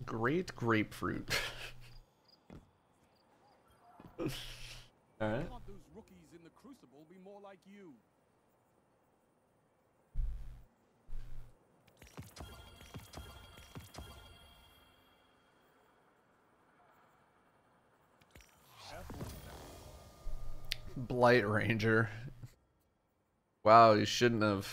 Great grapefruit. All right. I want those rookies in the crucible be more like you. Blight Ranger. Wow, you shouldn't have.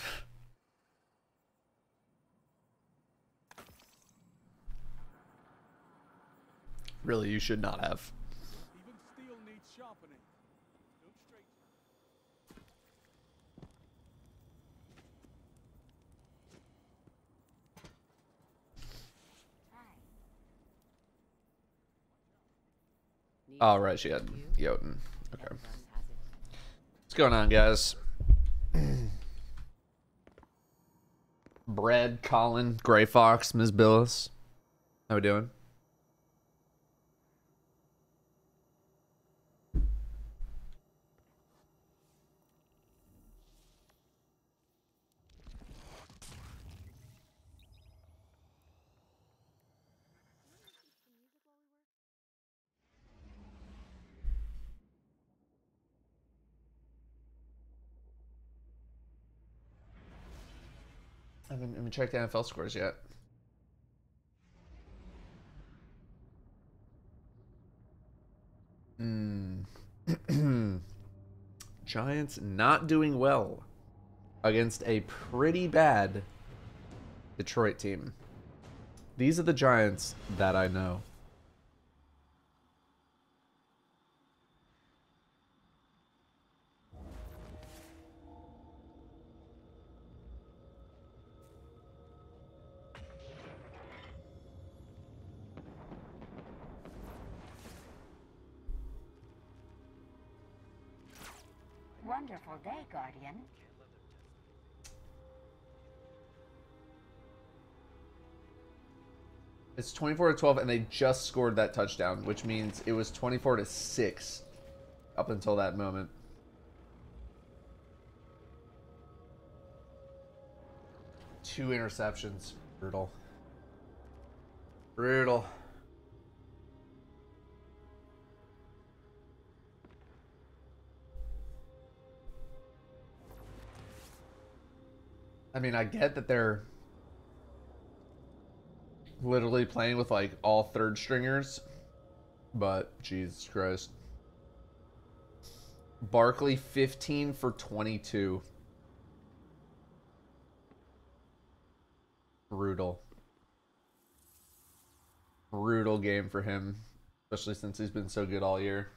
Really, you should not have. Even steel needs sharpening. Don't straighten. Oh, right, she had Jotun. Okay. What's going on, guys? Bread, Colin, Gray Fox, Ms. Billis. How we doing? I haven't even checked the NFL scores yet. Giants not doing well against a pretty bad Detroit team. These are the Giants that I know. Wonderful day, Guardian. It's 24-12, and they just scored that touchdown, which means it was 24-6 up until that moment. Two interceptions. Brutal. Brutal. I mean, I get that they're literally playing with like all third stringers, but Jesus Christ. Barkley 15 for 22. Brutal. Brutal game for him, especially since he's been so good all year.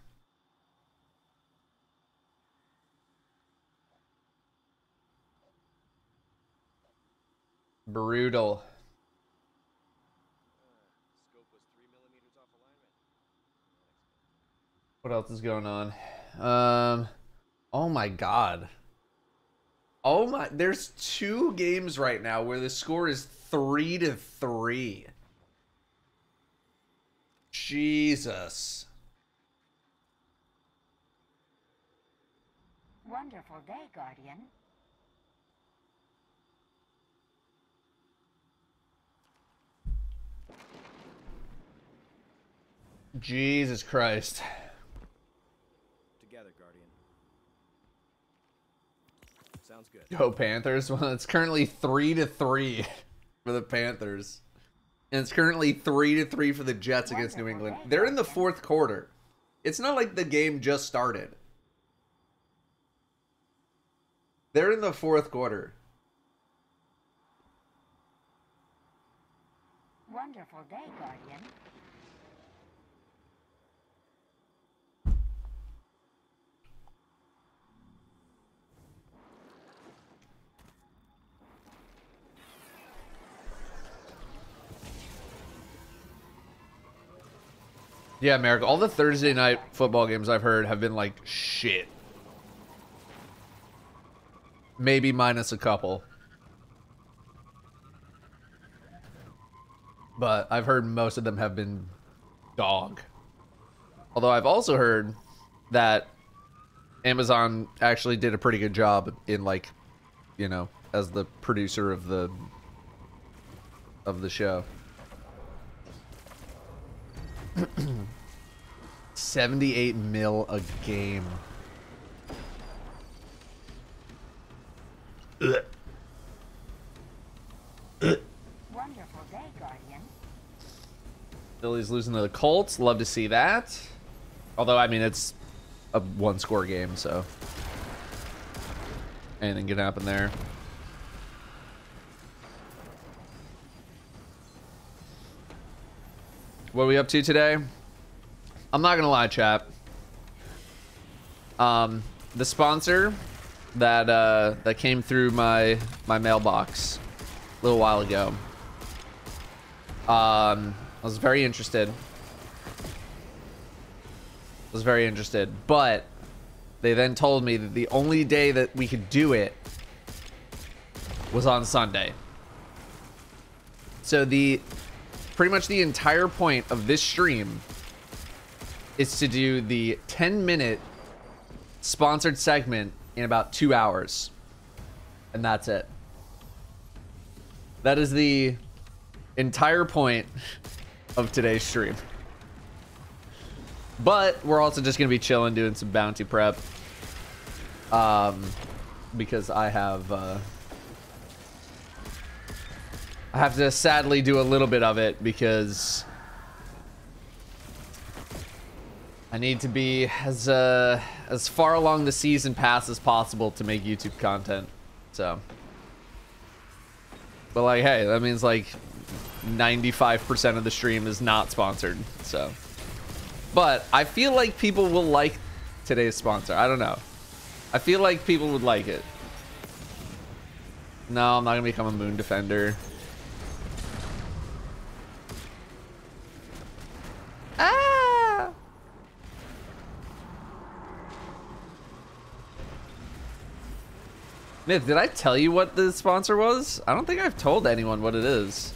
Brutal. What else is going on? Oh my God. Oh my, there's two games right now where the score is 3-3. Jesus. Wonderful day, Guardian. Jesus Christ. Together, Guardian. Sounds good. Go Panthers. Well, it's currently 3-3 for the Panthers. And it's currently 3-3 for the Jets against New England. They're in the fourth quarter. It's not like the game just started. They're in the fourth quarter. Wonderful day, Guardian. Yeah, Merrick, all the Thursday night football games I've heard have been like shit. Maybe minus a couple. But I've heard most of them have been dog. Although I've also heard that Amazon actually did a pretty good job in, like, you know, as the producer of the show. 78 mil a game. Wonderful day, Guardian. Phillies losing to the Colts. Love to see that. Although, I mean, it's a one-score game, so anything can happen there. What are we up to today? I'm not gonna lie, chat. The sponsor that came through my mailbox a little while ago. I was very interested. But they then told me that the only day that we could do it was on Sunday. So pretty much the entire point of this stream is to do the 10-minute sponsored segment in about 2 hours. And that's it. That is the entire point of today's stream. But we're also just gonna be chilling, doing some bounty prep. Because I have to sadly do a little bit of it because I need to be as far along the season pass as possible to make YouTube content. So, but like, hey, that means like 95% of the stream is not sponsored. So, but I feel like people will like today's sponsor. I don't know. I feel like people would like it. No, I'm not gonna become a Moon Defender. Ah! Myth, did I tell you what the sponsor was? I don't think I've told anyone what it is.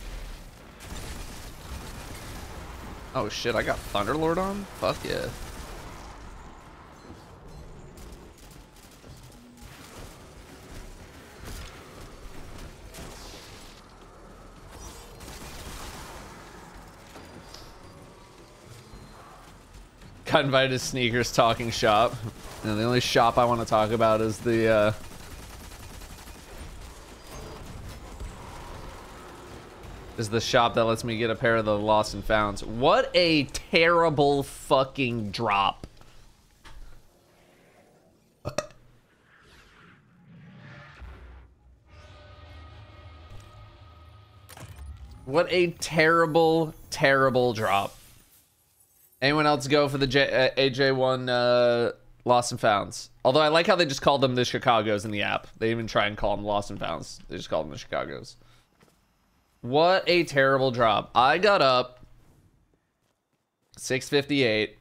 Oh shit, I got Thunderlord on? Fuck yeah. Got invited to Sneakers Talking Shop. And the only shop I want to talk about is the shop that lets me get a pair of the Lost and Founds. What a terrible fucking drop. What a terrible, terrible drop. Anyone else go for the AJ1 Lost and Founds? Although I like how they just call them the Chicagos in the app. They even try and call them Lost and Founds. They just call them the Chicagos. What a terrible drop. I got up 6:58,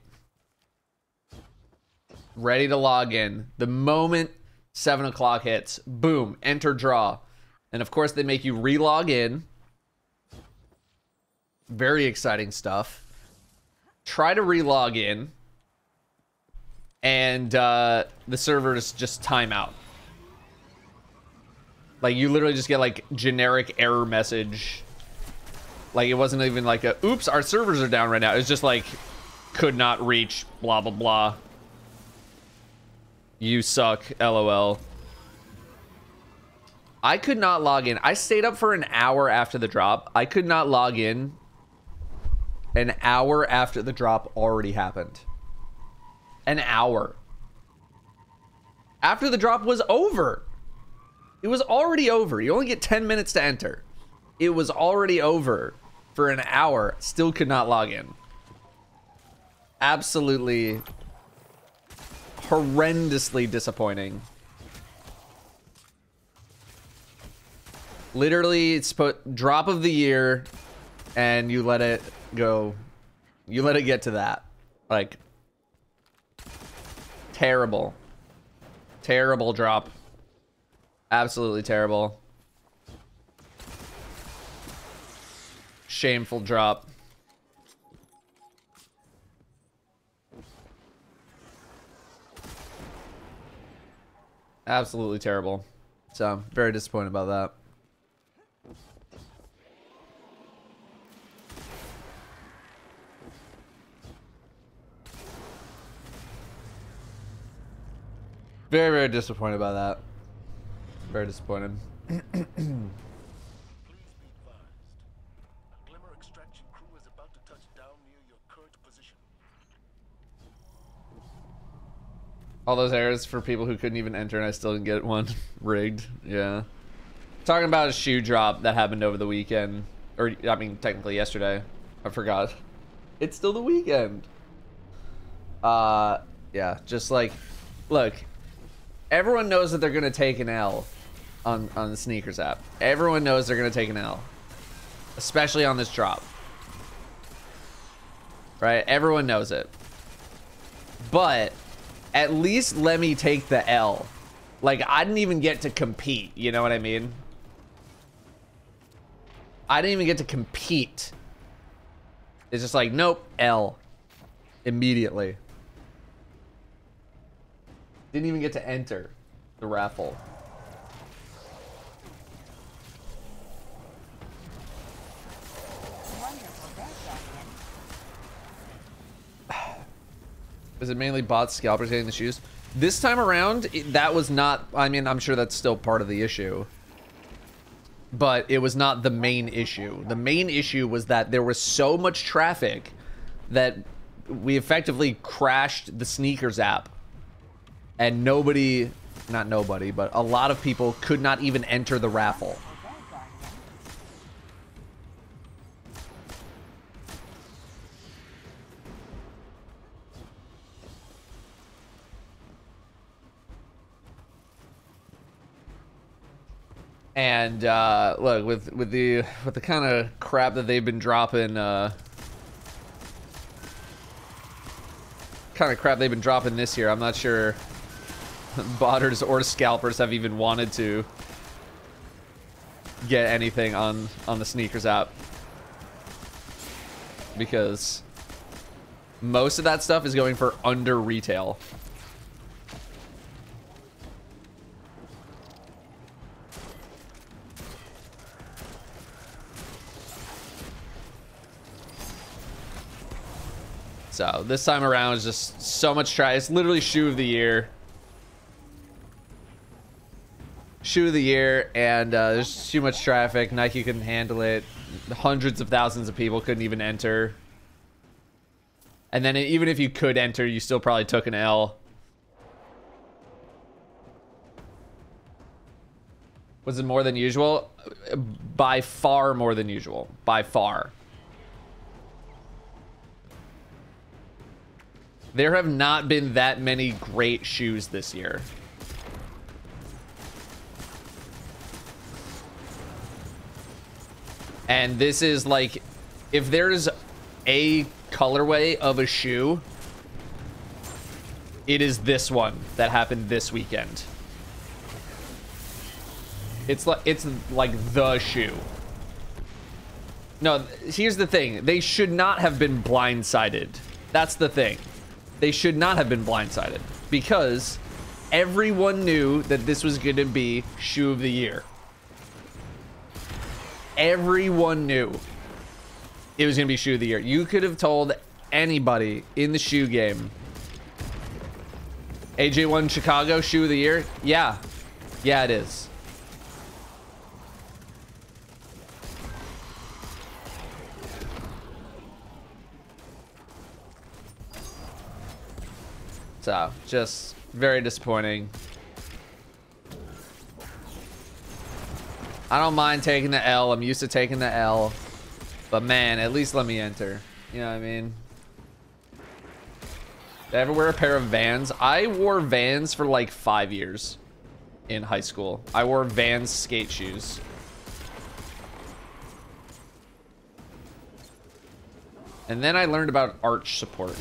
ready to log in. The moment 7 o'clock hits, boom, enter draw. And of course they make you re-log in. Very exciting stuff. Try to re-log in, and the servers just time out. Like, you literally just get like generic error message. Like, it wasn't even like a oops, our servers are down right now. It's just like, could not reach blah blah blah, you suck, lol. I could not log in. I stayed up for an hour after the drop. I could not log in an hour after the drop already happened. An hour after the drop was over. It was already over. You only get 10 minutes to enter. It was already over for an hour. Still could not log in. Absolutely horrendously disappointing. Literally, it's put drop of the year, and you let it go. You let it get to that. Like, terrible. Terrible drop. Absolutely terrible. Shameful drop. Absolutely terrible. So, very disappointed about that. Very, very disappointed about that. Very disappointed. Please be advised. A Glimmer extraction crew is about to touch down near your current position. All those errors for people who couldn't even enter and I still didn't get one. Rigged. Yeah. Talking about a shoe drop that happened over the weekend. Or, I mean, technically yesterday. I forgot. It's still the weekend. Yeah, just like, look. Everyone knows that they're going to take an L on the sneakers app. Everyone knows they're going to take an L. Especially on this drop. Right? Everyone knows it. But at least let me take the L. Like, I didn't even get to compete. You know what I mean? I didn't even get to compete. It's just like, nope, L. Immediately. Didn't even get to enter the raffle. Is it mainly bots, scalpers getting the shoes? This time around, that was not... I mean, I'm sure that's still part of the issue. But it was not the main issue. The main issue was that there was so much traffic that we effectively crashed the sneakers app. And nobody, not nobody, but a lot of people could not even enter the raffle. And look, with the kind of crap that they've been dropping, this year, I'm not sure botters or scalpers have even wanted to get anything on the sneakers app, because most of that stuff is going for under retail. So this time around is just so much try. It's literally shoe of the year. Shoe of the year, and there's too much traffic. Nike couldn't handle it. Hundreds of thousands of people couldn't even enter. And then even if you could enter, you still probably took an L. Was it more than usual? By far more than usual. By far. There have not been that many great shoes this year. And this is like, if there's a colorway of a shoe, it is this one that happened this weekend. It's like the shoe. No, here's the thing. They should not have been blindsided. That's the thing. They should not have been blindsided, because everyone knew that this was going to be shoe of the year. Everyone knew it was going to be shoe of the year. You could have told anybody in the shoe game, AJ1 Chicago shoe of the year. Yeah, it is. So just very disappointing. I don't mind taking the L. I'm used to taking the L. But man, at least let me enter. You know what I mean? Did I ever wear a pair of Vans? I wore Vans for like 5 years in high school. I wore Vans skate shoes. And then I learned about arch support.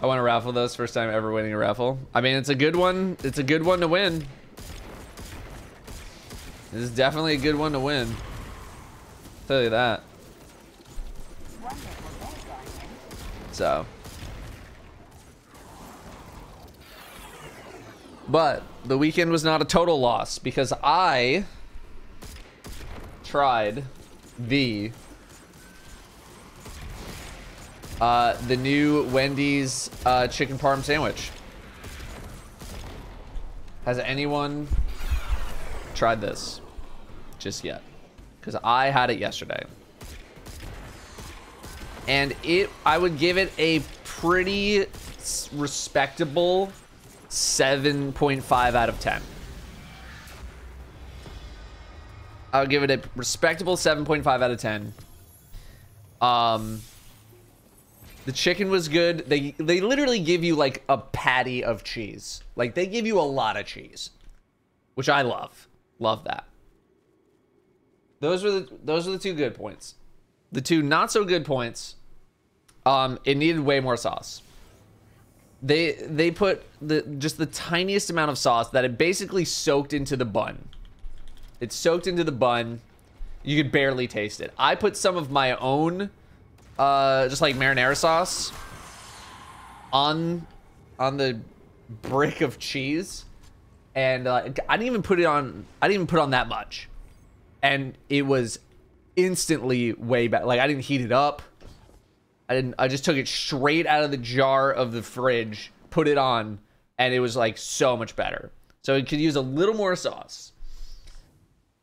I want to raffle those. First time ever winning a raffle. I mean, it's a good one. It's a good one to win. This is definitely a good one to win. I'll tell you that. So, But the weekend was not a total loss because I tried the new Wendy's chicken parm sandwich. Has anyone tried this just yet? Because I had it yesterday. And I would give it a pretty respectable 7.5 out of 10. I would give it a respectable 7.5 out of 10. The chicken was good. They literally give you like a patty of cheese. Like they give you a lot of cheese, which I love. Love that. Those are the 2 good points. The 2 not so good points. It needed way more sauce. They put just the tiniest amount of sauce that it basically soaked into the bun. It soaked into the bun. You could barely taste it. I put some of my own just like marinara sauce on the brick of cheese, and I didn't even put on that much, and it was instantly way better. Like I didn't heat it up. I just took it straight out of the jar of the fridge, put it on, and it was like so much better. So it could use a little more sauce.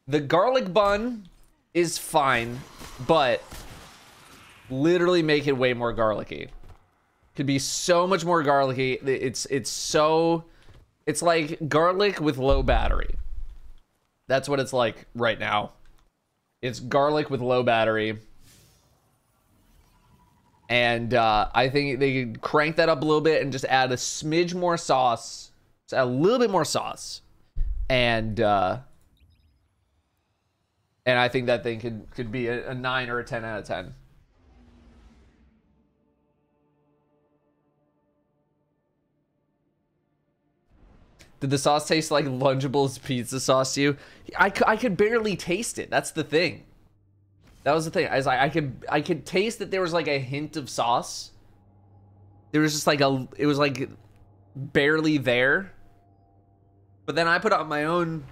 The garlic bun is fine, but literally make it way more garlicky. Could be so much more garlicky. It's like garlic with low battery. That's what it's like right now. It's garlic with low battery. And I think they could crank that up a little bit and just add a smidge more sauce. Just add a little bit more sauce. And I think that thing could be a 9 or a 10 out of 10. Did the sauce taste like Lunchables pizza sauce to you? I could barely taste it. That's the thing. That was the thing. I was like, I could taste that there was like a hint of sauce. There was just like it was like barely there. But then I put on my own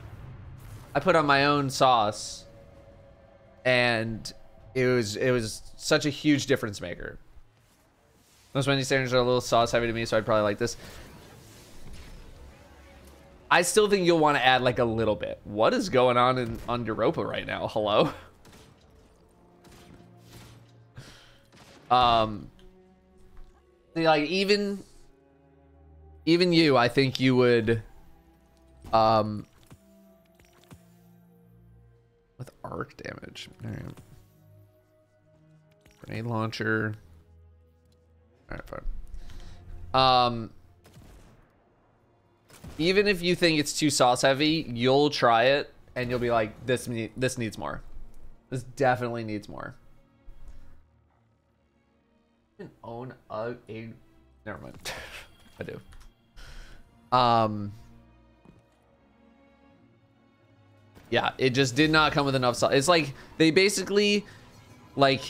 sauce, and it was such a huge difference maker. Most Wendy's sandwiches are a little sauce heavy to me, so I'd probably like this. I still think you'll want to add like a little bit. What is going on Europa right now? Hello? Like even you, I think you would with arc damage. All right. Grenade launcher. All right, fine. Even if you think it's too sauce heavy, you'll try it and you'll be like, this needs more. This definitely needs more. I can own a never mind. I do. Yeah, it just did not come with enough sauce. It's like they basically like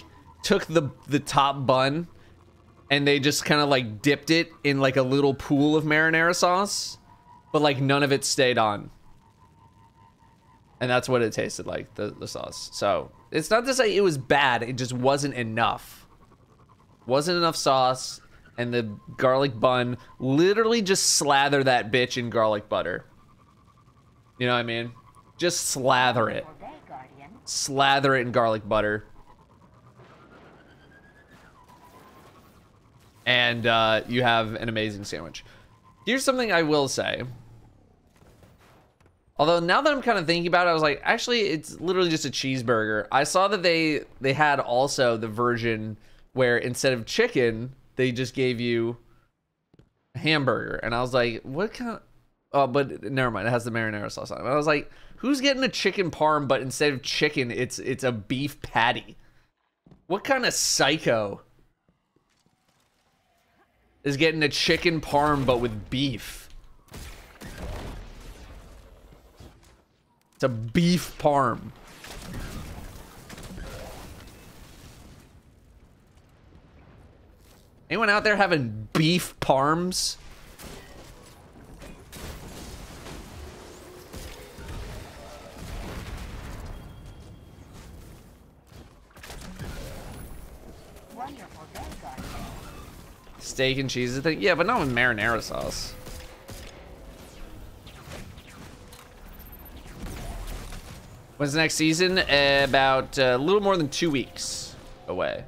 took the top bun and they just kind of like dipped it in like a little pool of marinara sauce, but like none of it stayed on. And that's what it tasted like, the sauce. So it's not to say it was bad, it just wasn't enough. Wasn't enough sauce, and the garlic bun literally just slather that bitch in garlic butter. You know what I mean? Just slather it. Slather it in garlic butter. And you have an amazing sandwich. Here's something I will say. Although now that I'm kind of thinking about it, I was like, actually, it's literally just a cheeseburger. I saw that they had also the version where instead of chicken, they just gave you a hamburger. And I was like, what kind of... Oh, but never mind. It has the marinara sauce on it. I was like, who's getting a chicken parm, but instead of chicken, it's a beef patty? What kind of psycho is getting a chicken parm, but with beef? It's a beef parm. Anyone out there having beef parms? Wonderful day, Guardian. Steak and cheese is a thing? Yeah, but not with marinara sauce. When's the next season? About a little more than 2 weeks away.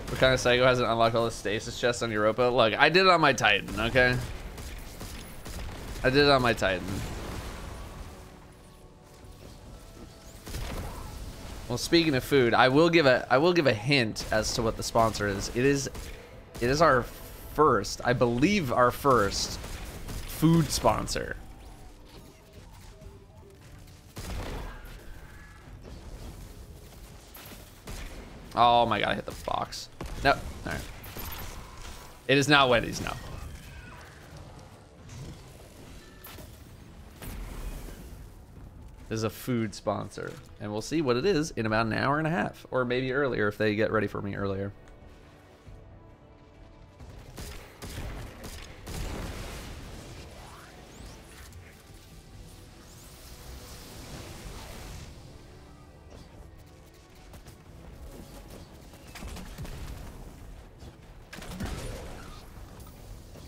What kind of psycho hasn't unlocked all the stasis chests on Europa? Look, I did it on my Titan, okay? I did it on my Titan. Well, speaking of food, I will give a hint as to what the sponsor is. It is our first, I believe our first food sponsor. Oh my god, I hit the box. No, alright. It is not Wendy's, no. This is a food sponsor. And we'll see what it is in about an hour and a half. Or maybe earlier if they get ready for me earlier.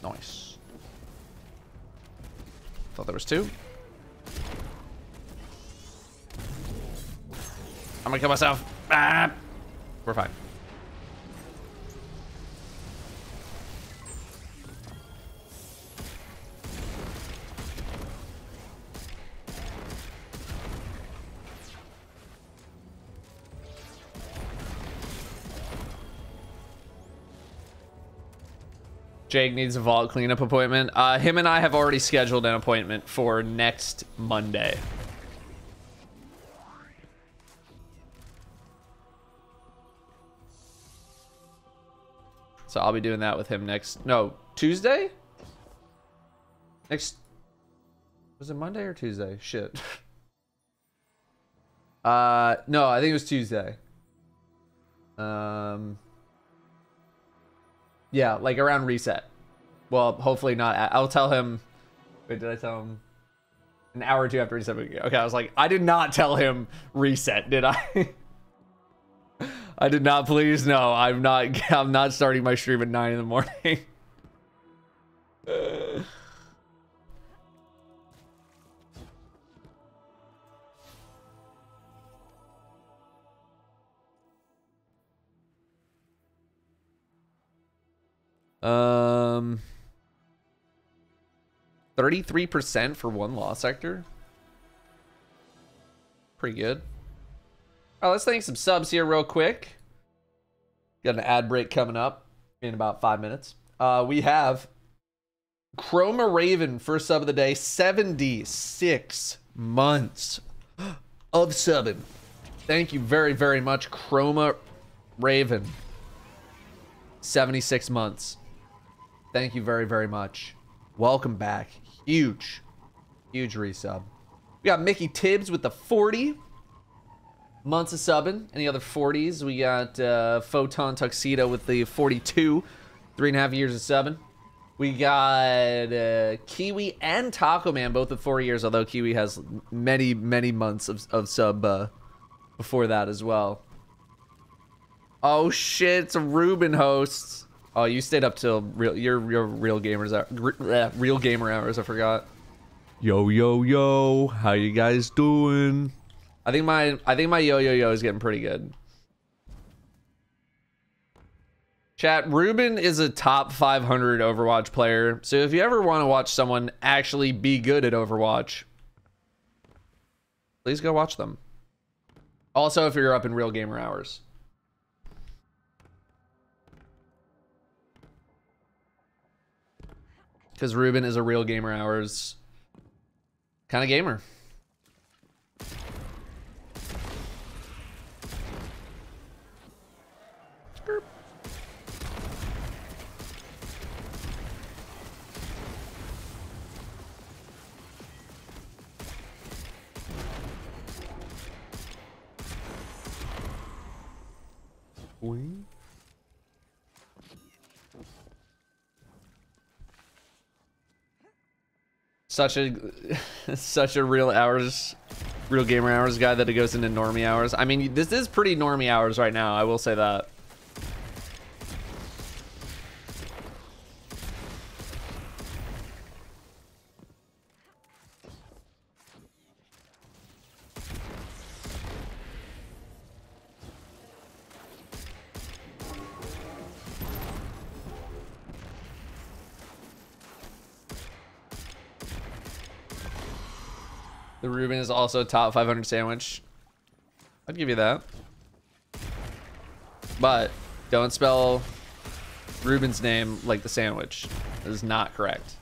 Nice. Thought there was two. I'm gonna kill myself. Ah! We're fine. Jake needs a vault cleanup appointment. Him and I have already scheduled an appointment for next Monday. So I'll be doing that with him Tuesday? Was it Monday or Tuesday? Shit. No, I think it was Tuesday. Yeah, like around reset. Well, hopefully not. I'll tell him. Wait, did I tell him? An hour or two after reset. Okay, I was like, I did not tell him reset, did I? I did not. Please, no. I'm not starting my stream at 9 in the morning. Um, 33% for one loss sector. Pretty good. All right, let's thank some subs here real quick. Got an ad break coming up in about 5 minutes. We have Chroma Raven, first sub of the day, 76 months of subbing. Thank you very, very much, Chroma Raven. 76 months. Thank you very, very much. Welcome back. Huge resub. We got Mickey Tibbs with the 40 months of subbing. Any other 40s? We got Photon Tuxedo with the 42. 3.5 years of subbing. We got Kiwi and Taco Man both with 4 years, although Kiwi has many months of sub before that as well. Oh shit, it's a Ruben host. Oh, you stayed up till your real gamers real gamer hours, I forgot. Yo, how you guys doing? I think my yo is getting pretty good. Chat, Ruben is a top 500 Overwatch player. So if you ever want to watch someone actually be good at Overwatch, please go watch them. Also, if you're up in real gamer hours. Because Ruben is a real gamer hours kind of gamer. Boing. Such a real gamer hours guy that it goes into normie hours. I mean, this is pretty normie hours right now. I will say that. The Reuben is also a top 500 sandwich. I'd give you that. But don't spell Reuben's name like the sandwich. That is not correct.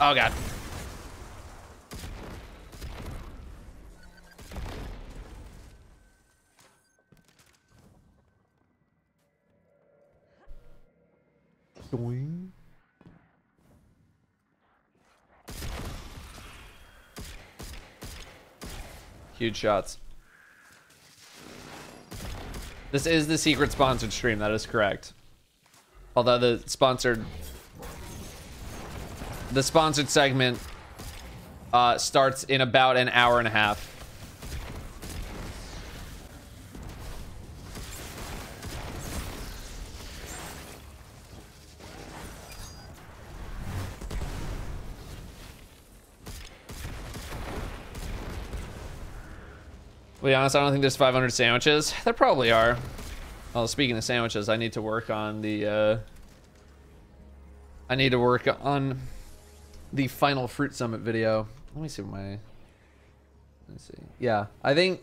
Oh, God. Doing. Huge shots. This is the secret sponsored stream. That is correct. Although the sponsored segment starts in about an hour and a half. To be honest, I don't think there's 500 sandwiches. There probably are. Well, speaking of sandwiches, I need to work on the final Fruit Summit video. Let me see what my. Let's see. Yeah, I think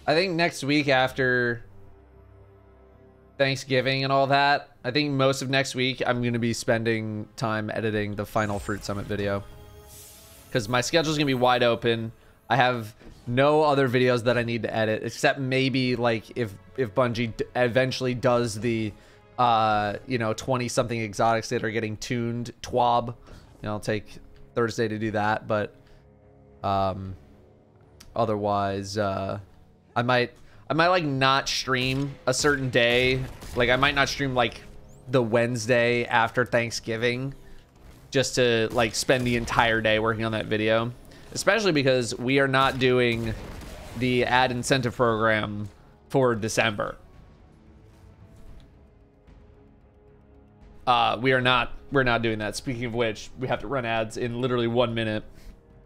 next week after Thanksgiving and all that, I think most of next week I'm gonna be spending time editing the final Fruit Summit video because my schedule's gonna be wide open. I have no other videos that I need to edit, except maybe like if Bungie eventually does the, 20-something exotics that are getting tuned TWAB. I'll take Thursday to do that, but otherwise, I might like not stream a certain day. Like I might not stream like the Wednesday after Thanksgiving, just to like spend the entire day working on that video. Especially because we are not doing the ad incentive program for December. We're not doing that. Speaking of which, we have to run ads in literally 1 minute.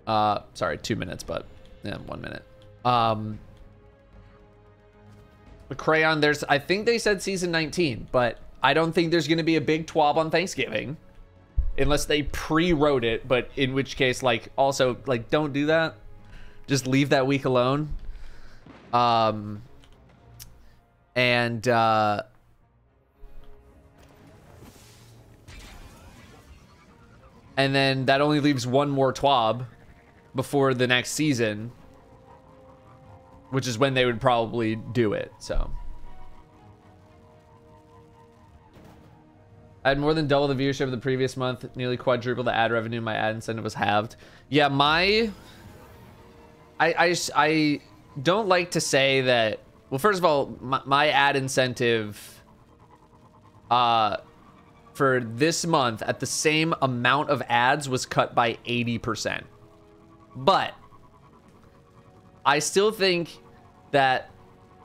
Sorry, 2 minutes, but yeah, 1 minute. The Crayon, I think they said season 19, but I don't think there's going to be a big TWAB on Thanksgiving. Unless they pre-wrote it, but in which case, like, also, like, don't do that. Just leave that week alone. And then that only leaves one more TWAB before the next season, which is when they would probably do it, so. I had more than double the viewership of the previous month, nearly quadruple the ad revenue. My ad incentive was halved. Yeah, I don't like to say that. Well, first of all, my ad incentive for this month at the same amount of ads was cut by 80%. But I still think that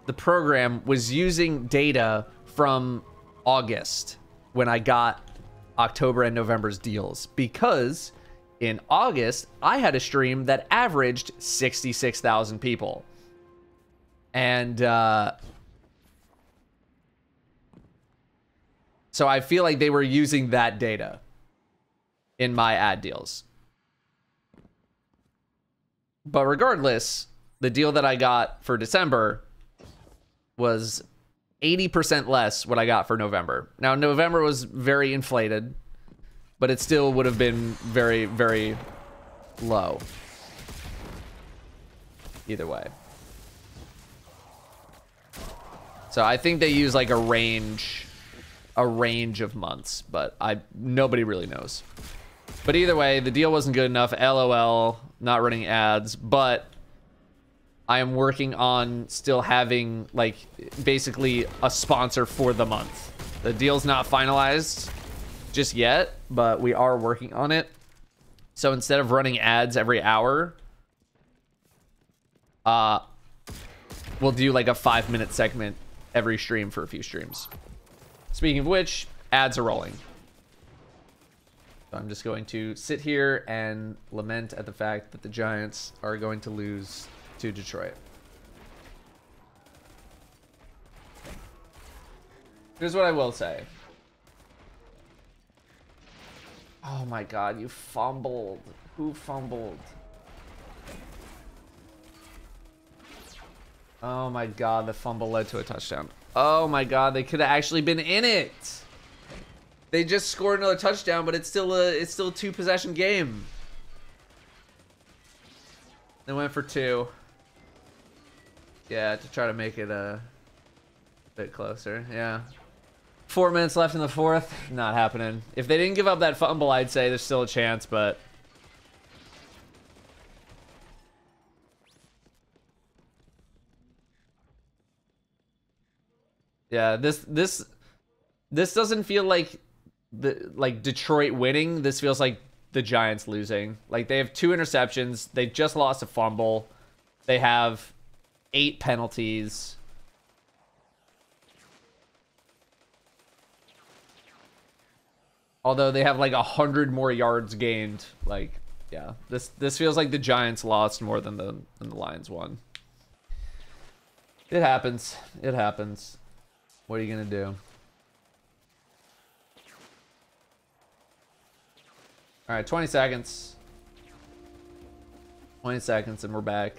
the program was using data from August when I got October and November's deals, because in August I had a stream that averaged 66,000 people, and so I feel like they were using that data in my ad deals. But regardless, the deal that I got for December was 80% less what I got for November. Now, November was very inflated, but it still would have been very, very low. Either way. So I think they use like a range of months, but nobody really knows. But either way, the deal wasn't good enough. LOL, not running ads, but I am working on still having like basically a sponsor for the month. The deal's not finalized just yet, but we are working on it. So instead of running ads every hour, we'll do like a 5-minute segment every stream for a few streams. Speaking of which, ads are rolling. So I'm just going to sit here and lament at the fact that the Giants are going to lose to Detroit. Here's what I will say. Oh my god, you fumbled. Who fumbled? Oh my god, the fumble led to a touchdown. Oh my god, they could have actually been in it. They just scored another touchdown, but it's still a 2-possession game. They went for 2. Yeah, to try to make it a bit closer. Yeah. 4 minutes left in the fourth. Not happening. If they didn't give up that fumble, I'd say there's still a chance, but yeah, this doesn't feel like Detroit winning. This feels like the Giants losing. Like they have 2 interceptions. They just lost a fumble. They have 8 penalties. Although they have like 100 more yards gained. Like, yeah, this feels like the Giants lost more than the Lions won. It happens. It happens. What are you gonna do? All right, 20 seconds. 20 seconds and we're back.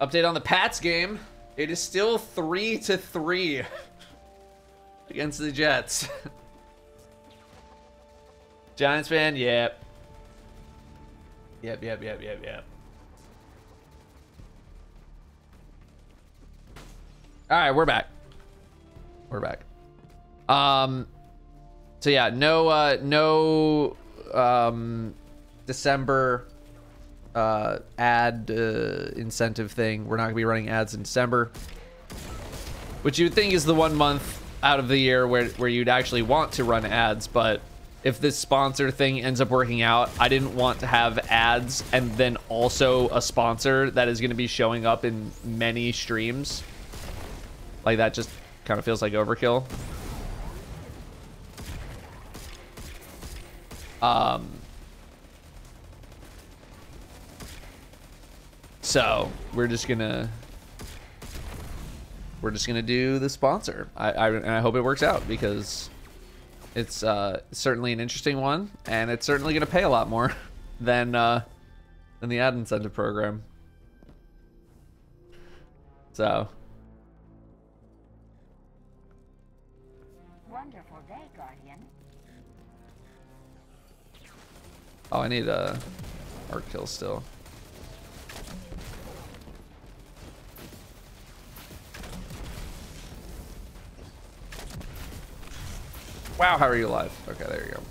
Update on the Pats game. It is still 3-3 against the Jets. Giants fan, yep. Yep. All right, we're back. We're back. So yeah, no December ad incentive thing. We're not gonna be running ads in December, which you would think is the 1 month out of the year where you'd actually want to run ads. But if this sponsor thing ends up working out, I didn't want to have ads and then also a sponsor that is going to be showing up in many streams. Like that just kind of feels like overkill. So we're just gonna do the sponsor. I hope it works out because it's certainly an interesting one, and it's certainly gonna pay a lot more than the ad incentive program. So Wonderful day, Guardian. oh, I need a art kill still. Wow, how are you alive? Okay, there you go.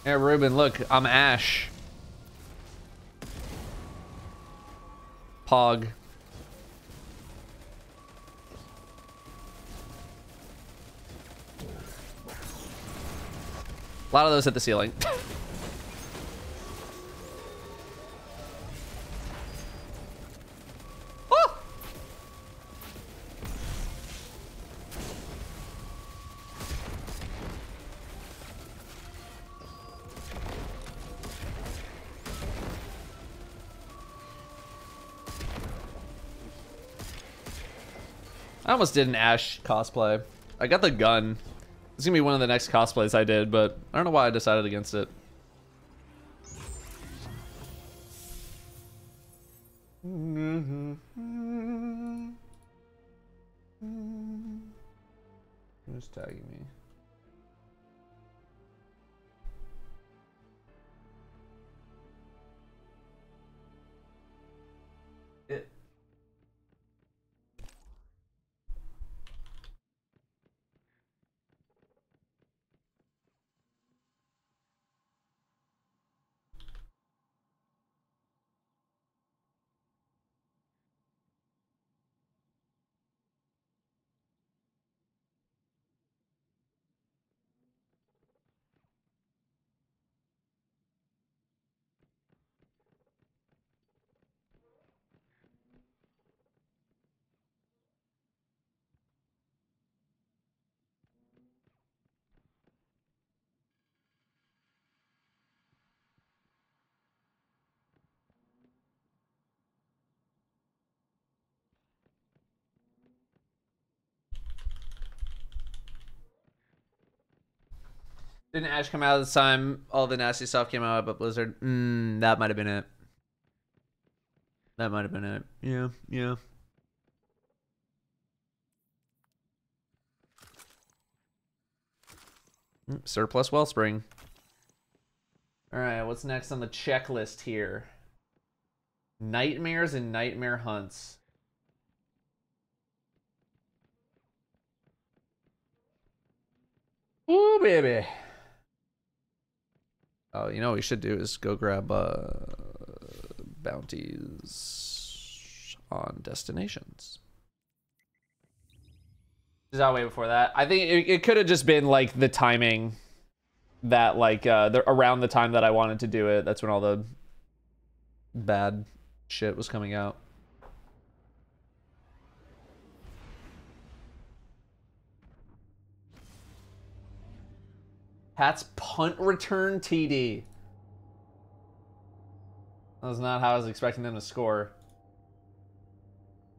Yeah, Ruben, look, I'm Ash. Pog. A lot of those hit the ceiling. Oh! I almost did an Ash cosplay. I got the gun. It's gonna be one of the next cosplays I did, but I don't know why I decided against it. Who's tagging me? Didn't Ash come out at the time all the nasty stuff came out about Blizzard? That might have been it. That might have been it. Yeah, yeah. Surplus Wellspring. Alright, what's next on the checklist here? Nightmares and nightmare hunts. Ooh, baby. Oh, you know what we should do is go grab bounties on destinations. Is that way before that? I think it could have just been like the timing that like around the time that I wanted to do it. That's when all the bad shit was coming out. Pat's punt return TD. That was not how I was expecting them to score.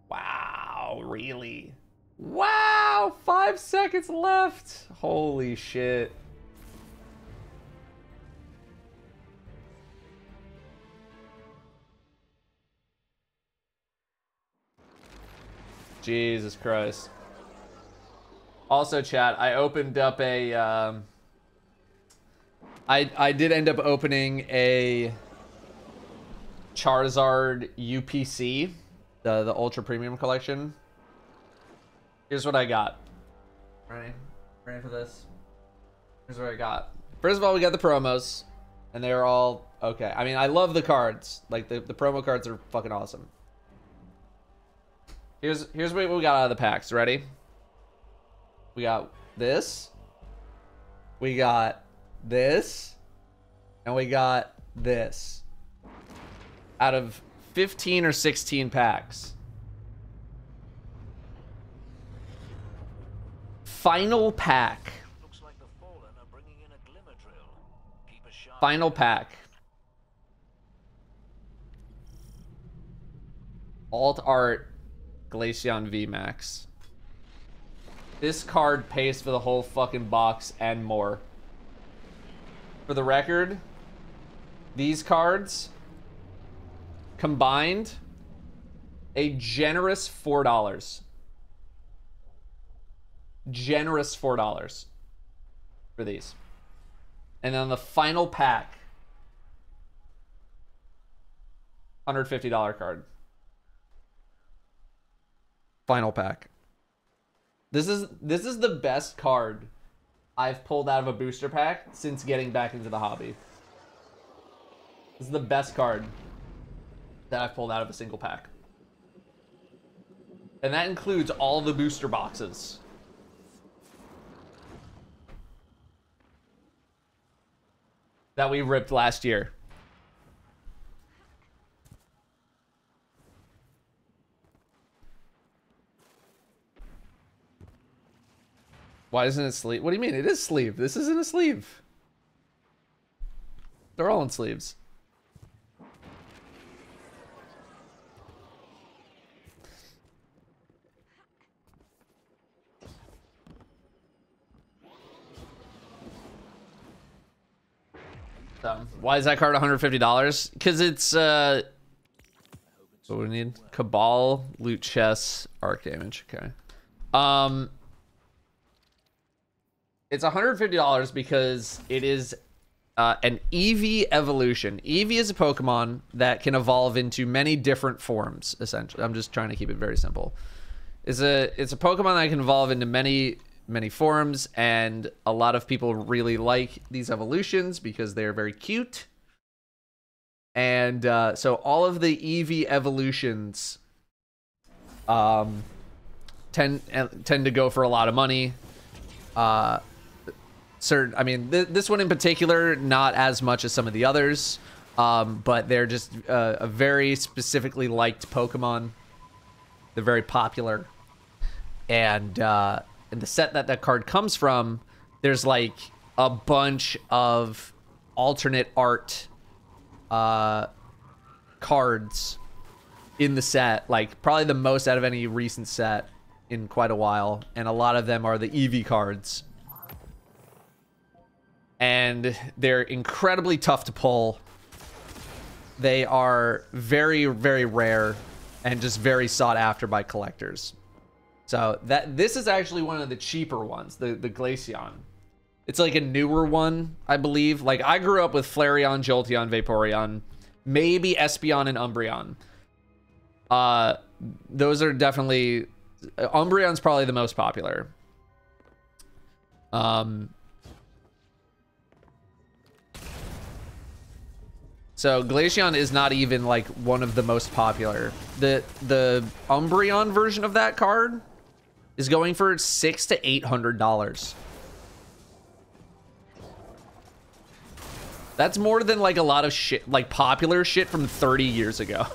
Wow, really? Wow, 5 seconds left. Holy shit. Jesus Christ. Also, chat, I opened up a... I did end up opening a Charizard UPC, the Ultra Premium Collection. Here's what I got. Ready? Ready for this? Here's what I got. First of all, we got the promos, and they are all okay. I mean, I love the cards. Like, the promo cards are fucking awesome. Here's what we got out of the packs. Ready? We got this. We got this. And we got this. Out of 15 or 16 packs. Final pack. Looks like the Fallen are bringing in a glimmer drill. Keep a sharp Final pack. Alt Art Glaceon VMAX. This card pays for the whole fucking box and more. For the record, these cards combined a generous $4. Generous $4 for these. And then the final pack, $150 card. Final pack. This is the best card I've pulled out of a booster pack since getting back into the hobby. This is the best card that I've pulled out of a single pack. And that includes all the booster boxes. That we ripped last year. Why isn't it sleeve? What do you mean? It is sleeve. This isn't a sleeve. They're all in sleeves. Why is that card $150? Because it's what do we need? Cabal, loot chests, arc damage. Okay. It's $150 because it is an Eevee evolution. Eevee is a Pokemon that can evolve into many different forms, essentially. I'm just trying to keep it very simple. It's a Pokemon that can evolve into many forms, and a lot of people really like these evolutions because they're very cute. And so all of the Eevee evolutions tend to go for a lot of money. I mean, this one in particular, not as much as some of the others, but they're just a very specifically liked Pokemon. They're very popular, and in the set that card comes from, there's like a bunch of alternate art cards in the set, like probably the most out of any recent set in quite a while, and a lot of them are the Eevee cards. and they're incredibly tough to pull. They are very, very rare and just very sought after by collectors. So this is actually one of the cheaper ones, the Glaceon. It's like a newer one, I believe. Like, I grew up with Flareon, Jolteon, Vaporeon, maybe Espeon and Umbreon. Those are definitely... Umbreon's probably the most popular. So Glaceon is not even like one of the most popular. The Umbreon version of that card is going for $600 to $800. That's more than like a lot of shit, like popular shit from 30 years ago.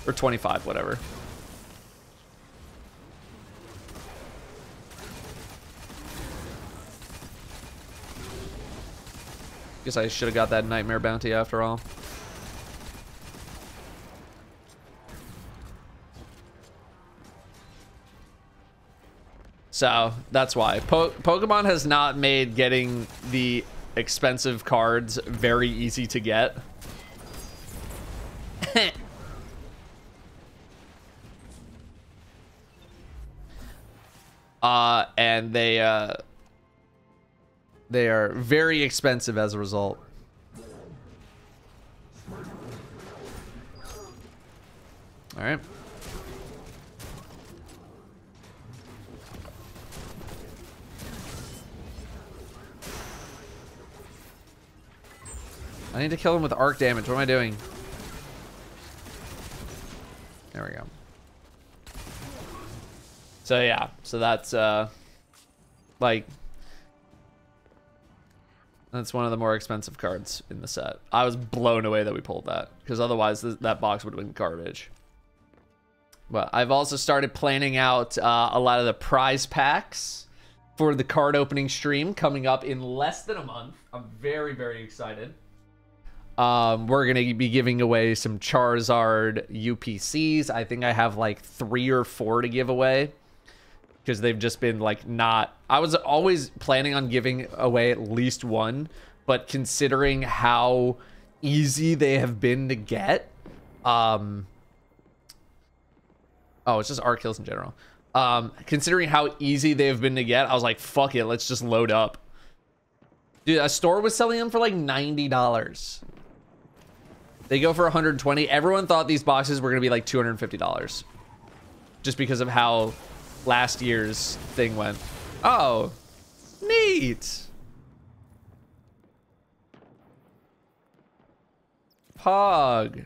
Or 25, whatever. Guess I should have got that Nightmare Bounty after all. So, that's why. Pokemon has not made getting the expensive cards very easy to get. And they are very expensive as a result. All right. I need to kill him with arc damage. What am I doing? There we go. So yeah, so that's like that's one of the more expensive cards in the set. I was blown away that we pulled that, because otherwise that box would have been garbage. But I've also started planning out a lot of the prize packs for the card opening stream coming up in less than a month. I'm very, very excited. We're gonna be giving away some Charizard UPCs. I think I have like 3 or 4 to give away, because they've just been like not... I was always planning on giving away at least one, but considering how easy they have been to get, oh, it's just art kills in general. Considering how easy they've been to get, I was like, fuck it, let's just load up. Dude, a store was selling them for like $90. They go for $120. Everyone thought these boxes were gonna be like $250, just because of how last year's thing went. Oh, neat. Pog.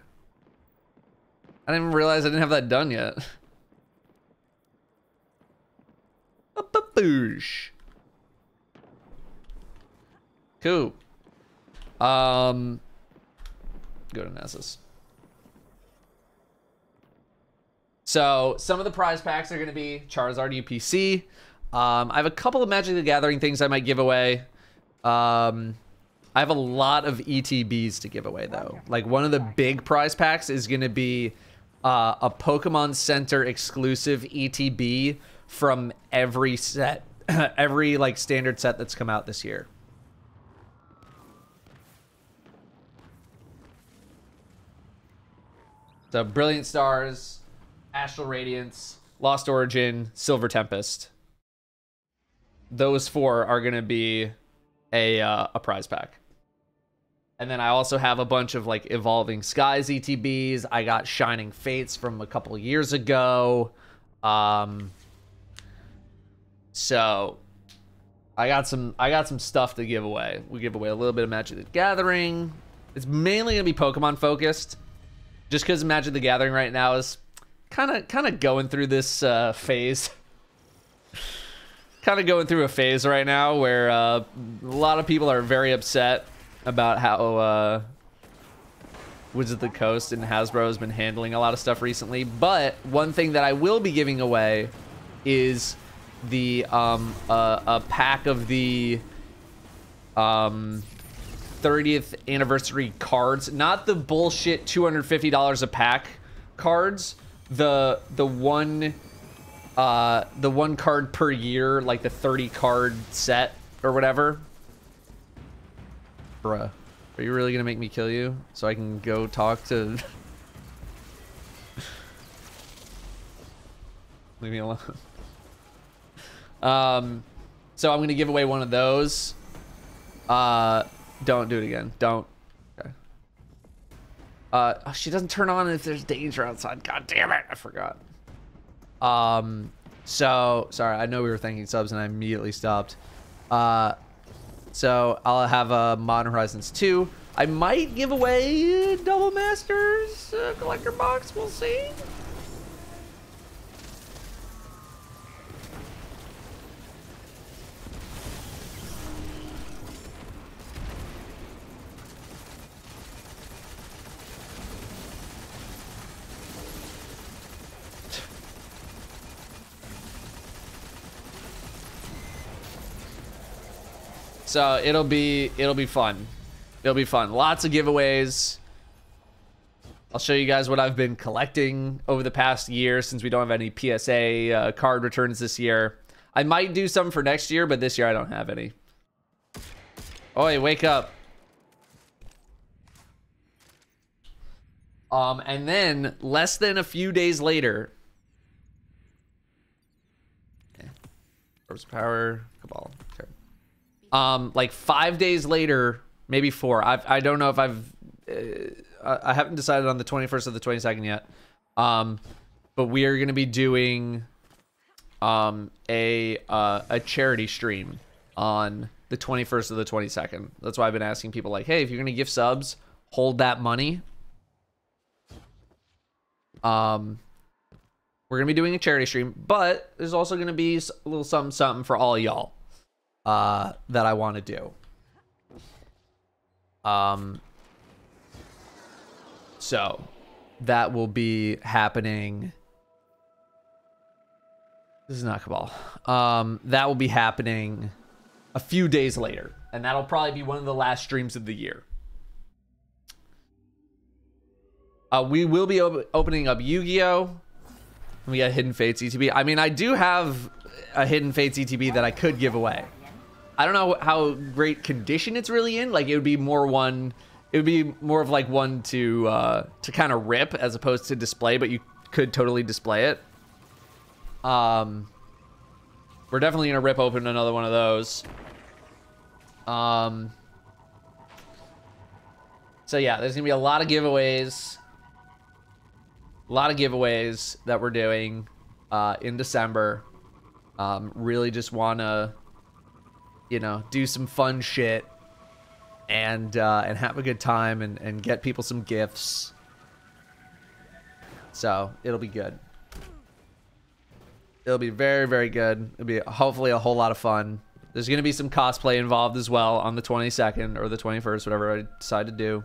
I didn't even realize I didn't have that done yet. A baboosh. Cool. Go to Nessus. So some of the prize packs are going to be Charizard UPC. I have a couple of Magic the Gathering things I might give away. I have a lot of ETBs to give away, though. Like, one of the big prize packs is going to be a Pokemon Center exclusive ETB from every set, every like standard set that's come out this year. So Brilliant Stars, Astral Radiance, Lost Origin, Silver Tempest. Those 4 are going to be a prize pack. And then I also have a bunch of like Evolving Skies ETBs. I got Shining Fates from a couple years ago. So I got some stuff to give away. We give away a little bit of Magic the Gathering. It's mainly going to be Pokemon focused, just because Magic the Gathering right now is kind of going through this phase. Kind of going through a phase right now where a lot of people are very upset about how Wizards of the Coast and Hasbro has been handling a lot of stuff recently. But one thing that I will be giving away is the a pack of the 30th anniversary cards, not the bullshit $250 a pack cards, the one card per year, like the 30 card set or whatever. Bruh. Are you really gonna make me kill you so I can go talk to... Leave me alone. So I'm gonna give away one of those. Don't do it again. Don't. Okay. Oh, she doesn't turn on if there's danger outside. God damn it, I forgot. So sorry, I know we were thanking subs and I immediately stopped. So I'll have a Modern Horizons 2. I might give away Double Masters collector box. We'll see. So it'll be fun. It'll be fun. Lots of giveaways. I'll show you guys what I've been collecting over the past year since we don't have any PSA card returns this year. I might do some for next year, but this year I don't have any. Oi, wake up. And then less than a few days later. Okay. Force Power, Cabal. Okay. Like 5 days later, maybe 4. I don't know if I haven't decided on the 21st or the 22nd yet. But we are going to be doing a charity stream on the 21st or the 22nd. That's why I've been asking people like, hey, if you're going to give subs, hold that money. We're going to be doing a charity stream, but there's also going to be a little something for all y'all. That I want to do. So that will be happening. This is not Cabal. That will be happening a few days later, and that'll probably be one of the last streams of the year. We will be opening up Yu-Gi-Oh! We got Hidden Fates ETB. I mean, I do have a Hidden Fates ETB that I could give away. I don't know how great condition it's really in. Like, it would be more of like one to kind of rip as opposed to display, but you could totally display it. We're definitely gonna rip open another one of those. So yeah, there's gonna be a lot of giveaways. A lot of giveaways that we're doing in December. Really just wanna, you know, do some fun shit and have a good time and get people some gifts. So it'll be good. It'll be very, very good. It'll be hopefully a whole lot of fun. There's going to be some cosplay involved as well on the 22nd or the 21st, whatever I decide to do.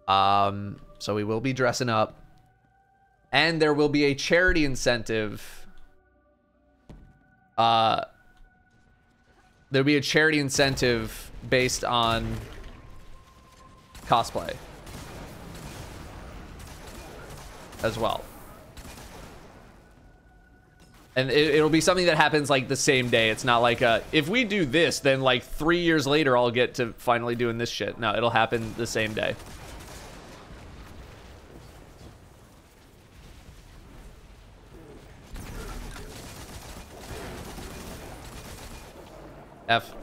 So we will be dressing up. And there will be a charity incentive. There'll be a charity incentive based on cosplay as well. And it'll be something that happens like the same day. It's not like if we do this, then like 3 years later, I'll get to finally doing this shit. No, it'll happen the same day. F.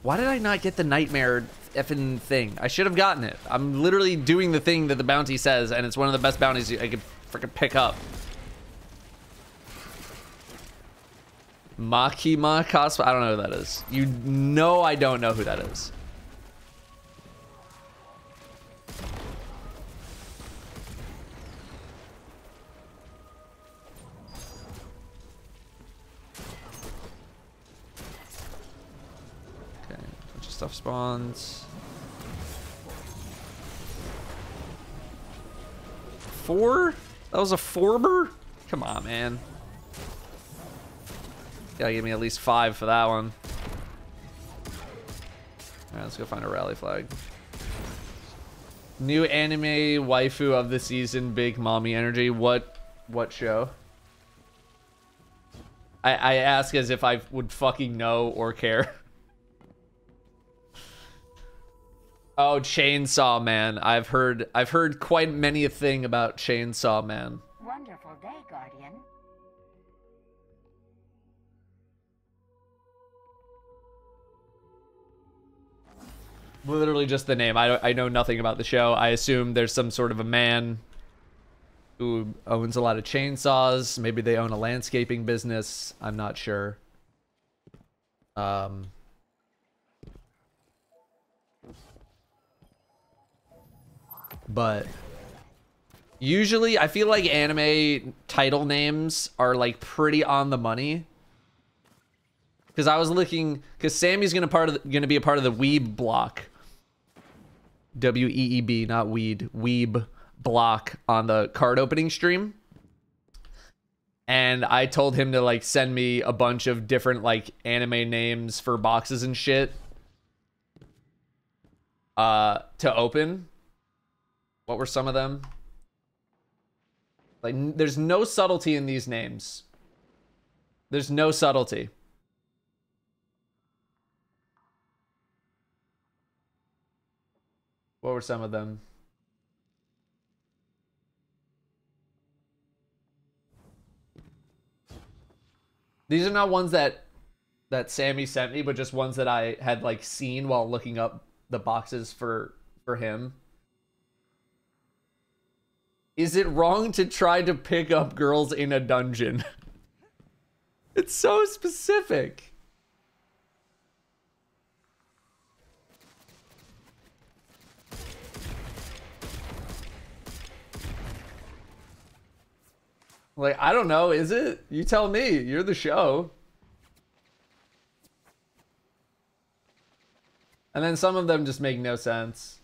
Why did I not get the nightmare effing thing? I should have gotten it. I'm literally doing the thing that the bounty says, and it's one of the best bounties I could freaking pick up. Makima cosplay. I don't know who that is. You know I don't know who that is. Okay, a bunch of stuff spawns. 4? That was a 4-ber? Come on, man. Gotta give me at least 5 for that one. Alright, let's go find a rally flag. New anime waifu of the season, Big Mommy Energy. What show? I ask as if I would fucking know or care. Oh, Chainsaw Man. I've heard quite many a thing about Chainsaw Man. Wonderful day, Guardian. Literally just the name. I know nothing about the show. I assume there's some sort of a man who owns a lot of chainsaws. Maybe they own a landscaping business. I'm not sure. But usually I feel like anime title names are like pretty on the money. Because I was looking, because Sammy's gonna be a part of the Weeb block. W-E-E-B, not weed. Weeb block on the card opening stream. And I told him to like send me a bunch of different like anime names for boxes and shit. To open. What were some of them? Like, there's no subtlety in these names. There's no subtlety. What were some of them? These are not ones that Sammy sent me, but just ones that I had like seen while looking up the boxes for him. Is it wrong to try to pick up girls in a dungeon? It's so specific. Like, I don't know, is it? You tell me. You're the show. And then some of them just make no sense.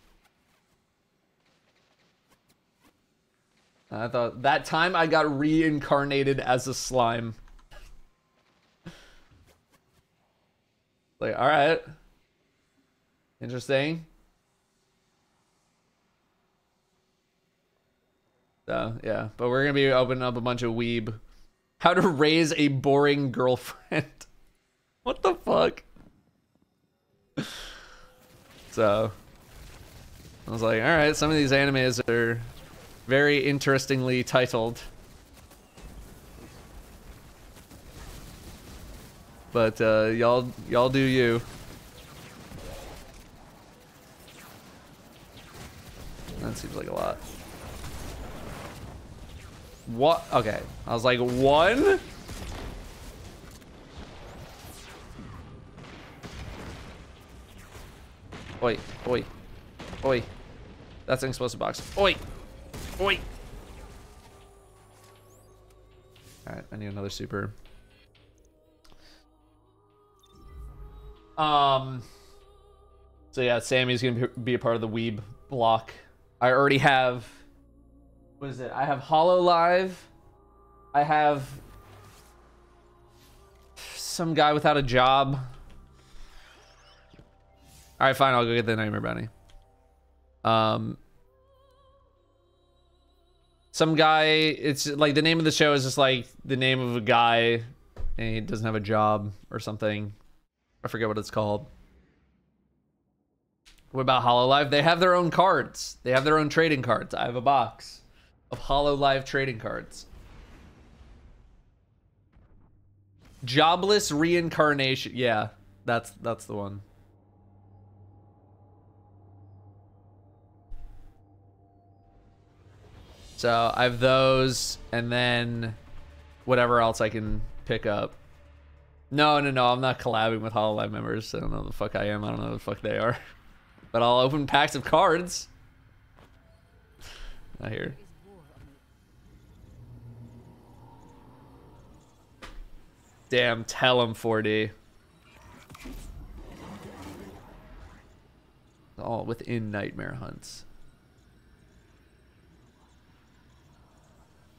I thought that time I got reincarnated as a slime. Like, all right. Interesting. So, yeah. But we're going to be opening up a bunch of weeb. How to raise a boring girlfriend. What the fuck? So, I was like, all right, some of these animes are very interestingly titled. But y'all do you. That seems like a lot. What? Okay. I was like, one? Oi, oi, oi. That's an explosive box. Oi, oi. Alright, I need another super. So yeah, Sammy's gonna be a part of the weeb block. I already have, what is it? I have HoloLive. I have some guy without a job. All right, fine. I'll go get the Nightmare Bounty. Some guy. It's like the name of the show is just like the name of a guy, and he doesn't have a job or something. I forget what it's called. What about HoloLive? They have their own cards. They have their own trading cards. I have a box of HoloLive trading cards. Jobless reincarnation. Yeah, that's the one. So I have those, and then whatever else I can pick up. No, I'm not collabing with HoloLive members. I don't know who the fuck I am. I don't know who the fuck they are. But I'll open packs of cards. Not here. Damn, tell him 4D. All within Nightmare Hunts.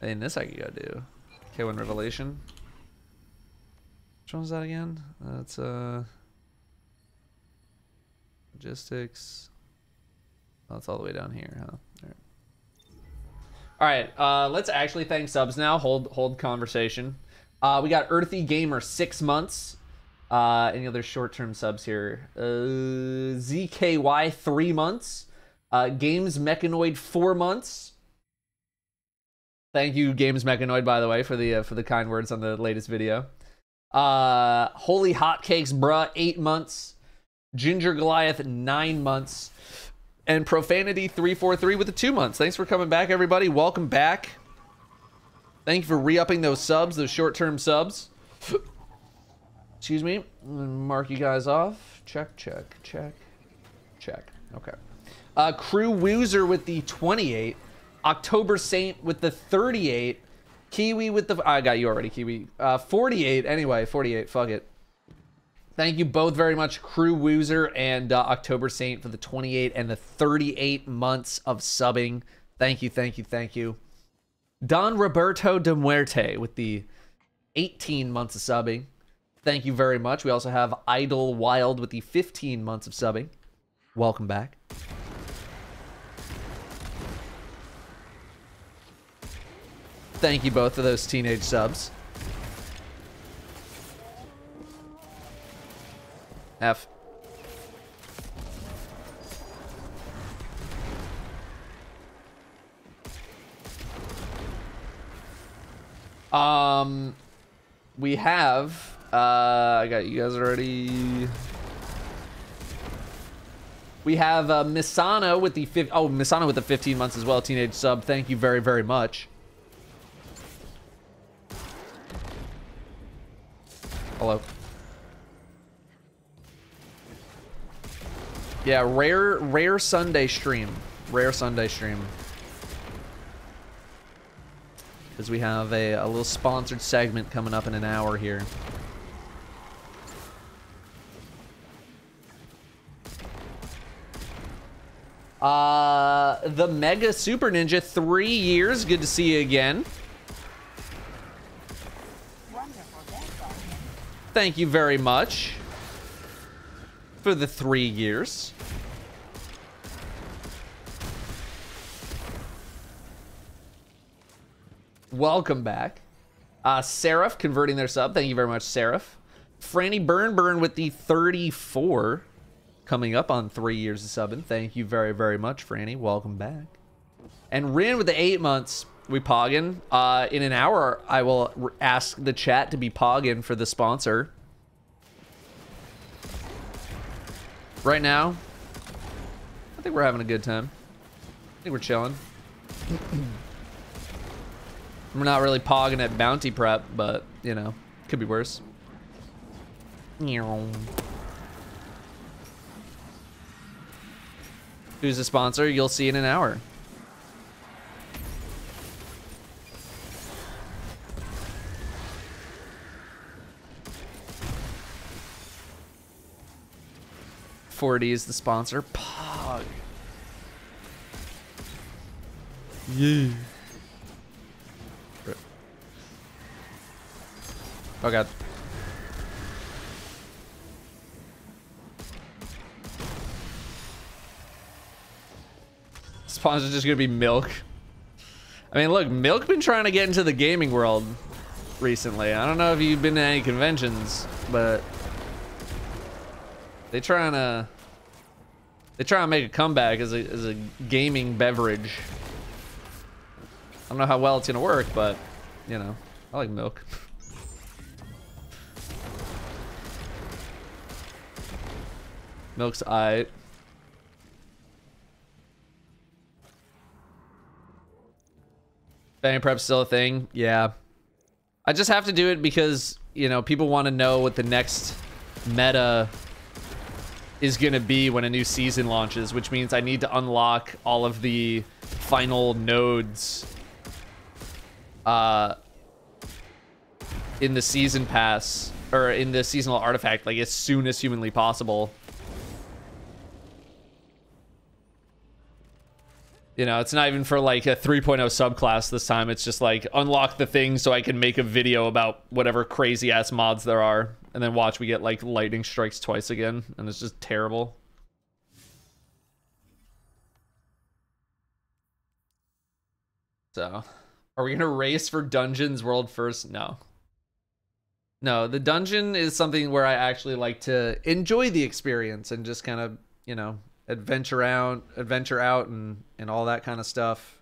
And this I can go do. K1 Revelation. Which one was that again? That's logistics. Oh, that's all the way down here, huh? All right, let's actually thank subs now. Hold conversation. We got Earthy Gamer 6 months. Any other short-term subs here? ZKY 3 months. Games Mechanoid 4 months. Thank you, Games Mechanoid, by the way, for the kind words on the latest video. Holy Hotcakes, bruh, 8 months. Ginger Goliath, 9 months. And Profanity 343 with the 2 months. Thanks for coming back, everybody. Welcome back. Thank you for re-upping those subs, those short-term subs. Excuse me. Mark you guys off. Check, check, check, check. Okay. Crew Woozer with the 28. October Saint with the 38. Kiwi with the... I got you already, Kiwi. 48. Anyway, 48. Fuck it. Thank you both very much, Crew Woozer and October Saint, for the 28 and the 38 months of subbing. Thank you, thank you, thank you. Don Roberto de Muerte with the 18 months of subbing. Thank you very much. We also have Idle Wild with the 15 months of subbing. Welcome back. Thank you both for those teenage subs. F. We have I got you guys already. We have Misano with the Misano with the 15 months as well, teenage sub. Thank you very, very much. Hello. Yeah, rare Sunday stream. Rare Sunday stream. Because we have a little sponsored segment coming up in an hour here. The Mega Super Ninja, 3 years. Good to see you again. Thank you very much for the 3 years. Welcome back. Seraph converting their sub. Thank you very much, Seraph. Franny Burn with the 34. Coming up on 3 years of subbing. Thank you very, very much, Franny. Welcome back. And Rin with the 8 months. We poggin. In an hour, I will ask the chat to be poggin for the sponsor. Right now, I think we're having a good time. I think we're chilling. We're not really pogging at bounty prep, but, you know, could be worse. Who's the sponsor? You'll see in an hour. .40 is the sponsor. Pog. Yeah. Oh god. Sponsor's just gonna be Milk. I mean, look, Milk been trying to get into the gaming world recently. I don't know if you've been to any conventions, but they trying to make a comeback as a gaming beverage. I don't know how well it's gonna work, but you know, I like Milk. Milk's aight. Banning prep's still a thing. Yeah. I just have to do it because, you know, people want to know what the next meta is going to be when a new season launches, which means I need to unlock all of the final nodes in the season pass, or in the seasonal artifact, like as soon as humanly possible. You know, it's not even for like a 3.0 subclass this time. It's just like unlock the thing so I can make a video about whatever crazy ass mods there are. And then watch we get like lightning strikes twice again. And it's just terrible. So, are we going to race for Dungeons World first? No. No, the dungeon is something where I actually like to enjoy the experience and just kind of, you know, adventure out and all that kind of stuff.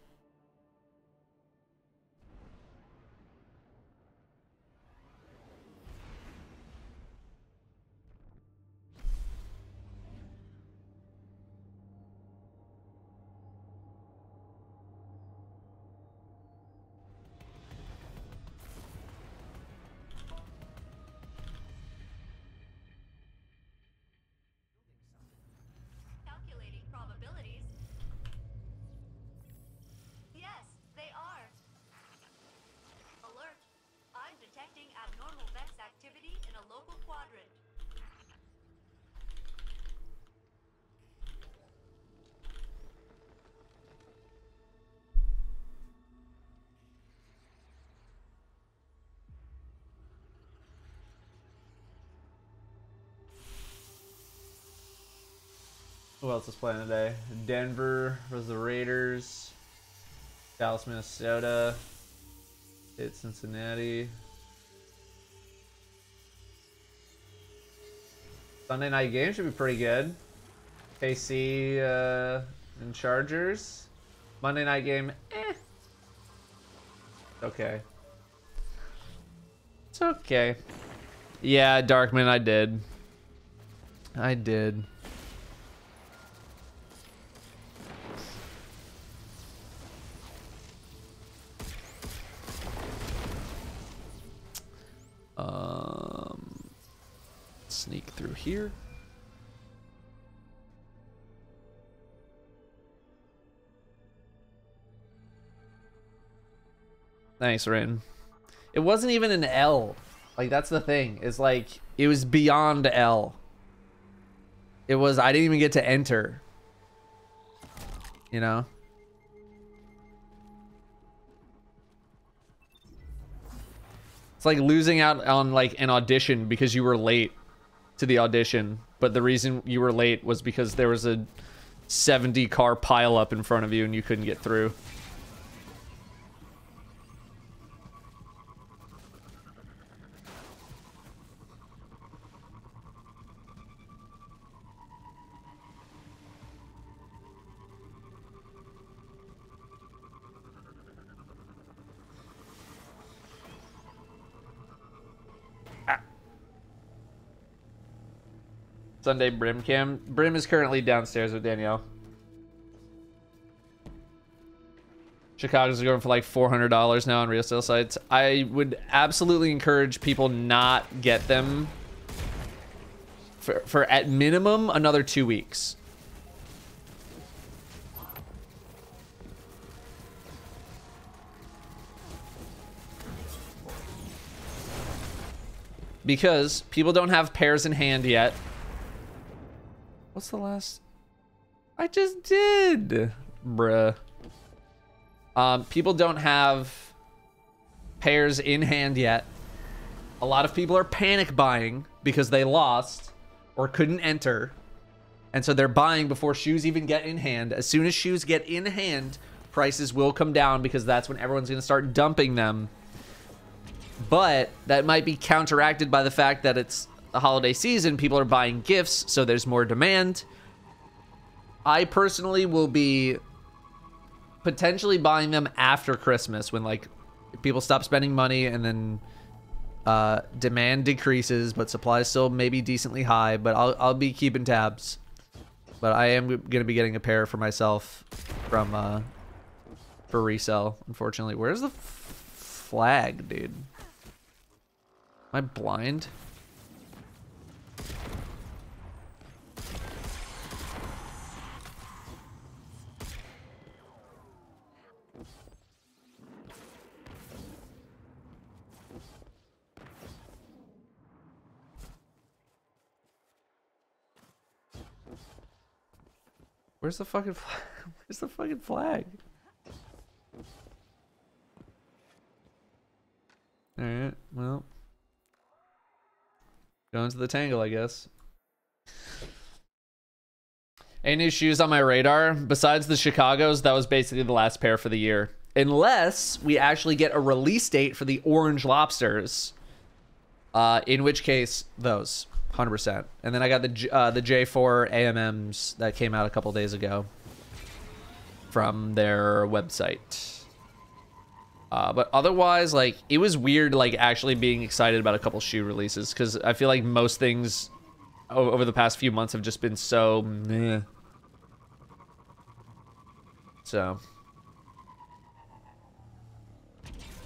Calculating probabilities. Yes, they are. Alert. I'm detecting abnormal Vex activity in a local quadrant. Who else is playing today? Denver versus the Raiders. Dallas, Minnesota. It's Cincinnati. Sunday night game should be pretty good. KC and Chargers. Monday night game, okay. It's okay. Yeah, Darkman, I did. I did. Sneak through here. Thanks, Rin. It wasn't even an L. Like, that's the thing. It's like, it was beyond L. It was, I didn't even get to enter. You know? It's like losing out on like an audition because you were late to the audition, but the reason you were late was because there was a 70 car pile up in front of you and you couldn't get through. Sunday Brim cam. Brim is currently downstairs with Danielle. Chicago's going for like $400 now on real sale sites. I would absolutely encourage people not get them for at minimum another 2 weeks. Because people don't have pairs in hand yet. What's the last? I just did, bruh. People don't have pairs in hand yet. A lot of people are panic buying because they lost or couldn't enter. And so they're buying before shoes even get in hand. As soon as shoes get in hand, prices will come down because that's when everyone's going to start dumping them. But that might be counteracted by the fact that it's the holiday season. People are buying gifts, so there's more demand. I personally will be potentially buying them after Christmas when like people stop spending money and then demand decreases, but supply is still maybe decently high. But I'll be keeping tabs. But I am going to be getting a pair for myself from for resale, unfortunately. Where's the flag, dude? Am I blind? Where's the fucking flag? Where's the fucking flag? Alright, well. Going to the tangle, I guess. Any new shoes on my radar? Besides the Chicago's, that was basically the last pair for the year. Unless we actually get a release date for the Orange Lobsters. In which case, those 100%. And then I got the J4 AMMs that came out a couple days ago from their website. But otherwise, like, it was weird, like, actually being excited about a couple shoe releases, because I feel like most things over the past few months have just been so meh. So,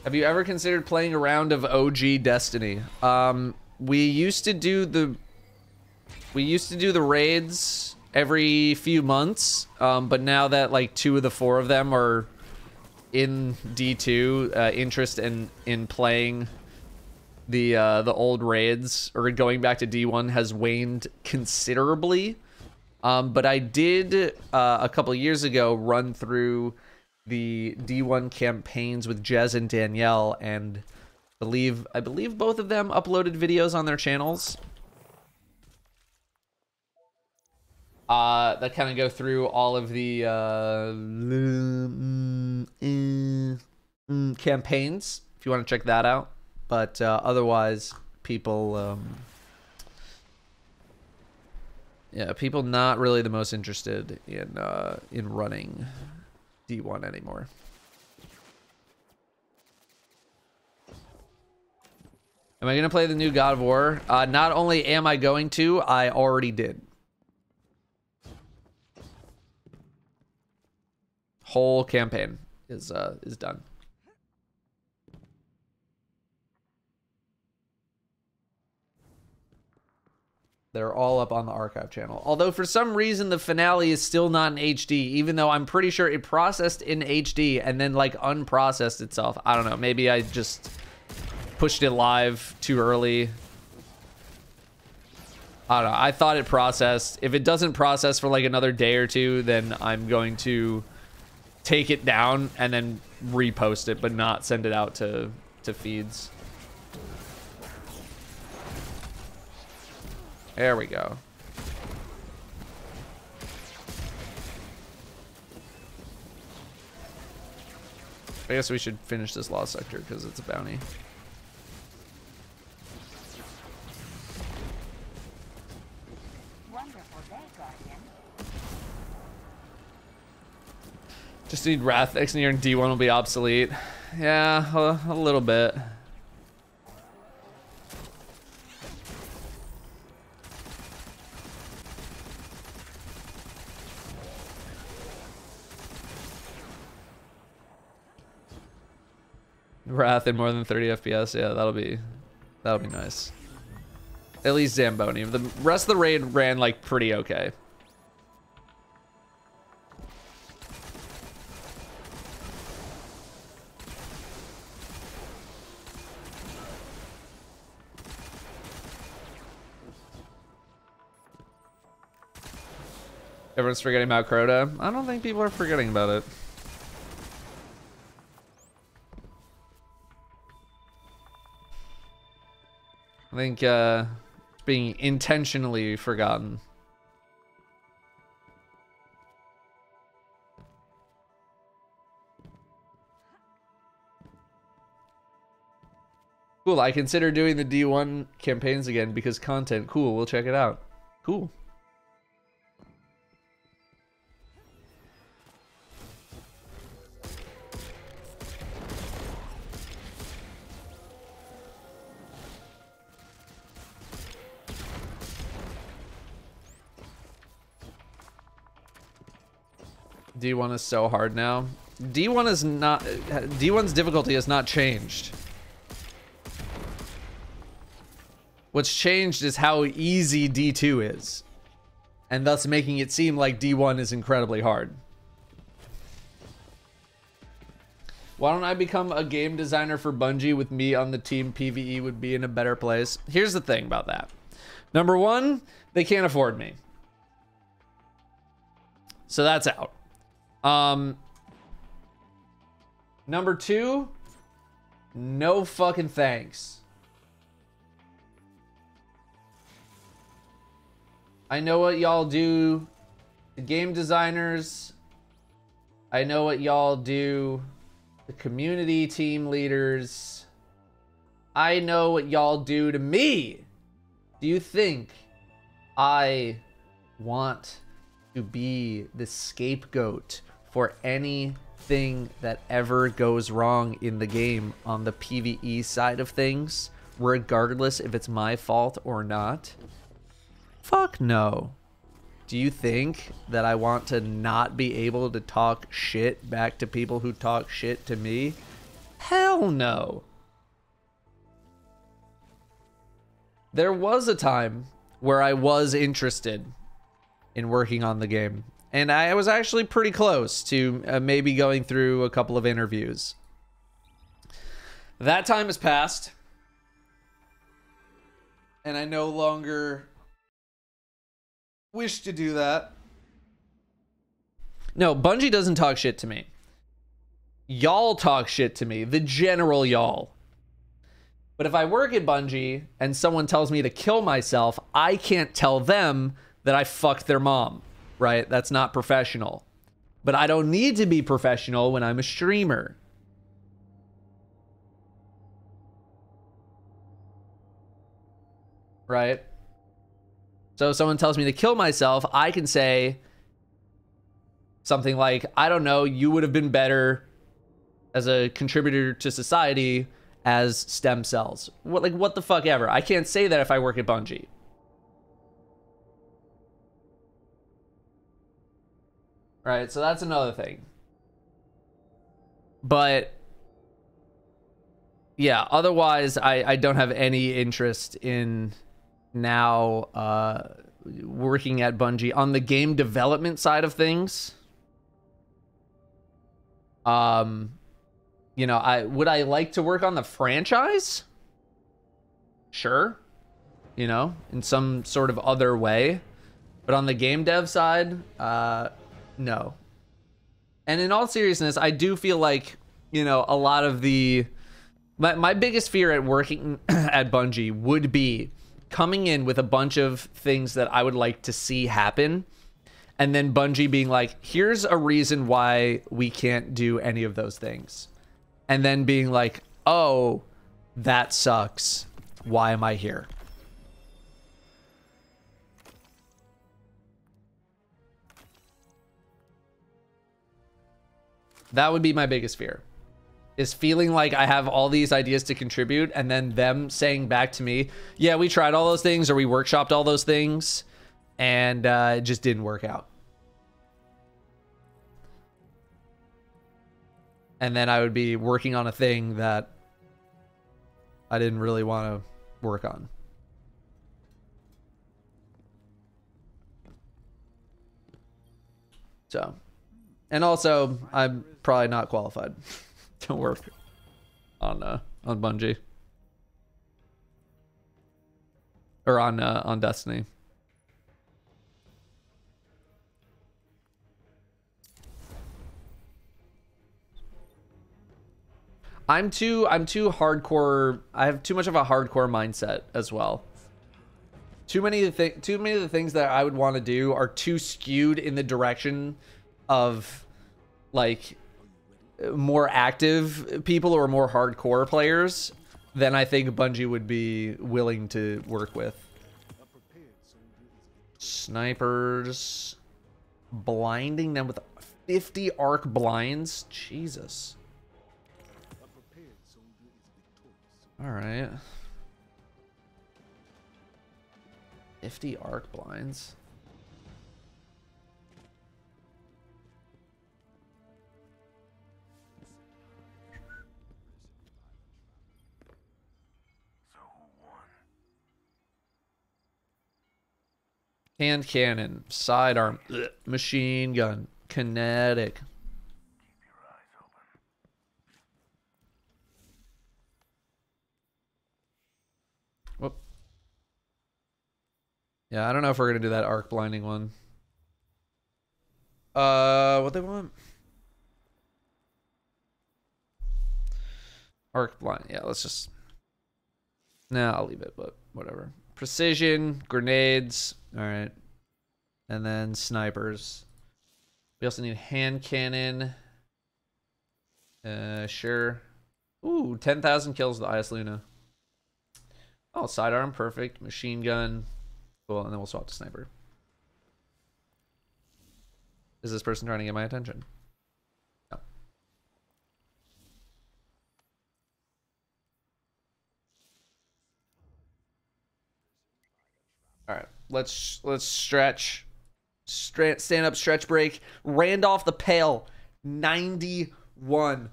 have you ever considered playing a round of OG Destiny? We used to do the raids every few months, but now that like 2 of the 4 of them are in D2, interest in playing the old raids or going back to D1 has waned considerably. But I did a couple years ago run through the D1 campaigns with Jez and Danielle, and I believe both of them uploaded videos on their channels that kind of go through all of the campaigns, if you want to check that out. But otherwise, people people not really the most interested in running D1 anymore. Am I gonna play the new God of War? Not only am I going to, I already did. Whole campaign is done. They're all up on the archive channel. Although for some reason the finale is still not in HD, even though I'm pretty sure it processed in HD and then like unprocessed itself. I don't know. Maybe I just pushed it live too early. I don't know. I thought it processed. If it doesn't process for like another day or two, then I'm going to take it down and then repost it, but not send it out to feeds. There we go. I guess we should finish this lost sector because it's a bounty. Wonderful day, Guardian. Just need Wrath next year and D1 will be obsolete. Yeah, a little bit. Wrath in more than 30 FPS. Yeah, that'll be nice. At least Zamboni. The rest of the raid ran like pretty okay. Everyone's forgetting about Crota. I don't think people are forgetting about it. I think it's being intentionally forgotten. Cool, I consider doing the D1 campaigns again because content. Cool, we'll check it out. Cool. D1 is so hard now. D1's difficulty has not changed. What's changed is how easy D2 is, and thus making it seem like D1 is incredibly hard. Why don't I become a game designer for Bungie with me on the team? PvE would be in a better place. Here's the thing about that. Number one, they can't afford me. So that's out. Number two, no fucking thanks. I know what y'all do, the game designers. I know what y'all do, the community team leaders. I know what y'all do to me. Do you think I want to be the scapegoat for anything that ever goes wrong in the game on the PvE side of things, regardless if it's my fault or not? Fuck no. Do you think that I want to not be able to talk shit back to people who talk shit to me? Hell no. There was a time where I was interested in working on the game, and I was actually pretty close to maybe going through a couple of interviews. That time has passed, and I no longer wish to do that. No, Bungie doesn't talk shit to me. Y'all talk shit to me, the general y'all. But if I work at Bungie and someone tells me to kill myself, I can't tell them that I fucked their mom, right? That's not professional. But I don't need to be professional when I'm a streamer. Right? So if someone tells me to kill myself, I can say something like, I don't know, you would have been better as a contributor to society as stem cells. What the fuck ever. I can't say that if I work at Bungie. Right, so that's another thing. But yeah, otherwise I don't have any interest in now working at Bungie on the game development side of things. You know, would I like to work on the franchise? Sure. You know, in some sort of other way. But on the game dev side, no. And in all seriousness, I do feel like, you know, a lot of the... My biggest fear at working at Bungie would be coming in with a bunch of things that I would like to see happen, and then Bungie being like, here's a reason why we can't do any of those things. And then being like, oh, that sucks. Why am I here? That would be my biggest fear. Is feeling like I have all these ideas to contribute, and then them saying back to me, yeah, we tried all those things, or we workshopped all those things, and it just didn't work out. And then I would be working on a thing that I didn't really want to work on. So, and also, I'm probably not qualified to work on Bungie or on Destiny. I'm too hardcore. I have too much of a hardcore mindset as well. Too many of the things that I would want to do are too skewed in the direction of like more active people or more hardcore players than I think Bungie would be willing to work with. Snipers, blinding them with 50 arc blinds. Jesus. All right. 50 arc blinds. Hand cannon, sidearm, machine gun, kinetic. Whoop. Yeah, I don't know if we're gonna do that arc blinding one. What they want? Arc blind. Yeah, let's just. Nah, I'll leave it, but whatever. Precision, grenades. All right. And then snipers. We also need hand cannon. Sure. Ooh, 10,000 kills the IS Luna. Oh, sidearm, perfect. Machine gun. Cool, and then we'll swap to sniper. Is this person trying to get my attention? No. All right, let's stretch. Stand up, stretch break. Randolph the Pale, 91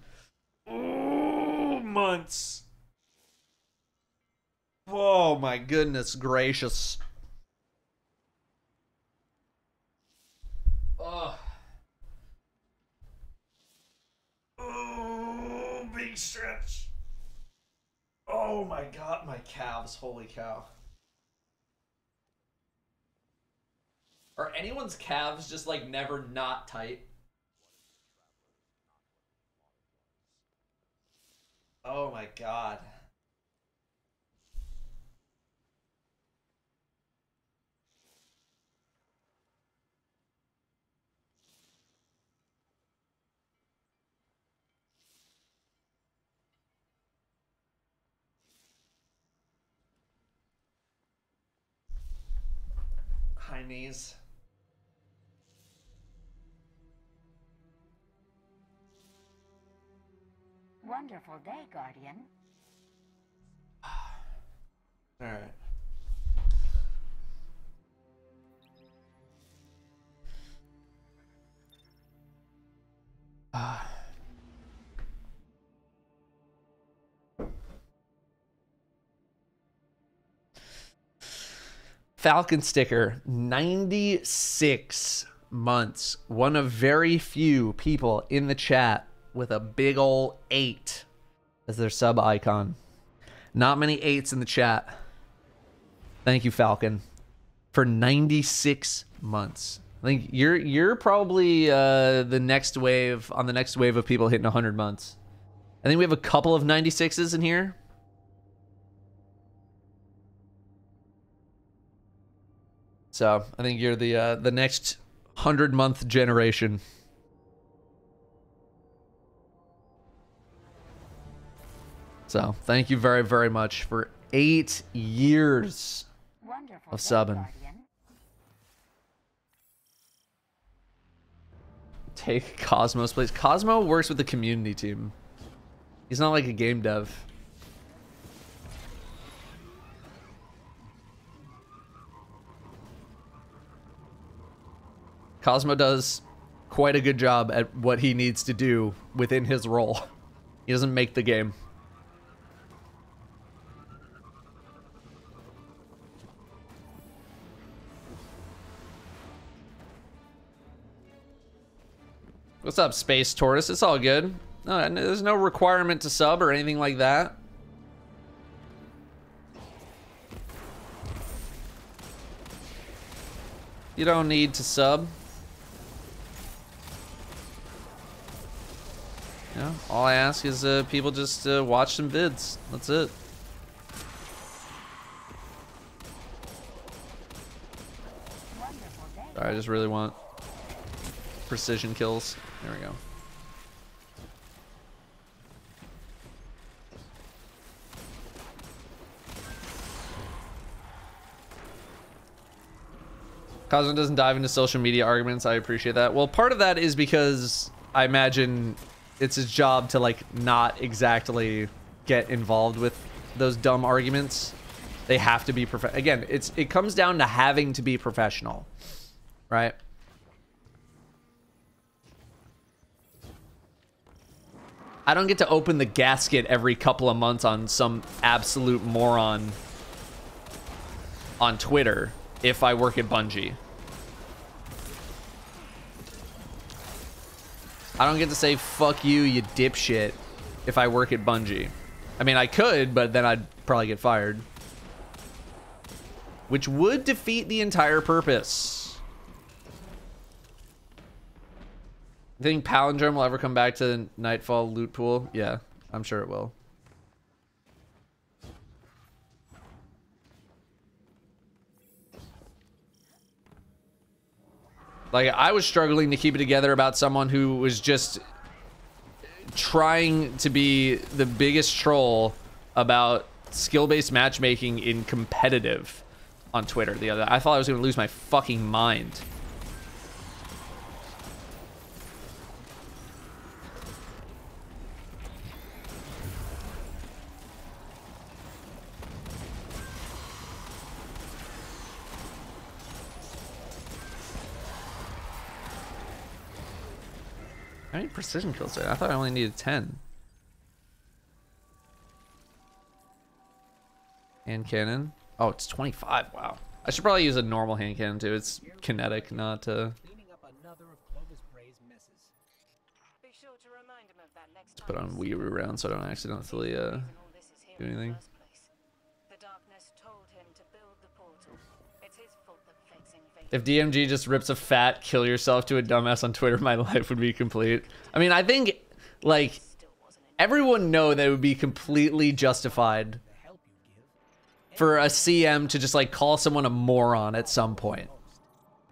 months. Oh my goodness gracious. Oh, big stretch. Oh my god, my calves, holy cow. Are anyone's calves just like never not tight? Oh my god. High knees. Wonderful day, Guardian. All right. Falcon sticker, 96 months. One of very few people in the chat with a big ol' 8 as their sub icon. Not many 8s in the chat. Thank you, Falcon, for 96 months. I think you're probably the next wave on the next wave of people hitting 100 months. I think we have a couple of 96s in here. So I think you're the next 100-month generation. So thank you very, very much for 8 years Wonderful of day, subbing. Guardian. Take Cosmo's place. Cosmo works with the community team. He's not like a game dev. Cosmo does quite a good job at what he needs to do within his role. He doesn't make the game. What's up, Space Tortoise? It's all good. No, there's no requirement to sub or anything like that. You don't need to sub. Yeah, all I ask is people just watch some vids. That's it. Sorry, I just really want precision kills. There we go. Cosmo doesn't dive into social media arguments. I appreciate that. Well, part of that is because I imagine it's his job to like not exactly get involved with those dumb arguments. They have to be again, it comes down to having to be professional, right? I don't get to open the gasket every couple of months on some absolute moron on Twitter if I work at Bungie. I don't get to say, fuck you, you dipshit, if I work at Bungie. I mean, I could, but then I'd probably get fired. Which would defeat the entire purpose. Think Palindrome will ever come back to the Nightfall loot pool? Yeah, I'm sure it will. Like, I was struggling to keep it together about someone who was just trying to be the biggest troll about skill-based matchmaking in competitive on Twitter the other. I thought I was gonna lose my fucking mind. How many precision kills did I thought I only needed 10. Hand cannon. Oh, it's 25. Wow. I should probably use a normal hand cannon too. It's kinetic, not Cleaning up another of Clovis Bray's messes. Be sure to remind him of that next put on Weiroo round so I don't accidentally do anything. The darkness told him to build the portal. It's his fault that fate's invaded. If DMG just rips a fat kill yourself to a dumbass on Twitter, my life would be complete. I mean, I think like everyone know that it would be completely justified for a CM to just like call someone a moron at some point.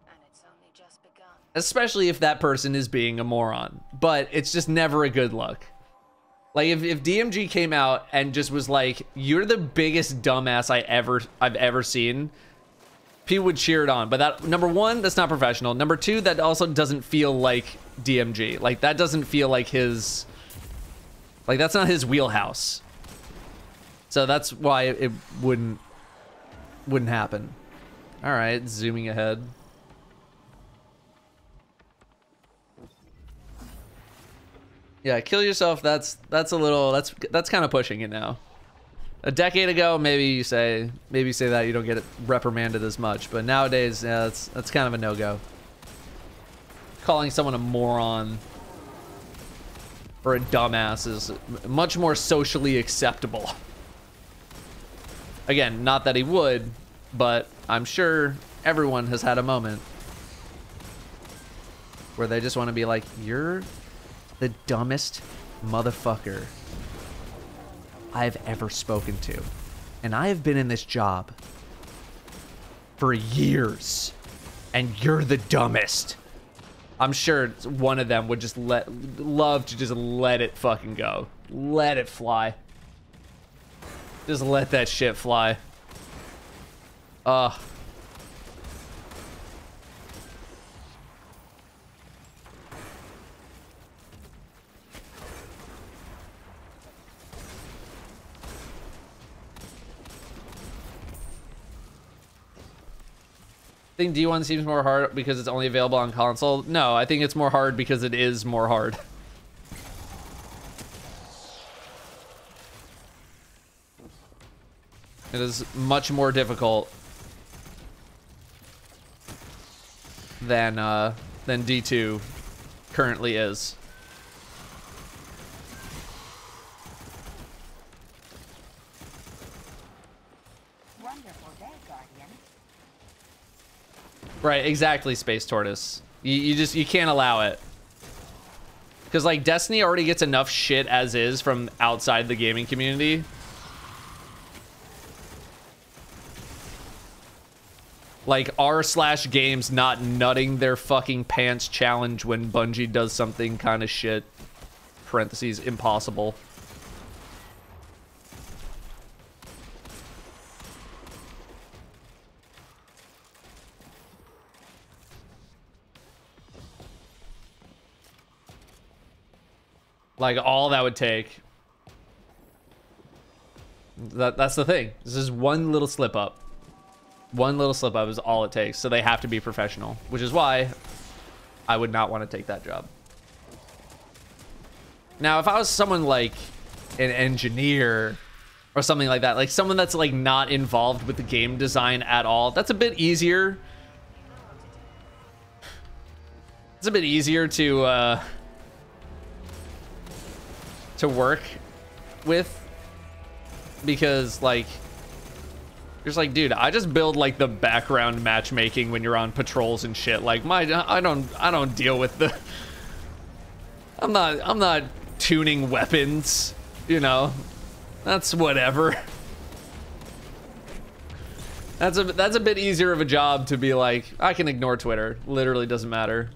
And it's only just begun. Especially if that person is being a moron. But it's just never a good look. Like if DMG came out and just was like, "You're the biggest dumbass I've ever seen," people would cheer it on. But that, number one, that's not professional. Number two, that also doesn't feel like DMG. Like that doesn't feel like his, like that's not his wheelhouse. So that's why it wouldn't happen. All right, zooming ahead. Yeah, kill yourself. That's a little. That's kind of pushing it now. A decade ago, maybe you say that you don't get it reprimanded as much, but nowadays, yeah, that's kind of a no-go. Calling someone a moron or a dumbass is much more socially acceptable. Again, not that he would, but I'm sure everyone has had a moment where they just want to be like, "You're the dumbest motherfucker I've ever spoken to. And I have been in this job for years, and you're the dumbest." I'm sure one of them would just love to just let it fucking go. Let it fly. Just let that shit fly. I think D1 seems more hard because it's only available on console. No, I think it's more hard because it is more hard. It is much more difficult than D2 currently is. Wonderful day, Guardian. Right, exactly, Space Tortoise. You can't allow it. Because like Destiny already gets enough shit as is from outside the gaming community. Like r/games not nutting their fucking pants challenge when Bungie does something kind of shit. Parentheses, impossible. Like all that would take. That's the thing. This is one little slip up. One little slip up is all it takes. So they have to be professional, which is why I would not want to take that job. Now, if I was someone like an engineer or something like that, like someone that's like not involved with the game design at all, that's a bit easier. It's a bit easier to work with, because like you're just like, dude, I just build like the background matchmaking when you're on patrols and shit. Like I don't deal with the I'm not tuning weapons, you know. That's whatever. That's a bit easier of a job to be like, I can ignore Twitter. Literally doesn't matter.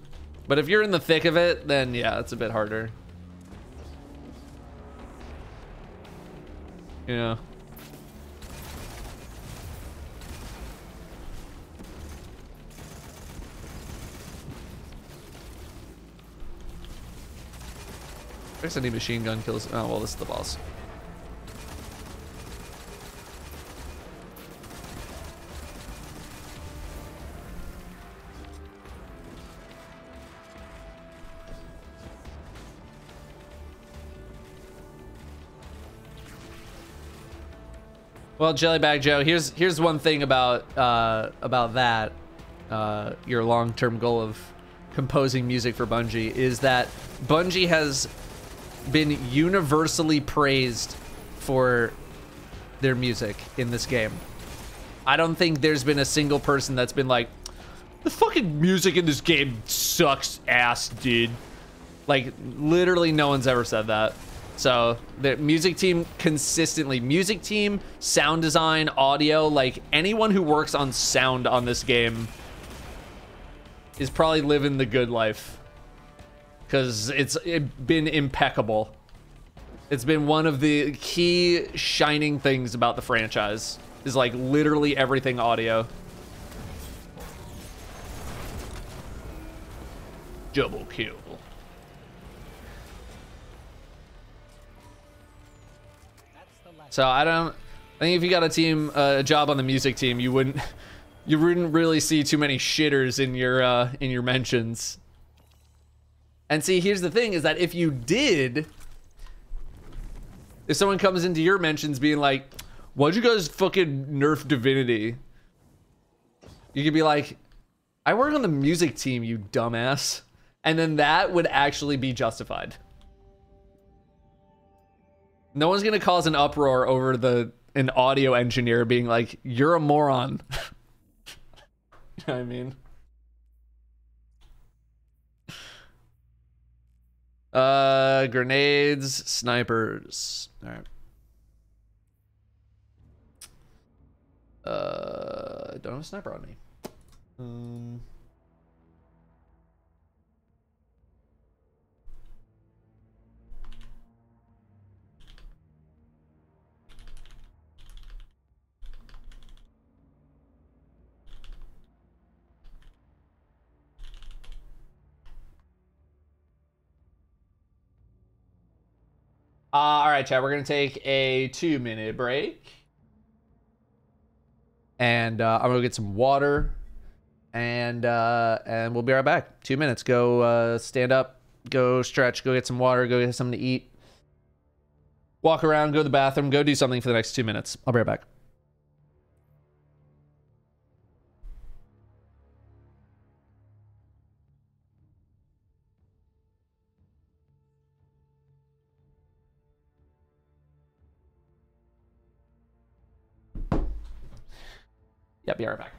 But if you're in the thick of it, then yeah, it's a bit harder. Yeah. I guess I need machine gun kills. Oh, well, this is the boss. Well, Jellybag Joe, here's one thing about that, your long-term goal of composing music for Bungie is that Bungie has been universally praised for their music in this game. I don't think there's been a single person that's been like, the fucking music in this game sucks ass, dude. Like, literally no one's ever said that. So the music team consistently, music team, sound design, audio, like anyone who works on sound on this game is probably living the good life, because it's been impeccable. It's been one of the key shining things about the franchise is like literally everything audio. Double kill. So I think if you got a team, a job on the music team, you wouldn't really see too many shitters in your mentions. And see, here's the thing: is that if you did, if someone comes into your mentions being like, "Why'd you guys fucking nerf Divinity?" You could be like, "I work on the music team, you dumbass," and then that would actually be justified. No one's gonna cause an uproar over an audio engineer being like, "You're a moron." You know what I mean? Grenades, snipers. All right. I don't have a sniper on me. All right, chat. We're gonna take a 2-minute break, and I'm gonna get some water, and we'll be right back. 2 minutes. Go stand up, go stretch, go get some water, go get something to eat, walk around, go to the bathroom, go do something for the next 2 minutes. I'll be right back. Yeah, be right back.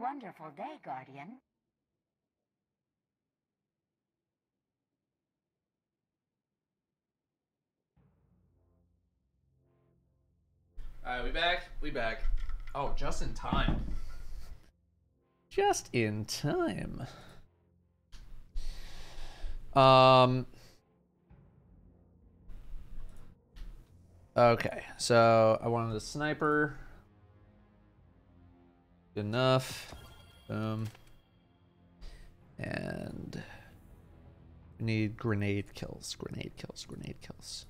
Wonderful day, Guardian. Alright, we back? We back. Oh, just in time. Just in time. Okay, so I wanted a sniper. Good enough. Boom. And we need grenade kills. Grenade kills. Grenade kills.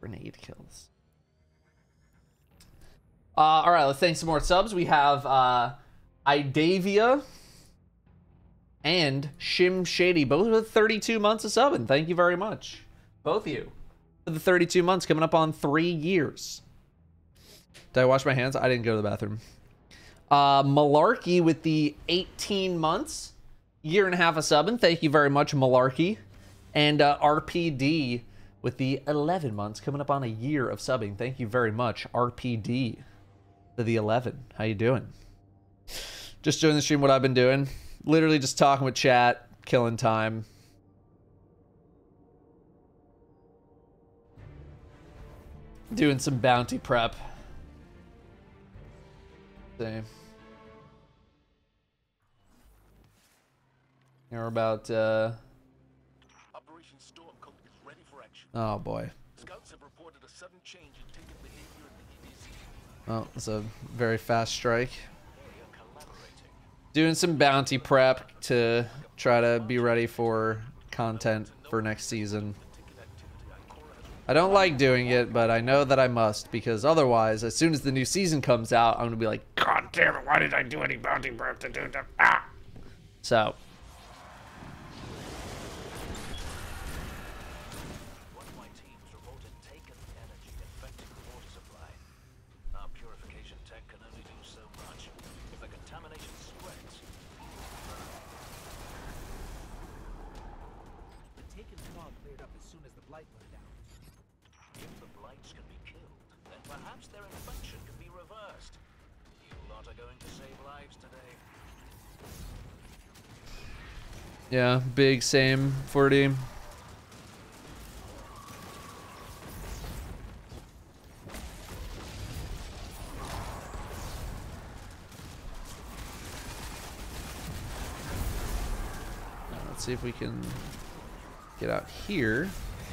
Grenade kills. All right, let's thank some more subs. We have Idavia and Shim Shady, both with 32 months of subbing. Thank you very much, both of you, for the 32 months, coming up on 3 years. Did I wash my hands? I didn't go to the bathroom. Malarkey with the 18 months, year and a half of subbing. Thank you very much, Malarkey. And RPD with the 11 months, coming up on a year of subbing. Thank you very much, RPD. To the 11. How you doing? Just doing the stream. What I've been doing, literally just talking with chat, killing time. Doing some bounty prep. Same. We're about Operation Stormcoat is ready for action. oh boy. Scouts have reported a sudden change in ticket behavior in the EDZ. Oh, it's a very fast strike. Doing some bounty prep to try to be ready for content for next season. I don't like doing it, but I know that I must, because otherwise, as soon as the new season comes out, I'm gonna be like, God damn it, why did I do any bounty prep to do that? Ah! So. One of my teams reported taken energy affecting the water supply. Our purification tech can only do so much. If the contamination spreads, The taken fog cleared up as soon as the blight went down. if the blights can be killed, then perhaps their infection can be reversed. You lot are going to save lives today. Yeah, big same 40. Let's see if we can get out here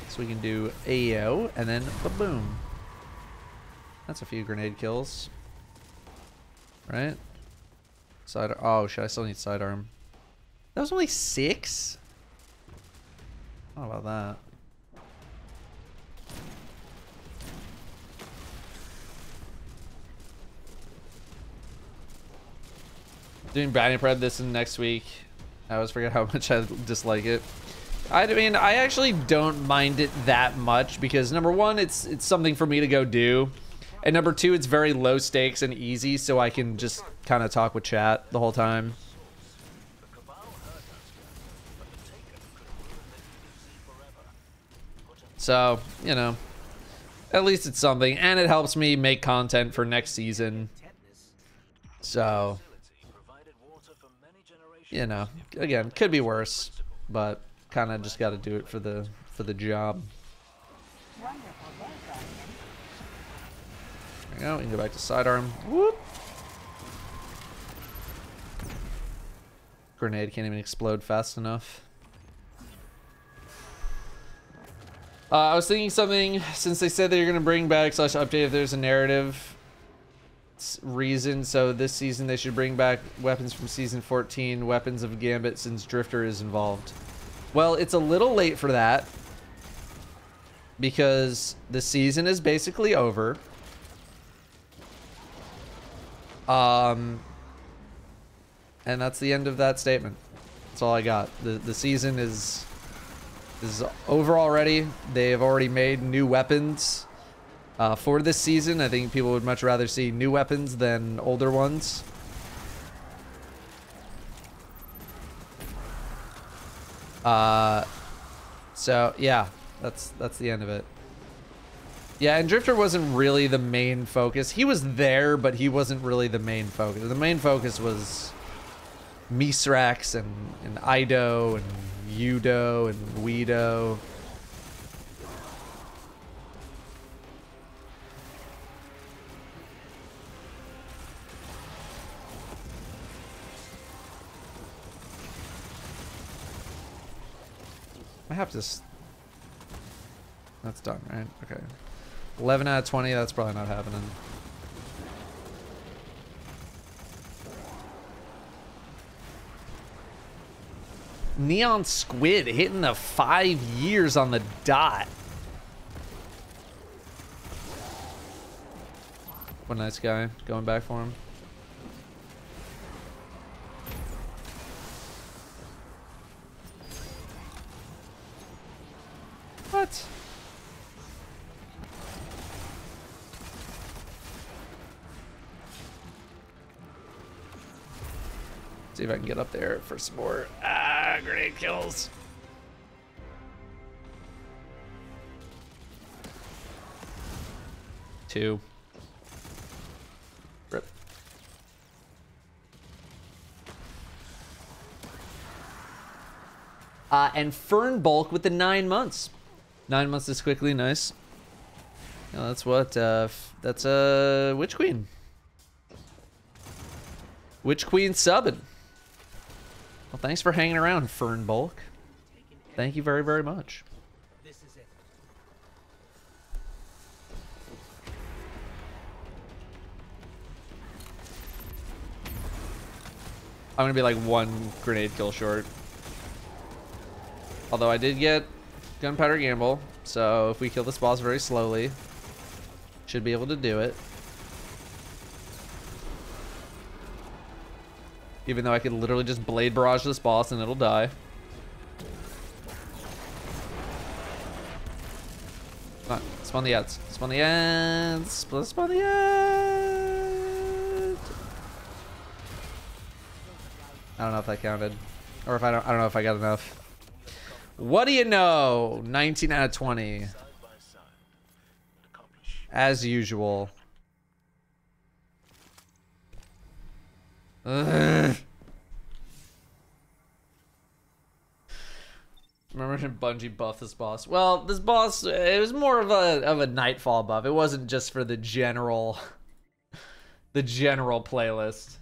so we can do AO and then ba-boom. That's a few grenade kills. Right? Side. Oh, shit, I still need sidearm. That was only 6? How about that? Doing bounty prep this and next week. I always forget how much I dislike it. I mean, I actually don't mind it that much because number one, it's something for me to go do. And number two, it's very low stakes and easy, so I can just kind of talk with chat the whole time. So, you know, at least it's something. And it helps me make content for next season. So, you know, again, could be worse, but kind of just got to do it for the job. Wonderful day, Guardian. There we go. We can go back to sidearm. Whoop. Grenade can't even explode fast enough. I was thinking something, since they said they're going to bring back / update if there's a narrative reason, so this season they should bring back weapons from season 14, weapons of Gambit, since Drifter is involved. Well, it's a little late for that because the season is basically over. And that's the end of that statement. That's all I got. The season is over already. They have already made new weapons for this season. I think people would much rather see new weapons than older ones. So yeah, that's the end of it. Yeah, and Drifter wasn't really the main focus. He was there, but he wasn't really the main focus. The main focus was Misrax and Ido and Yudo and Guido. I have to... That's done, right? Okay. 11 out of 20, that's probably not happening. Neon Squid hitting the 5 years on the dot. What a nice guy. Going back for him. What? See if I can get up there for some more. Ah, grenade kills. Two. Rip. And Fern Bulk with the 9 months. 9 months is quickly nice. Yeah, that's what. That's Witch Queen. Witch Queen subbing. Well, thanks for hanging around, Fern Bulk. Thank you very, very much. This is it. I'm gonna be like 1 grenade kill short. Although I did get Gunpowder Gamble, so if we kill this boss very slowly, should be able to do it. Even though I could literally just Blade Barrage this boss and it'll die. Come on, spawn the ads. Spawn the ads. Spawn the ads. I don't know if that counted. Or if I don't know if I got enough. What do you know? 19 out of 20. As usual. Ugh. Remember when Bungie buffed this boss? Well, this boss, it was more of a Nightfall buff. It wasn't just for the general playlist.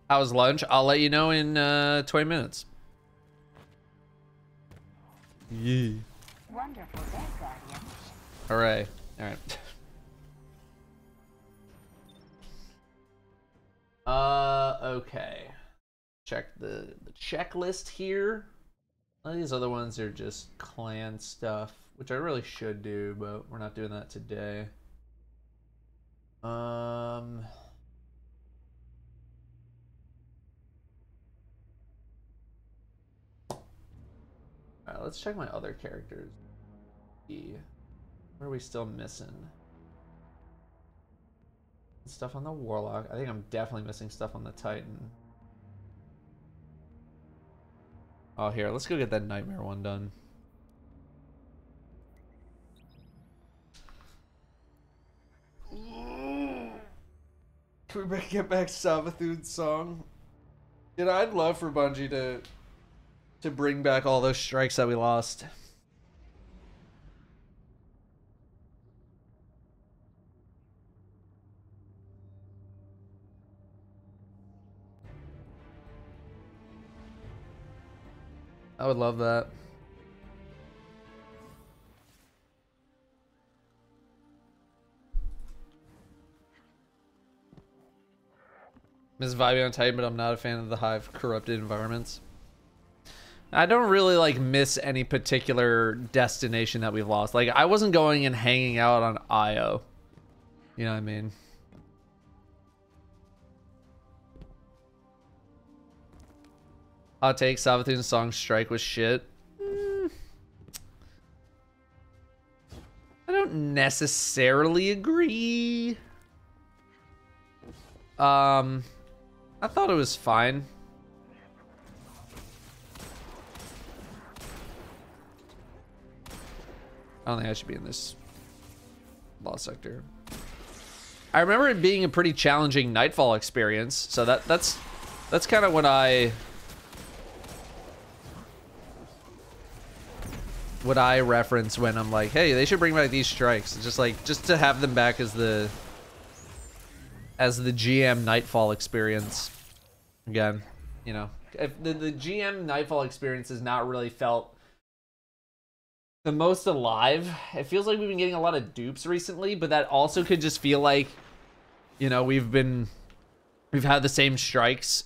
How was lunch? I'll let you know in 20 minutes. Yeah. Wonderful day, Guardian. Hooray. Alright. Okay. Check the checklist here. All these other ones are just clan stuff, which I really should do, but we're not doing that today. Alright, let's check my other characters. What are we still missing? Stuff on the Warlock. I think I'm definitely missing stuff on the Titan. Oh, here, let's go get that Nightmare one done. Can we get back Savathun's song? Dude, I'd love for Bungie to bring back all those strikes that we lost. I would love that. Miss vibing on Titan, but I'm not a fan of the Hive corrupted environments. I don't really like miss any particular destination that we've lost. Like, I wasn't going and hanging out on Io. You know what I mean? Hot take, Savathun's song Strike was shit. I don't necessarily agree. I thought it was fine. I don't think I should be in this lost sector. I remember it being a pretty challenging Nightfall experience, so that's kind of what I reference when I'm like, hey, they should bring back these strikes. It's just like, just to have them back as the GM Nightfall experience. Again, you know, if the GM Nightfall experience has not really felt the most alive. It feels like we've been getting a lot of dupes recently, but that also could just feel like, you know, we've had the same strikes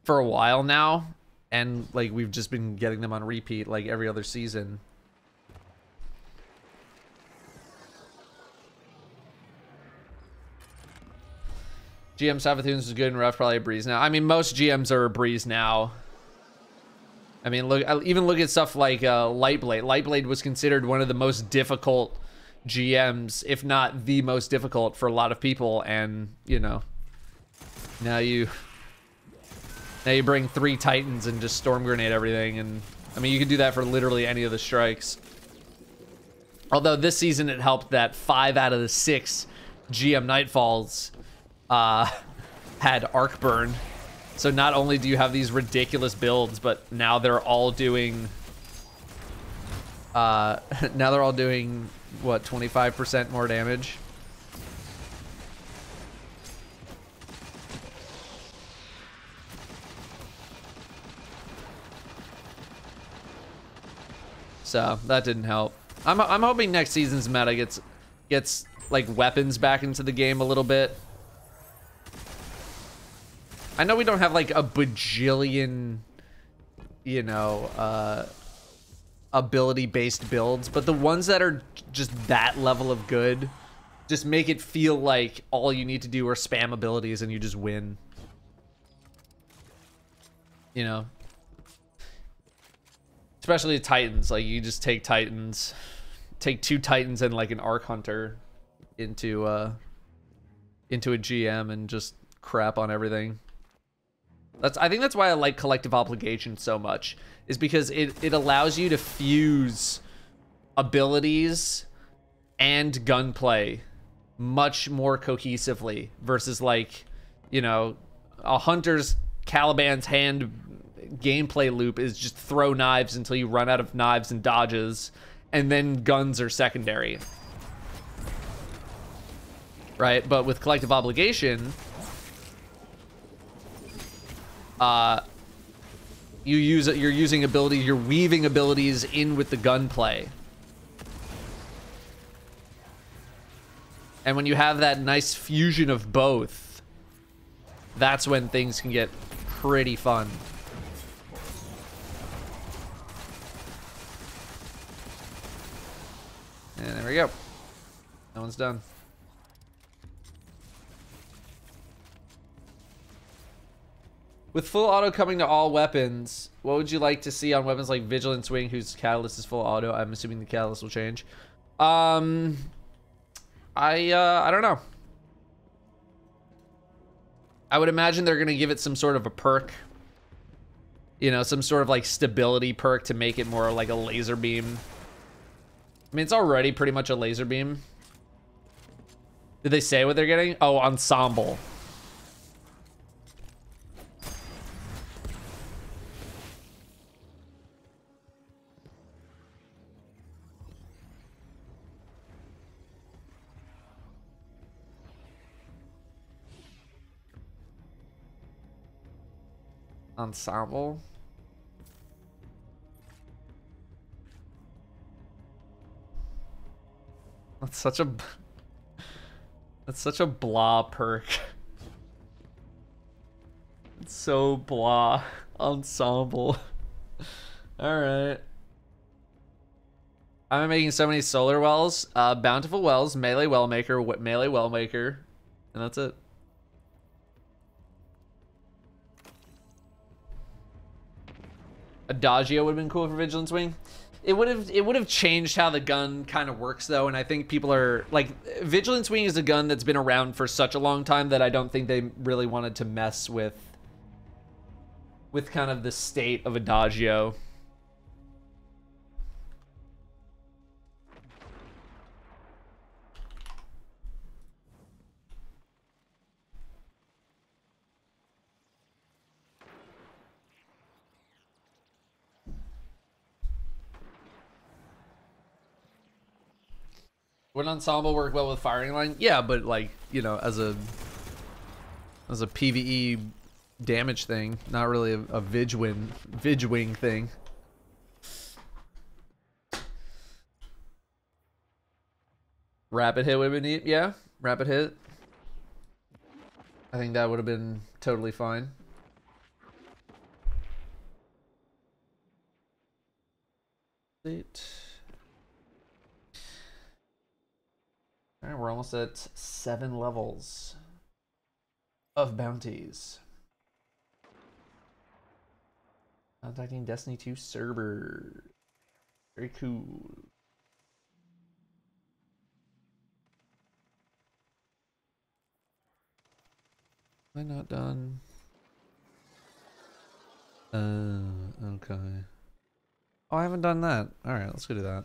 for a while now, and like we've just been getting them on repeat like every other season. GM Savathun's is good and rough, probably a breeze now. I mean, most GMs are a breeze now. I mean, look at stuff like Lightblade. Lightblade was considered one of the most difficult GMs, if not the most difficult for a lot of people, and you know, now you bring 3 Titans and just storm grenade everything, and I mean, you can do that for literally any of the strikes. Although this season it helped that 5 out of the 6 GM Nightfalls had arc burn. So not only do you have these ridiculous builds, but now they're all doing what, 25% more damage. So that didn't help. I'm hoping next season's meta gets like weapons back into the game a little bit. I know we don't have like a bajillion, you know, ability-based builds, but the ones that are just that level of good just make it feel like all you need to do are spam abilities and you just win. You know? Especially the Titans, like you just take Titans, take 2 Titans and like an Arc Hunter into a GM and just crap on everything. I think that's why I like Collective Obligation so much, is because it allows you to fuse abilities and gunplay much more cohesively versus like, you know, a Hunter's Caliban's hand gameplay loop is just throw knives until you run out of knives and dodges, and then guns are secondary. Right? But with Collective Obligation, you're using abilities, you're weaving abilities in with the gunplay. And when you have that nice fusion of both, that's when things can get pretty fun. And there we go. That one's done. With full auto coming to all weapons, what would you like to see on weapons like Vigilant Swing, whose catalyst is full auto? I'm assuming the catalyst will change. I don't know. I would imagine they're gonna give it some sort of a perk. You know, some sort of like stability perk to make it more like a laser beam. I mean, it's already pretty much a laser beam. Did they say what they're getting? Oh, ensemble. Ensemble. That's such a blah perk. It's so blah. Ensemble. All right. I'm making so many solar wells. Bountiful wells, melee well maker, melee well maker, and that's it. Adagio would have been cool for Vigilance Wing. It would have changed how the gun kind of works though, and I think people are like, Vigilance Wing is a gun that's been around for such a long time that I don't think they really wanted to mess with kind of the state of Adagio. Would ensemble work well with firing line? Yeah, but like, you know, as a PvE damage thing, not really a Vig wing thing. Rapid hit would have been neat. Yeah, rapid hit. I think that would have been totally fine. All right, we're almost at 7 levels of bounties. Contacting Destiny 2 server. Very cool. Am I not done? Okay. Oh, I haven't done that. All right, let's go do that.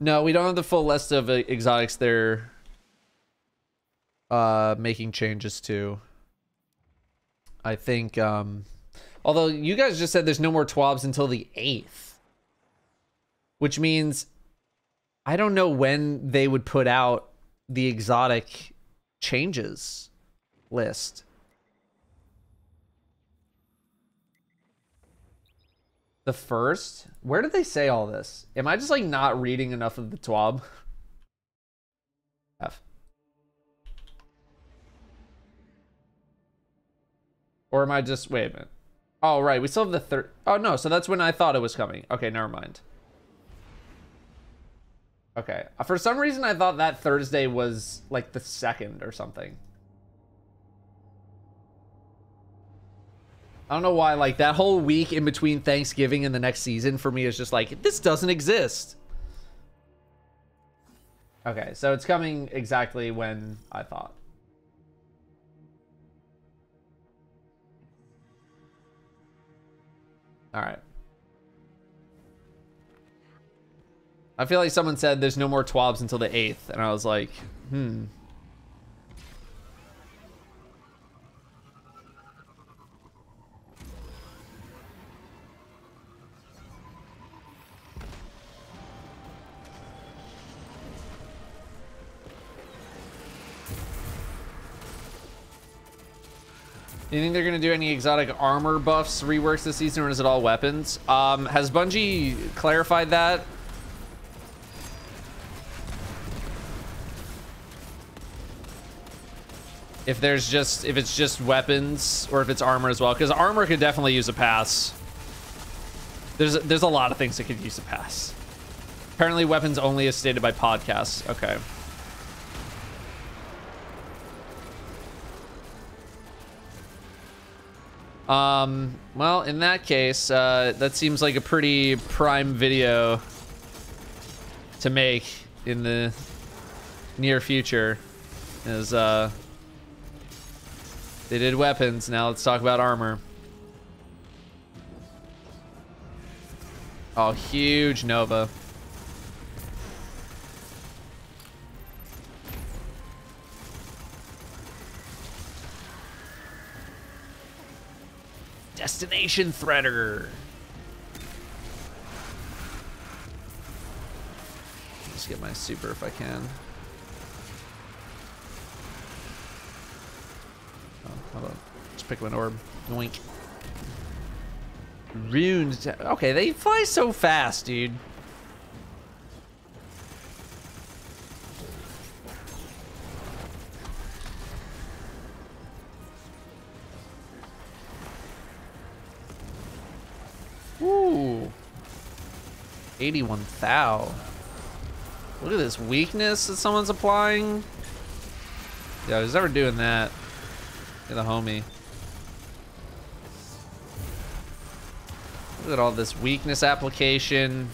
No, we don't have the full list of exotics they're making changes to. I think, although you guys just said there's no more TWABs until the 8th. Which means I don't know when they would put out the exotic changes list. The 1st? Where did they say all this? Am I just like not reading enough of the TWAB? F. Or am I just, wait a minute. Oh, right, we still have the 3rd. Oh, no, so that's when I thought it was coming. Okay, never mind. Okay, for some reason I thought that Thursday was like the 2nd or something. I don't know why, like, that whole week in between Thanksgiving and the next season for me is just like, this doesn't exist. Okay, so it's coming exactly when I thought. All right. I feel like someone said there's no more TWABs until the 8th, and I was like, Do you think they're going to do any exotic armor buffs, reworks this season, or is it all weapons? Has Bungie clarified that? If it's just weapons, or if it's armor as well, because armor could definitely use a pass. There's a lot of things that could use a pass. Apparently weapons only is stated by podcasts. Okay. Well, in that case, that seems like a pretty prime video to make in the near future. Is they did weapons, now let's talk about armor. Oh, huge Nova. Destination Threader. Let's get my super if I can. Oh, hold on. Just pick an orb. Yoink. Runes. Okay, they fly so fast, dude. 81 thou. Look at this weakness that someone's applying. Yeah, who's ever doing that? You're the homie. Look at all this weakness application.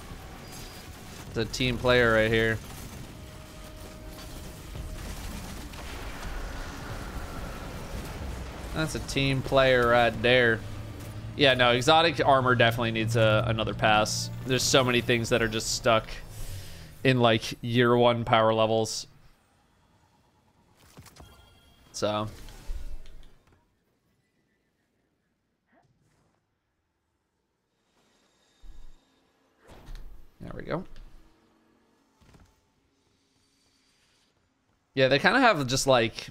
It's a team player right here. That's a team player right there. Yeah, no, exotic armor definitely needs another pass. There's so many things that are just stuck in like year 1 power levels. So. There we go. Yeah, they kind of have just like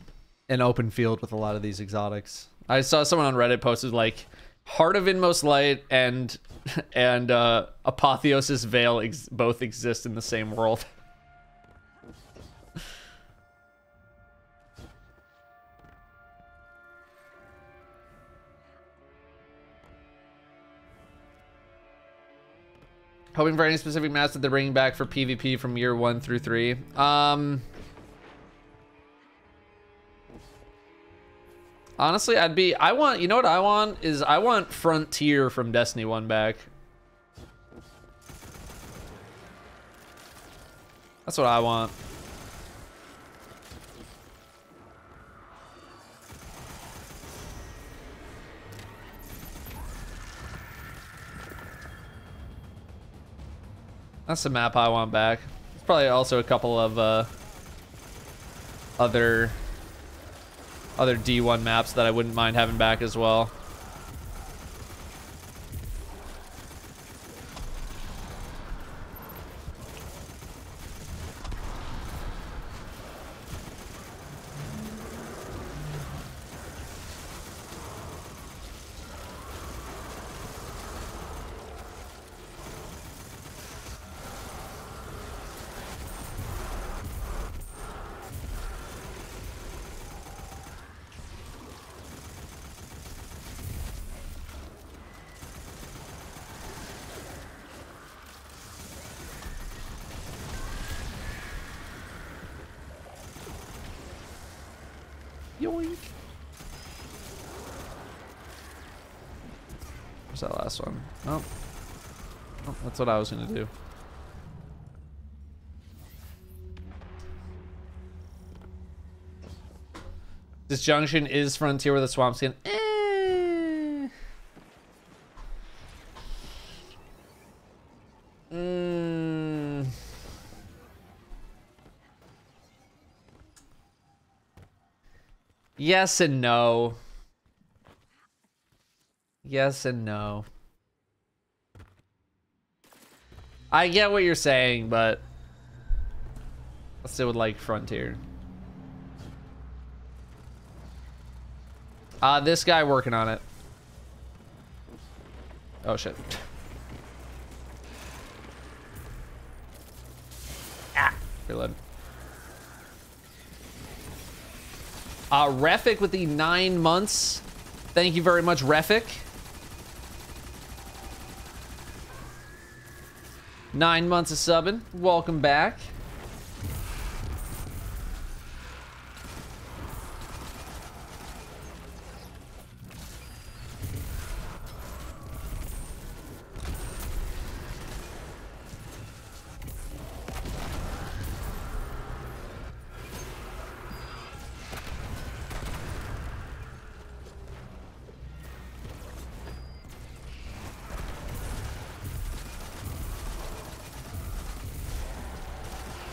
an open field with a lot of these exotics. I saw someone on Reddit posted like Heart of Inmost Light and Apotheosis Veil both exist in the same world. Hoping for any specific maps that they're bringing back for PvP from year 1 through 3. Honestly, you know what I want is I want Frontier from Destiny 1 back. That's what I want. That's the map I want back. There's probably also a couple of other D1 maps that I wouldn't mind having back as well. Yoink. What's that last one? Oh. Oh, that's what I was gonna do. This junction is Frontier with a swamp skin. Yes and no. Yes and no. I get what you're saying, but I still would like Frontier. This guy working on it. Oh shit. Ah, reload. Refik with the 9 months. Thank you very much, Refik. 9 months of subbing. Welcome back.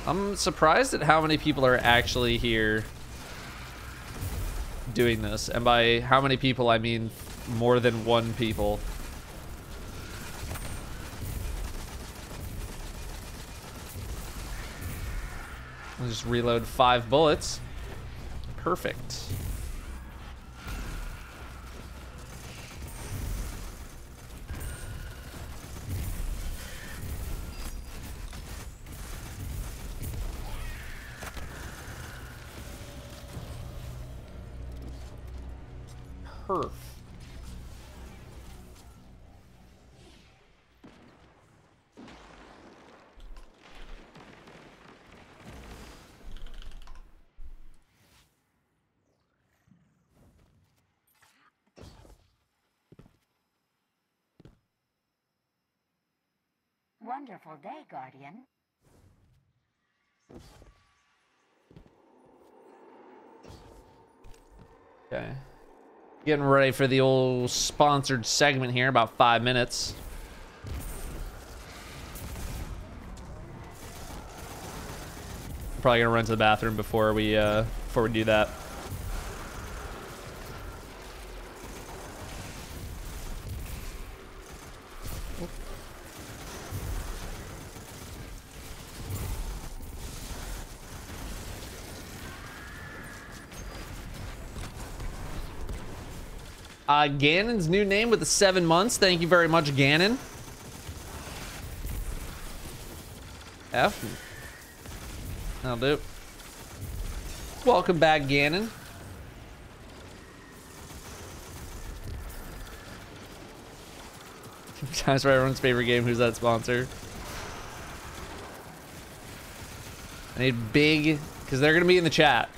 I'm surprised at how many people are actually here doing this. And by how many people, I mean more than one people. I'll just reload 5 bullets. Perfect. Perf. wonderful day, Guardian. Okay. Getting ready for the old sponsored segment here, about 5 minutes. I'm probably gonna run to the bathroom before we do that. Ganon's new name with the 7 months. Thank you very much, Ganon. F. That'll do. Welcome back, Ganon. Times for everyone's favorite game. Who's that sponsor? I need big, because they're going to be in the chat.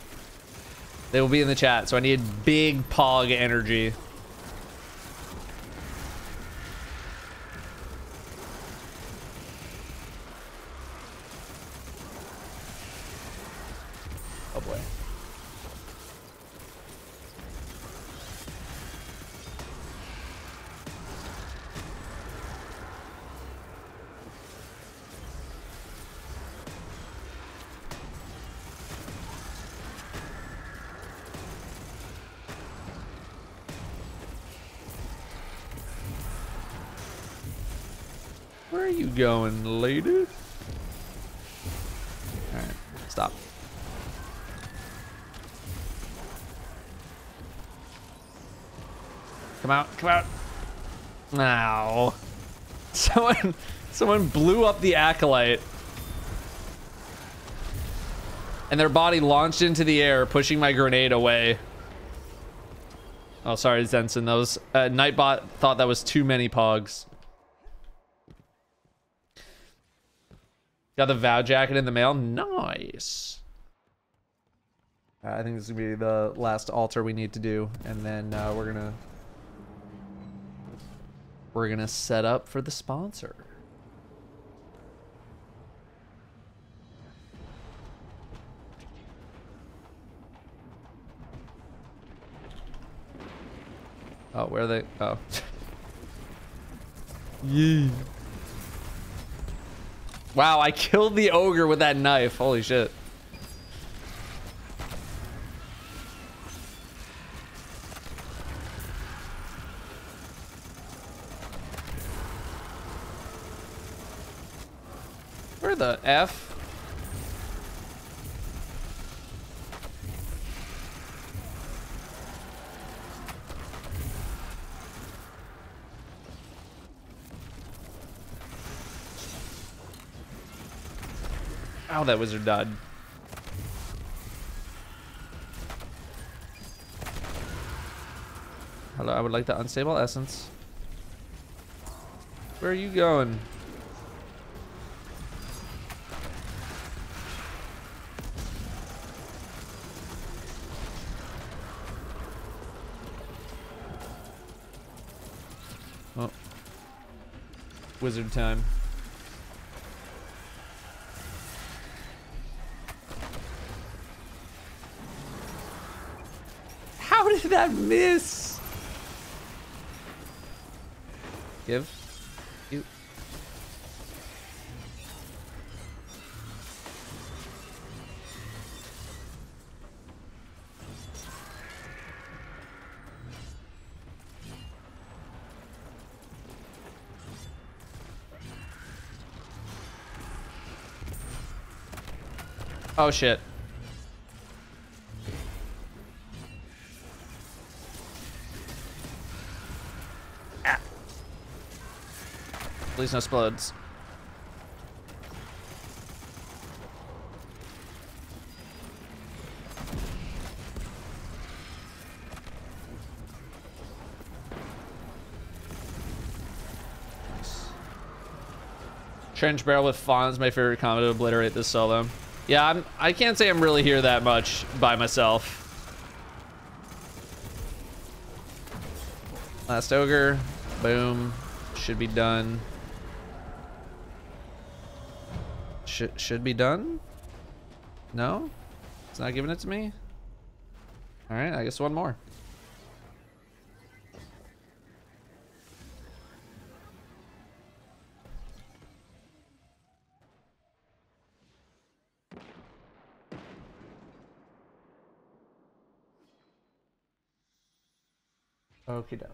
They will be in the chat, so I need big Pog energy. Oh boy. Where are you going, lady? Alright, stop. Come out, come out. Ow. Someone blew up the Acolyte. And their body launched into the air, pushing my grenade away. Oh, sorry, Zenson. That was, Nightbot thought that was too many Pogs. Got the Vow jacket in the mail. Nice. I think this is gonna be the last altar we need to do, and then we're gonna set up for the sponsor. Oh, where are they? Oh. Yee. Wow, I killed the ogre with that knife. Holy shit. Where the F? Ow, that wizard died. Hello, I would like the unstable essence. Where are you going? Oh. Wizard time. How did that miss? Give. You. Oh shit. Please no explodes. Trench barrel with fawn is my favorite combo to obliterate this solo. Yeah, I can't say I'm really here that much by myself. Last ogre. Boom. Should be done. Should be done. No, it's not giving it to me. All right, I guess one more. Okie doke.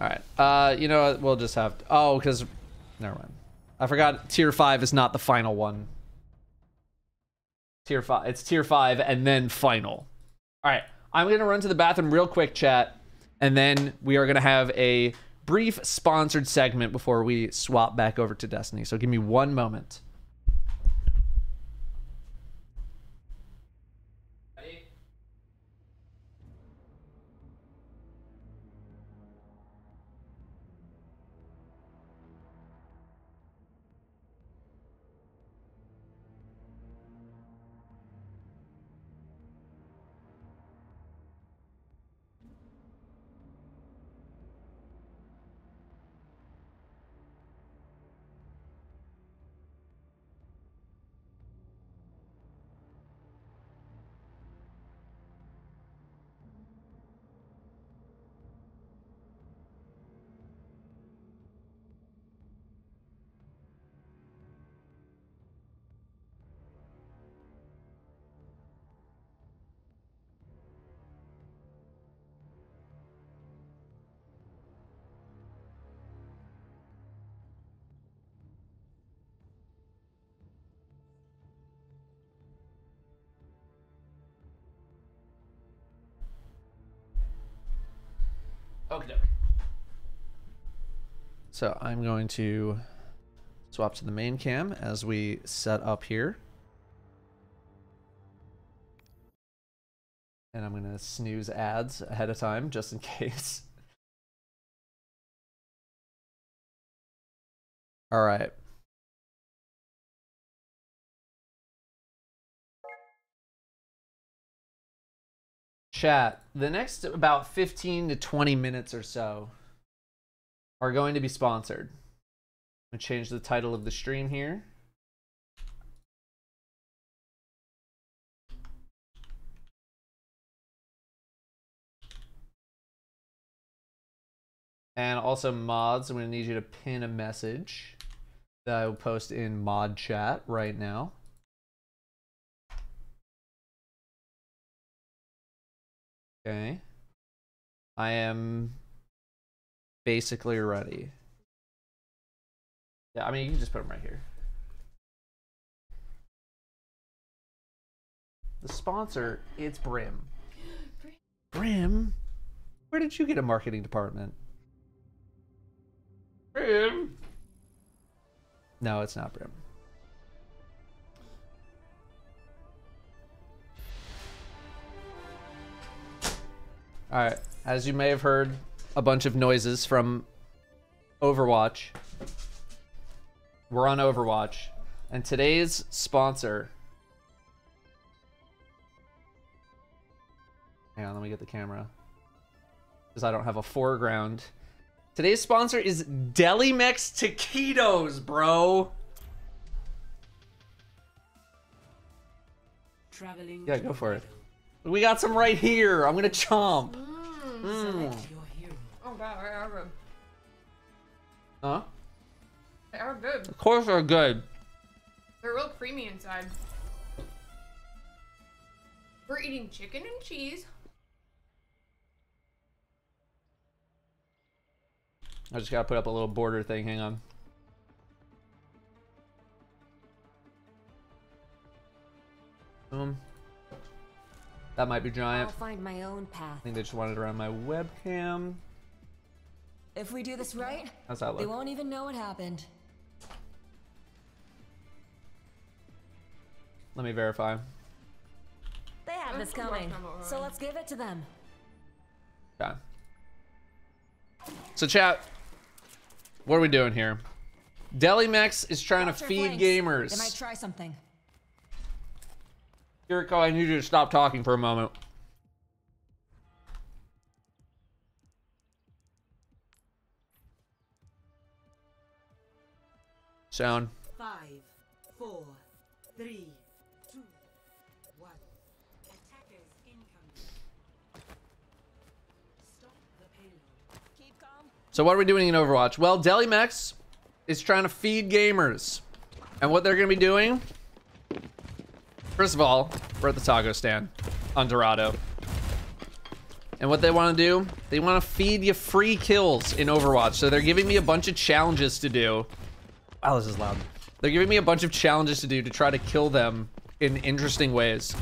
All right. You know what? We'll just have to, oh, because never mind. I forgot tier 5 is not the final one. Tier 5. It's tier 5 and then final. All right. I'm going to run to the bathroom real quick, chat, and then we are going to have a brief sponsored segment before we swap back over to Destiny. So give me one moment. Okay. So I'm going to swap to the main cam as we set up here. And I'm going to snooze ads ahead of time just in case. All right. Chat, the next about 15 to 20 minutes or so are going to be sponsored. I'm going to change the title of the stream here. And also mods, I'm going to need you to pin a message that I will post in mod chat right now. Okay. I am basically ready. Yeah, I mean, you can just put them right here. The sponsor, it's Brim. Brim? Where did you get a marketing department? Brim? No, it's not Brim. Alright, as you may have heard a bunch of noises from Overwatch. We're on Overwatch. And today's sponsor... Hang on, let me get the camera. Because I don't have a foreground. Today's sponsor is Delimex Taquitos, bro. Traveling. Yeah, go for it. We got some right here. I'm gonna chomp. Select your hero. Oh god, they are good. Huh? They are good. Of course they're good. They're real creamy inside. We're eating chicken and cheese. I just gotta put up a little border thing. Hang on. That might be giant. I'll find my own path. I think they just wanted it around my webcam. If we do this right, How's that they look? won't even know what happened. Let me verify. They had this coming, so let's give it to them. Okay. So chat, what are we doing here? Delimex is trying Watch to your feed flanks. gamers. They might try something. Kiriko, I need you to stop talking for a moment. Sound. 5, 4, 3, 2, 1. Attackers incoming. Stop the payload. Keep calm. So what are we doing in Overwatch? Well, Delimex is trying to feed gamers. And what they're going to be doing... First of all, we're at the taco stand on Dorado. And what they want to do, they want to feed you free kills in Overwatch. So they're giving me a bunch of challenges to do. Wow, this is loud. They're giving me a bunch of challenges to do to try to kill them in interesting ways.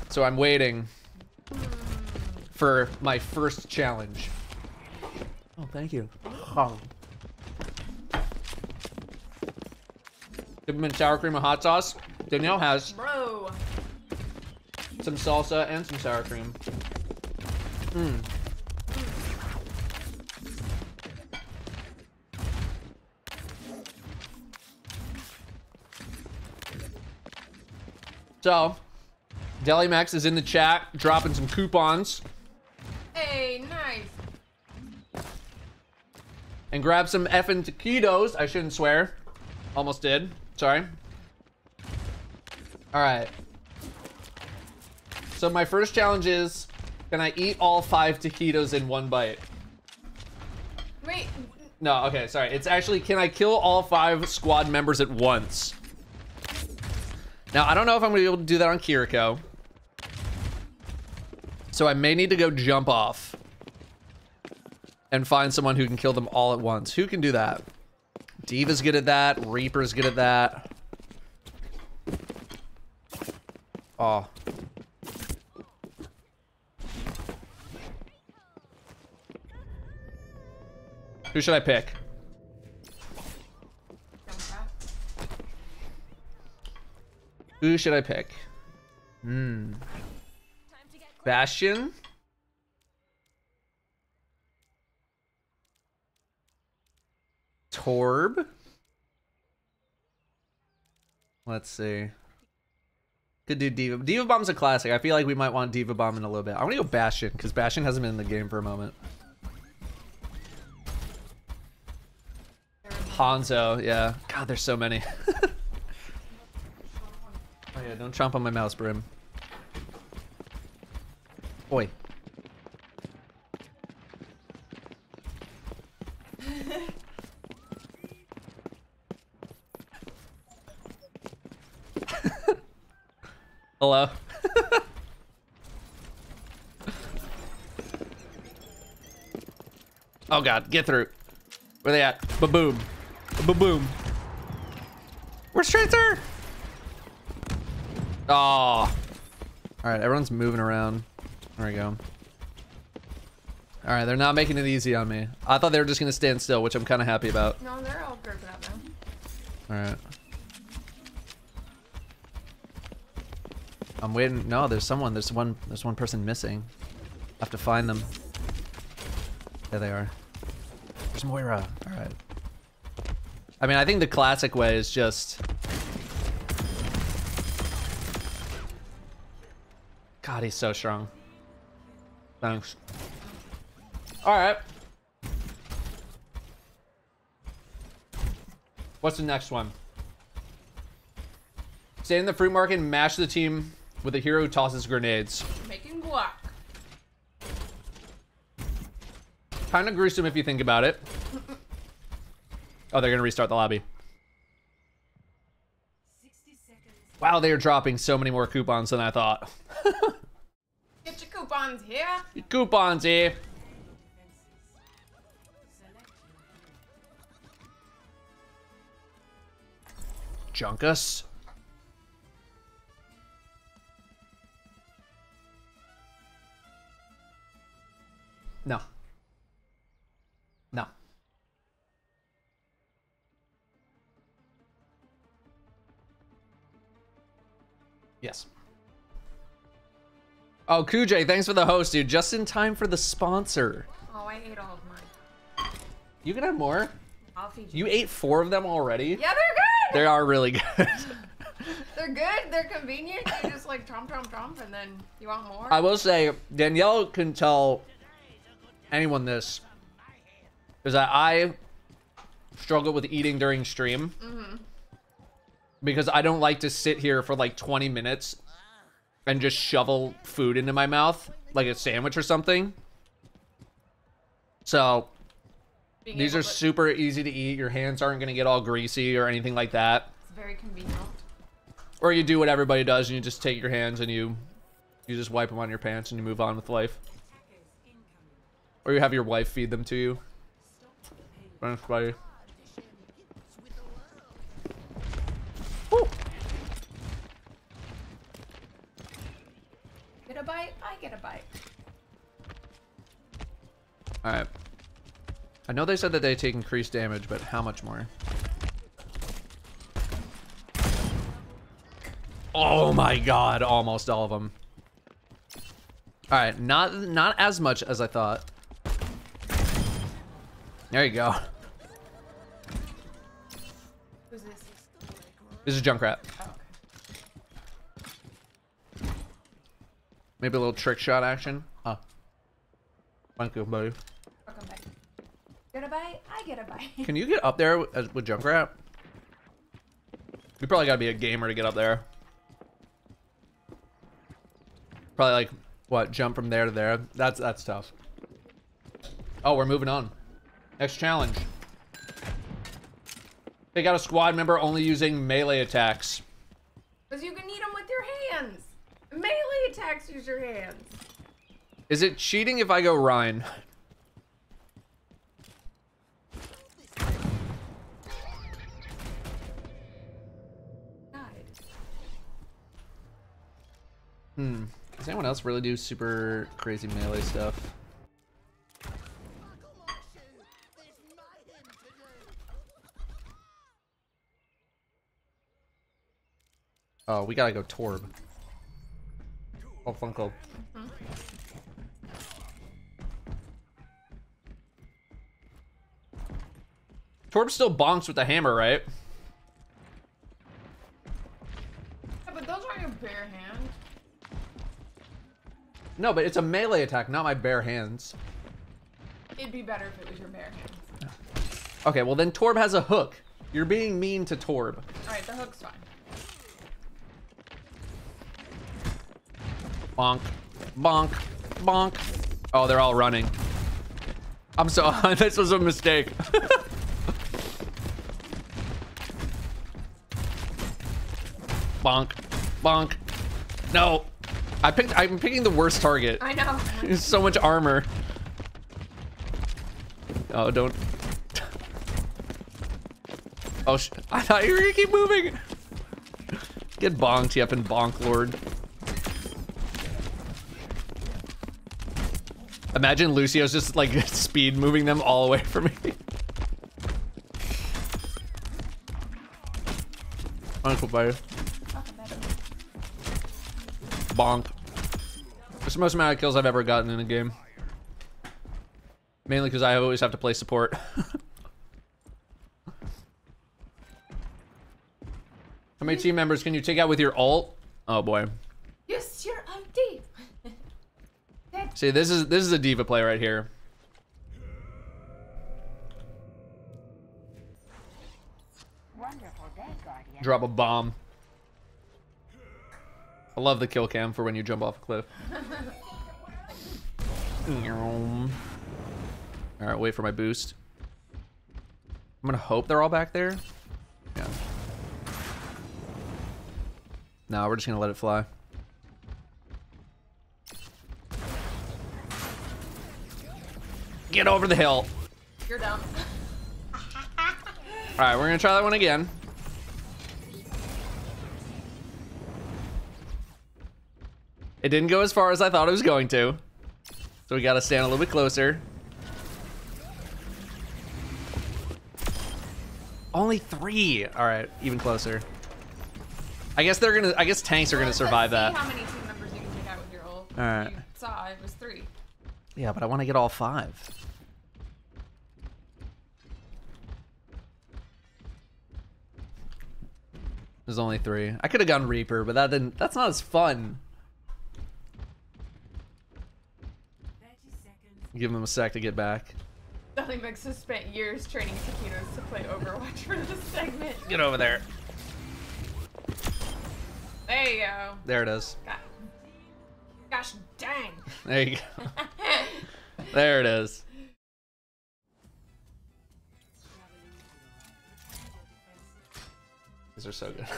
So I'm waiting for my first challenge. Oh, thank you. Dip them in sour cream and hot sauce. Danielle has Bro. some salsa and some sour cream. So, Delimex is in the chat, dropping some coupons. Hey, nice. And grab some effing taquitos. I shouldn't swear. Almost did. Sorry. All right. So my first challenge is, can I eat all 5 taquitos in one bite? Wait. No, okay, sorry. It's actually, can I kill all 5 squad members at once? Now, I don't know if I'm gonna be able to do that on Kiriko. So I may need to go jump off and find someone who can kill them all at once. Who can do that? Diva's good at that. Reaper's good at that. Oh. Who should I pick? Who should I pick? Bastion? Torb? Let's see. Could do Diva. Diva Bomb's a classic. I feel like we might want Diva Bomb in a little bit. I'm gonna go Bastion, because Bastion hasn't been in the game for a moment. Hanzo, yeah. God, there's so many. Oh yeah, don't chomp on my mouse, Brim. Oi. Hello. Oh god, get through. Where they at? Ba-boom. Ba-boom. Where's Tracer? Oh. All right, everyone's moving around. There we go. All right, they're not making it easy on me. I thought they were just gonna stand still, which I'm kind of happy about. No, they're all grouping up now. All right. I'm waiting. No, there's someone. There's one person missing. I have to find them. There they are. There's Moira. All right. I mean, I think the classic way is just... God, he's so strong. Thanks. All right. What's the next one? Stay in the fruit market and mash the team with a hero who tosses grenades. Making guac. Kind of gruesome if you think about it. Oh, they're gonna restart the lobby. 60 seconds. Wow, they are dropping so many more coupons than I thought. Get your coupons here. Your coupons here. Junkus. No. No. Yes. Oh, Kujay, thanks for the host, dude. Just in time for the sponsor. Oh, I ate all of mine. You can have more. I'll feed you. You ate 4 of them already? Yeah, they're good. They are really good. They're good. They're convenient. You just like chomp, chomp, chomp, and then you want more. I will say, Danielle can tell anyone this. is that I struggle with eating during stream. Because I don't like to sit here for like 20 minutes and just shovel food into my mouth like a sandwich or something. So these are super easy to eat. Your hands aren't going to get all greasy or anything like that. It's very convenient. Or you do what everybody does and you just take your hands and you just wipe them on your pants and you move on with life. Or you have your wife feed them to you. Thanks, buddy. Woo. Get a bite, I get a bite. Alright. I know they said that they take increased damage, but how much more? Oh my god, almost all of them. Alright, not as much as I thought. There you go. Who's this? This is Junkrat. Oh, okay. Maybe a little trick shot action. Oh. Thank you, buddy. Welcome back. Get a bite, I get a bite. Can you get up there with Junkrat? You probably gotta be a gamer to get up there. Probably like, what, jump from there to there? That's tough. Oh, we're moving on. Next challenge. Take out a squad member only using melee attacks. Because you can eat them with your hands. Melee attacks use your hands. Is it cheating if I go Rhine? Does anyone else really do super crazy melee stuff? Oh, we gotta go Torb. Oh, Funko. Torb still bonks with the hammer, right? Yeah, but those aren't your bare hands. No, but it's a melee attack, not my bare hands. It'd be better if it was your bare hands. Okay, well then Torb has a hook. You're being mean to Torb. Alright, the hook's fine. Bonk, bonk, bonk. Oh, they're all running. I'm so, this was a mistake. Bonk, bonk. No, I'm picking the worst target. I know. There's so much armor. Oh, don't. Oh, I thought you were gonna keep moving. Get bonked, you effing bonk lord. Imagine Lucio's just like speed moving them all away from me. Uncle Bear. Bonk. It's the most amount of kills I've ever gotten in a game. Mainly because I always have to play support. How many team members can you take out with your ult? Oh boy. Yes, your auntie. See, this is a diva play right here. Wonderful day, Guardian. Drop a bomb. I love the kill cam for when you jump off a cliff. Alright, wait for my boost. I'm gonna hope they're all back there. Yeah. No, we're just gonna let it fly. Get over the hill. You're dumb. Alright, we're gonna try that one again. It didn't go as far as I thought it was going to. So we gotta stand a little bit closer. Only 3. Alright, even closer. I guess tanks are gonna survive that. See how many team members you can take out with your ult. Alright. You saw it was 3. Yeah, but I want to get all 5. There's only 3. I could have gone Reaper, but that's not as fun. 30 seconds. Give him a sec to get back. Oh Nothing makes us spent years training taquitos to play Overwatch for this segment. Get over there. There you go. There it is. Gosh dang. There you go. There it is. These are so good. Can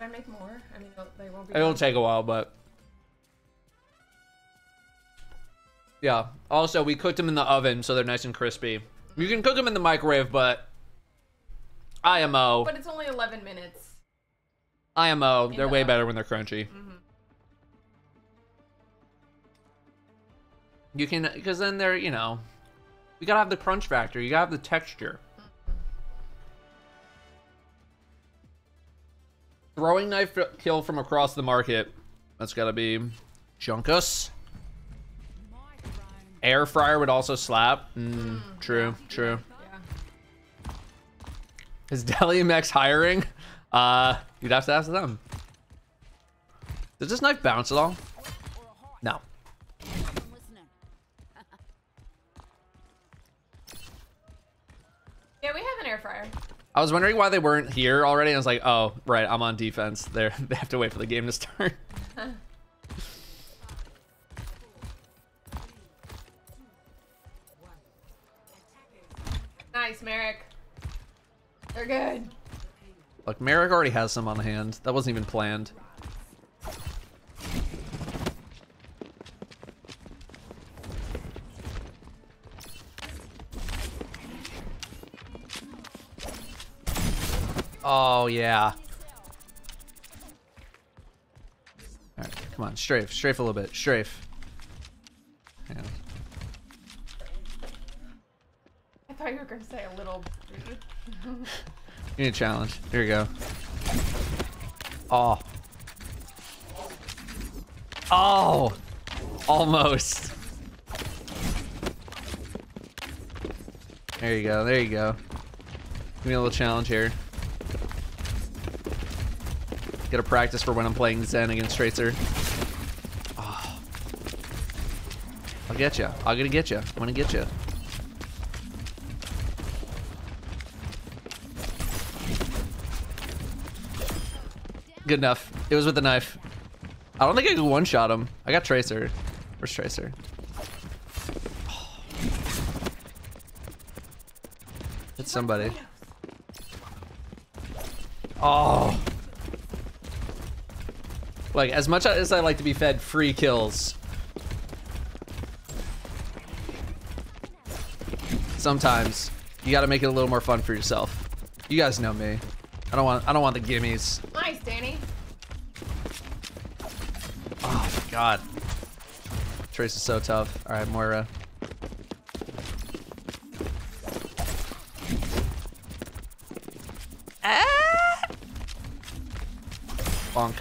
I make more? I mean, they won't be. It'll take a while, but yeah. Also, we cooked them in the oven, so they're nice and crispy. You can cook them in the microwave, but IMO. But it's only 11 minutes. IMO. They're way better when they're crunchy. Mm-hmm. You can, because then they're, you know, you gotta have the crunch factor. You gotta have the texture. Throwing knife kill from across the market. That's gotta be Junkus. Air fryer would also slap. True, true. Yeah. Is Delium hiring? You'd have to ask them. Does this knife bounce at all? No. Yeah, we have an air fryer. I was wondering why they weren't here already. I was like, oh, right, I'm on defense. They have to wait for the game to start. Nice, Merrick. They're good. Look, Merrick already has some on hand. That wasn't even planned. Oh, yeah. All right, come on, strafe. Strafe a little bit. Strafe. Yeah. I thought you were going to say a little. You need a challenge. Here you go. Oh. Oh! Almost. There you go. There you go. Give me a little challenge here. Gotta practice for when I'm playing Zen against Tracer. Oh. I'll get you. I'm gonna get you. I'm gonna get you. Good enough. It was with the knife. I don't think I could one-shot him. I got Tracer. Where's Tracer? Oh. Hit somebody. Oh. Like, as much as I like to be fed free kills, sometimes you gotta make it a little more fun for yourself. You guys know me. I don't want the gimmies. Nice, Danny. Oh my god. Trace is so tough. Alright, Moira. Bonk.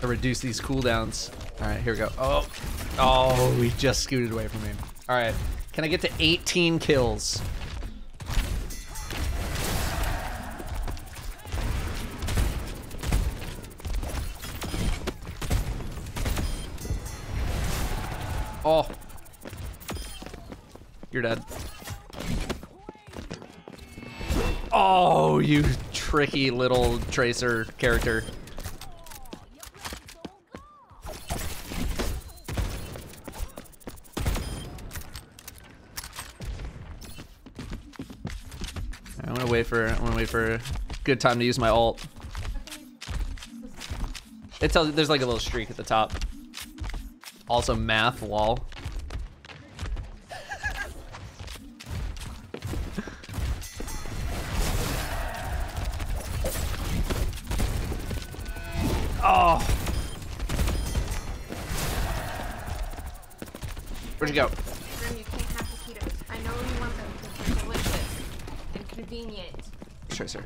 To reduce these cooldowns. Alright, here we go. Oh. Oh, we just scooted away from me. Alright. Can I get to 18 kills? Oh. You're dead. Oh, you tricky little Tracer character. I'm gonna wait for a good time to use my ult. It tells you there's like a little streak at the top. Also math lol. Oh. Where'd you go? Grim, you can't have taquitos. I know you want them because they're delicious and convenient. Tracer.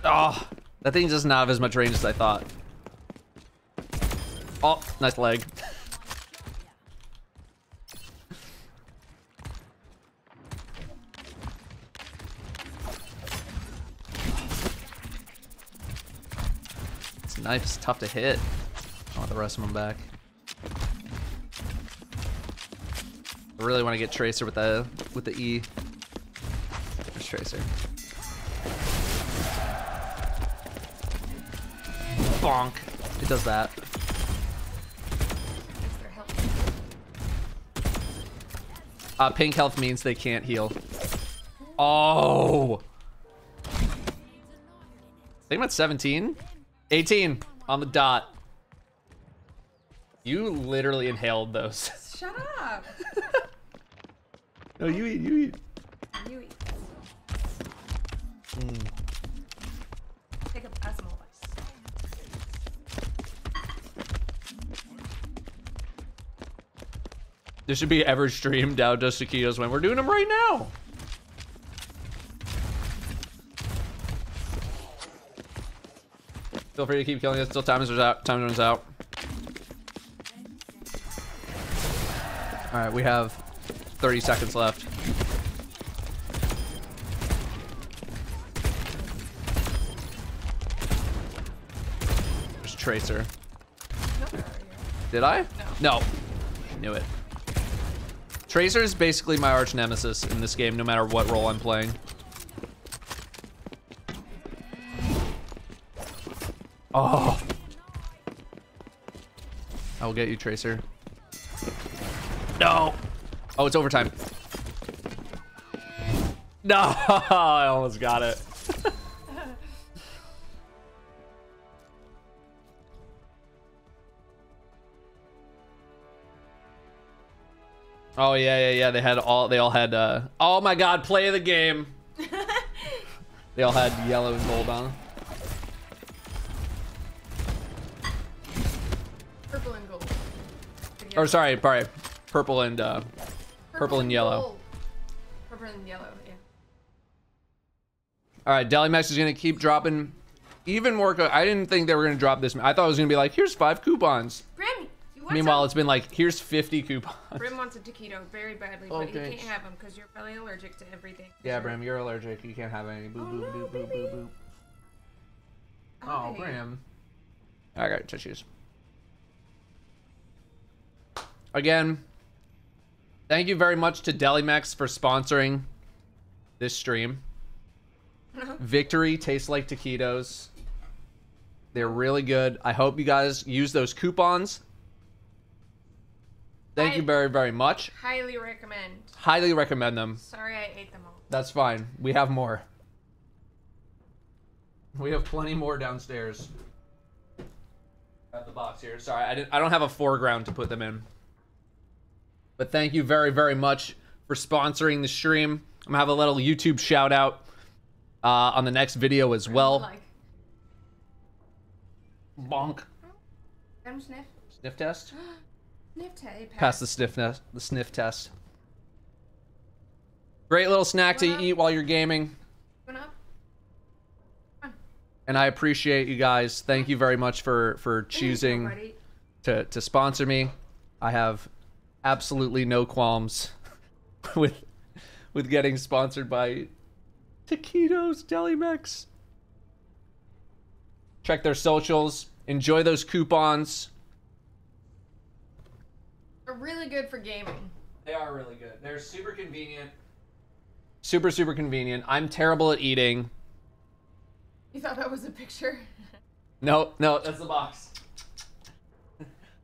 Oh, that thing does not have as much range as I thought. Oh, nice leg. knife is tough to hit. I want the rest of them back. I really want to get Tracer with the E. There's Tracer. Bonk. It does that. Pink health means they can't heal. Oh! I think I'm at 17? 18 on the dot. You literally inhaled those. Shut up. No, you eat, you eat. You eat. Mm. Take a small bite. This should be ever streamed Dow does taquitos when we're doing them right now. Feel free to keep killing us till time runs out. Time runs out. All right, we have 30 seconds left. There's Tracer. Did I? No. Knew it. Tracer is basically my arch nemesis in this game, no matter what role I'm playing. Oh. I will get you, Tracer. No. Oh, it's overtime. No, I almost got it. Oh yeah. They all had oh my god, play of the game. They all had yellow and gold on. Purple and gold. Or sorry, purple and purple and yellow. Gold. Purple and yellow, yeah. All right, Delimex is gonna keep dropping even more. I didn't think they were gonna drop this. I thought it was gonna be like, here's 5 coupons. Brim, you want Meanwhile, some? it's been like, here's 50 coupons. Brim wants a taquito very badly, Oh, but he thanks. can't have them because you're probably allergic to everything. Yeah, Brim, you're allergic. You can't have any. Boop, boop, boop, boop, boop, boop. Oh, Brim. I got tissues. Again, thank you very much to Delimex for sponsoring this stream. Victory tastes like taquitos. They're really good. I hope you guys use those coupons. Thank you very, very much. Highly recommend. Highly recommend them. Sorry I ate them all. That's fine. We have more. We have plenty more downstairs. At the box here. Sorry, I don't have a foreground to put them in. But thank you very, very much for sponsoring the stream. I'm gonna have a little YouTube shout out on the next video as well. Like. Bonk. Them sniff. Sniff test. Sniff tape. Pass the sniff test. Great little snack to eat while you're gaming. And I appreciate you guys. Thank you very much for choosing to sponsor me. I have absolutely no qualms with getting sponsored by Taquitos Delimex. Check their socials. Enjoy those coupons. They're really good for gaming. They are really good. They're super convenient. Super, super convenient. I'm terrible at eating. You thought that was a picture? No, that's the box.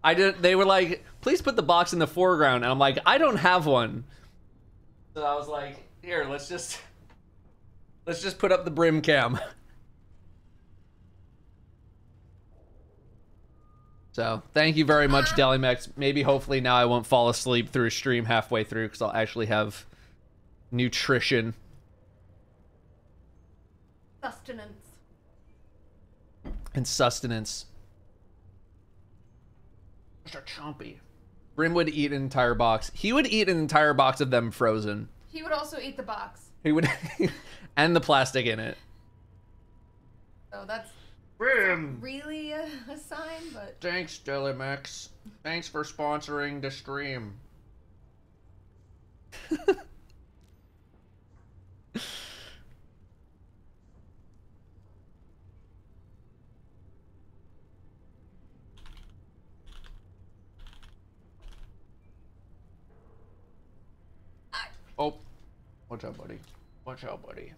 They were like, please put the box in the foreground. And I'm like, I don't have one. So I was like, here, let's just put up the brim cam. So thank you very much, Delimex. Maybe hopefully now I won't fall asleep through a stream halfway through because I'll actually have nutrition. Sustenance. And sustenance. Mr. Chompy. Brim would eat an entire box. He would eat an entire box of them frozen. He would also eat the box. He would, and the plastic in it. So that's Brim. Really a sign, but Thanks, Delimex. Thanks for sponsoring the stream. Watch out, buddy. Watch out, buddy.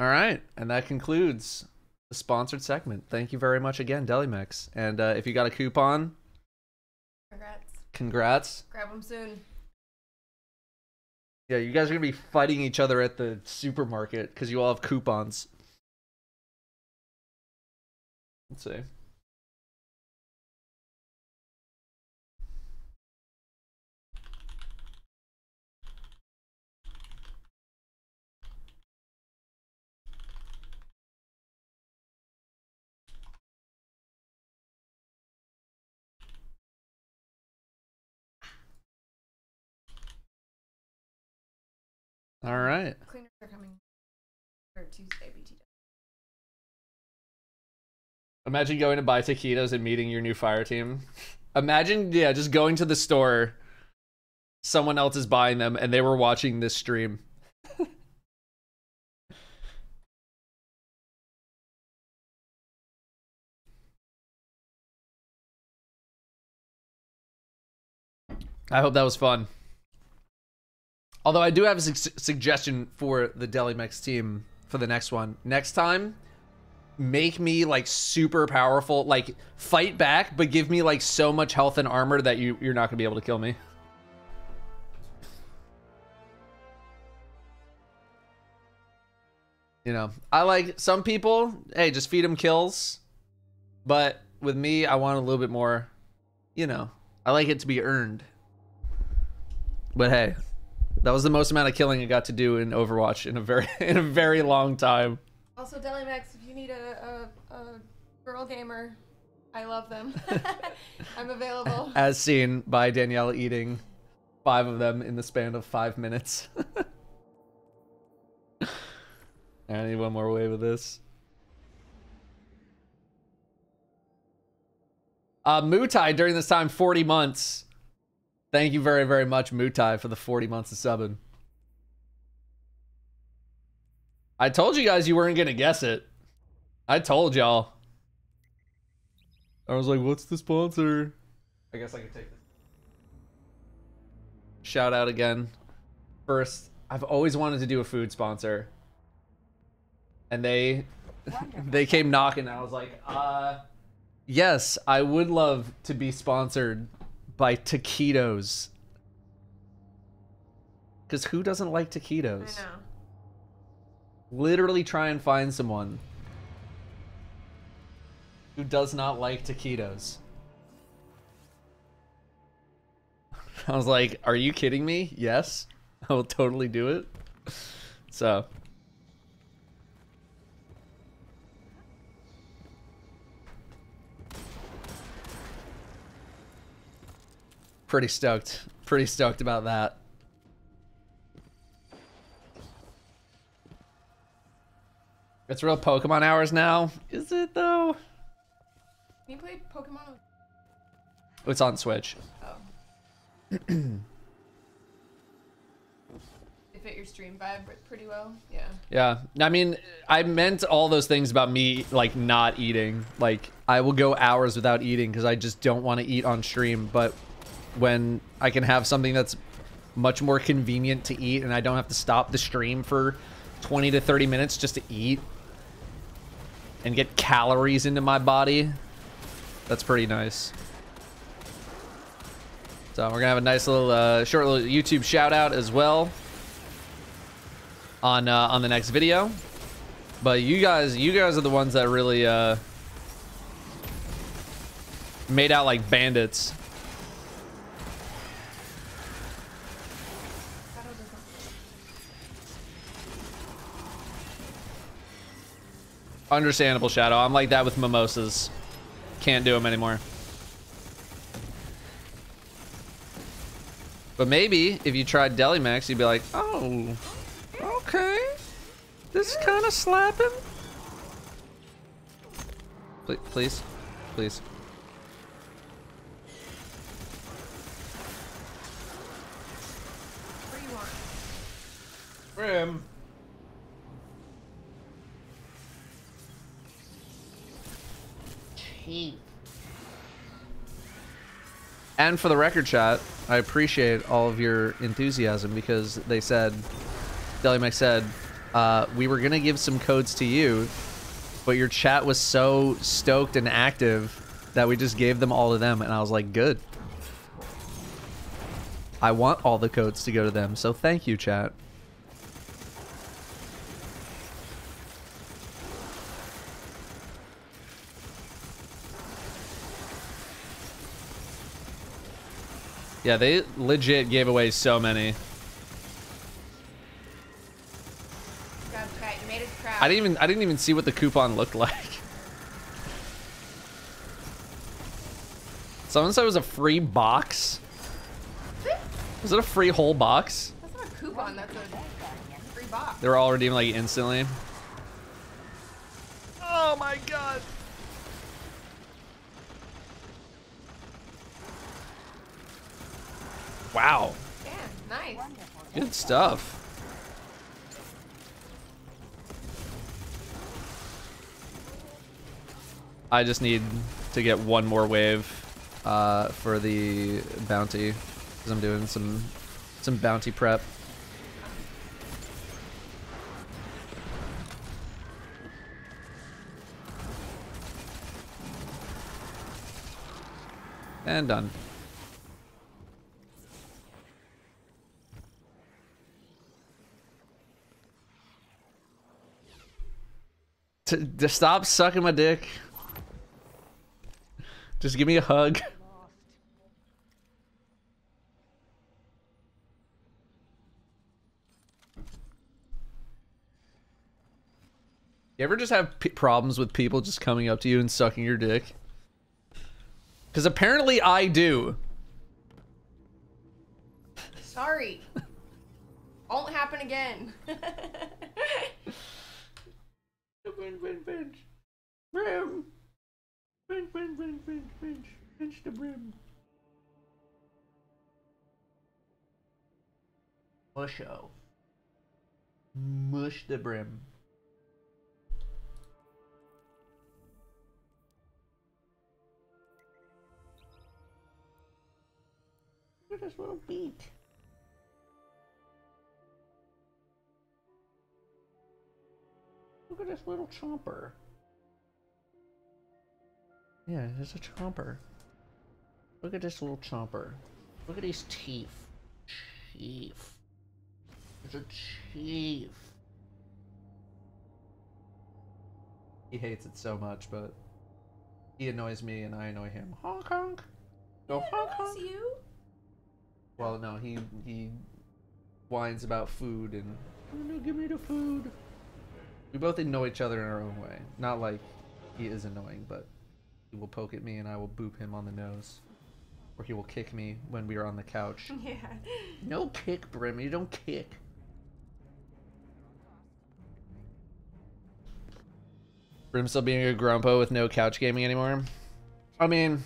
All right, and that concludes the sponsored segment. Thank you very much again, Delimex. And if you got a coupon, congrats. Grab them soon. Yeah, you guys are gonna be fighting each other at the supermarket because you all have coupons. Let's see. All right. Cleaners are coming. Or Tuesday, BT. Imagine going to buy taquitos and meeting your new fire team. Imagine, yeah, just going to the store. Someone else is buying them, and they were watching this stream. I hope that was fun. Although I do have a suggestion for the Delimex team for the next one. Next time, make me like super powerful, like fight back, but give me like so much health and armor that you're not gonna be able to kill me. You know, I like some people, hey, just feed them kills. But with me, I want a little bit more, you know, I like it to be earned. But hey, that was the most amount of killing I got to do in Overwatch in a very long time. Also, Delimex, if you need a girl gamer, I love them. I'm available. As seen by Danielle eating 5 of them in the span of 5 minutes. I need one more wave of this. Mutai during this time, 40 months. Thank you very, very much, Mutai, for the 40 months of subbing. I told you guys you weren't going to guess it. I told y'all. I was like, what's the sponsor? I guess I can take this. Shout out again. First, I've always wanted to do a food sponsor. And they came knocking. And I was like, yes, I would love to be sponsored by taquitos. Because who doesn't like taquitos? I know. Literally try and find someone who does not like taquitos. I was like, are you kidding me? Yes, I will totally do it. So. Pretty stoked. Pretty stoked about that. It's real Pokemon hours now. Is it though? Can you play Pokemon? It's on Switch. Oh. It fit your stream vibe pretty well. Yeah. Yeah. I mean, I meant all those things about me, like, not eating. Like, I will go hours without eating because I just don't want to eat on stream. But when I can have something that's much more convenient to eat and I don't have to stop the stream for 20 to 30 minutes just to eat and get calories into my body, that's pretty nice. So we're gonna have a nice little short little YouTube shout out as well on the next video. But you guys are the ones that really made out like bandits. Understandable, Shadow. I'm like that with mimosas. Can't do them anymore. But maybe if you tried Delimex, you'd be like, oh, okay. This is kind of slapping. Please. Please. What do you want? Rim. And for the record, chat, I appreciate all of your enthusiasm because they said, DeliMac said, we were gonna give some codes to you, but your chat was so stoked and active that we just gave them all to them, and I was like, good. I want all the codes to go to them, so thank you, chat. Yeah, they legit gave away so many. Grab chat, you made us proud. I didn't even see what the coupon looked like. Someone said it was a free box. Was it a free whole box? That's not a coupon, that's a free box. They were all redeemed like instantly. Oh my god. Wow. Yeah, nice. Good stuff. I just need to get one more wave for the bounty because I'm doing some bounty prep. And done. To stop sucking my dick. Just give me a hug. You ever just have problems with people just coming up to you and sucking your dick? Because apparently I do. Sorry. Won't happen again. Brim. Pinch the brim. Musho. Mush the brim. Look at this little beak. Look at this little chomper. Yeah, there's a chomper. Look at this little chomper. Look at his teeth. Chief. There's a chief. He hates it so much, but he annoys me and I annoy him. Honk honk. Go honk honk. You? Well, no, he whines about food and no, give me the food. We both annoy each other in our own way. Not like he is annoying, but he will poke at me and I will boop him on the nose. Or he will kick me when we are on the couch. Yeah. No kick, Brim. You don't kick. Brim still being a grumpo with no couch gaming anymore. I mean,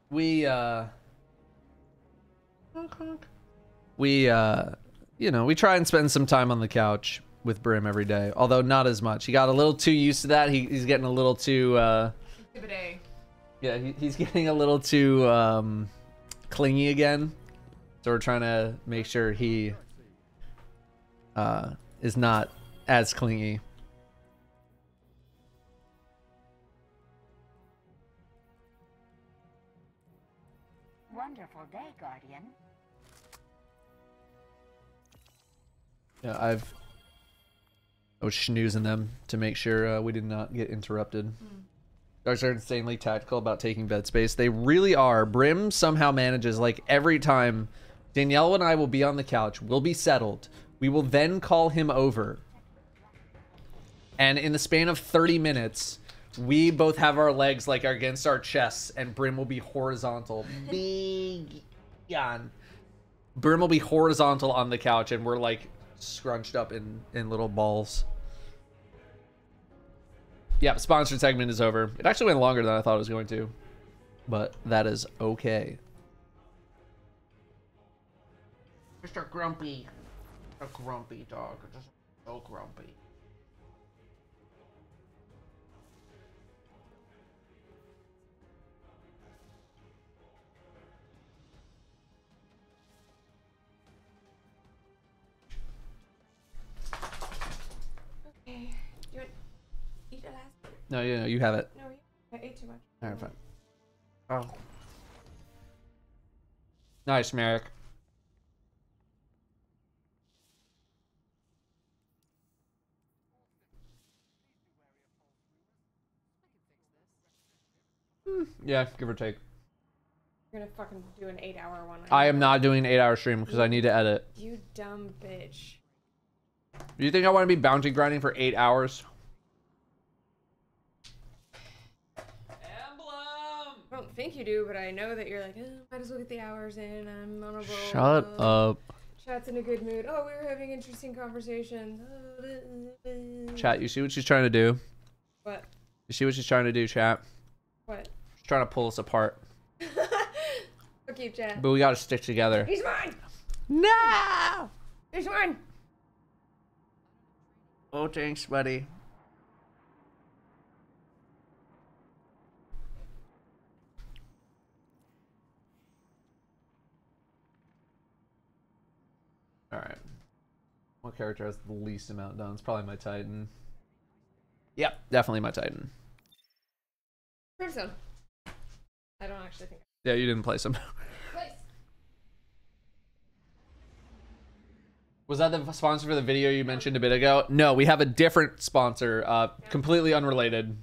we, you know, we try and spend some time on the couch with Brim every day. Although not as much. He got a little too used to that. He's getting a little too, yeah, he's getting a little too clingy again. So we're trying to make sure he is not as clingy. Wonderful day, Guardian. Yeah, I was schnoozing them to make sure we did not get interrupted. Dogs are insanely tactical about taking bed space. They really are. Brim somehow manages, like, every time Danielle and I will be on the couch, we'll be settled. We will then call him over. And in the span of 30 minutes, we both have our legs, like, against our chests, and Brim will be horizontal. Big yawn. Brim will be horizontal on the couch, and we're, like, scrunched up in little balls. Yeah, sponsored segment is over. It actually went longer than I thought it was going to. But that is okay. Mr. Grumpy. A grumpy dog. Just so grumpy. eat it last. No, you have it. No, I ate too much. All right, fine. Oh. Nice, Merrick. Yeah, give or take. You're gonna fucking do an 8-hour one. I am not doing an 8-hour stream because I need to edit. You dumb bitch. Do you think I want to be bounty grinding for 8 hours? I don't think you do, but I know that you're like, oh, might as well get the hours in. I'm on a roll. Shut up. Chat's in a good mood. Oh, we were having interesting conversations. Chat, you see what she's trying to do? What? You see what she's trying to do, chat? What? She's trying to pull us apart. Fuck you, chat. But we gotta stick together. He's mine! No! He's mine! Oh, thanks, buddy. Alright. What character has the least amount done? It's probably my Titan. Yep, definitely my Titan. Crimson. I don't actually think. Yeah, you didn't place him. Place. Was that the sponsor for the video you mentioned a bit ago? No, we have a different sponsor, completely unrelated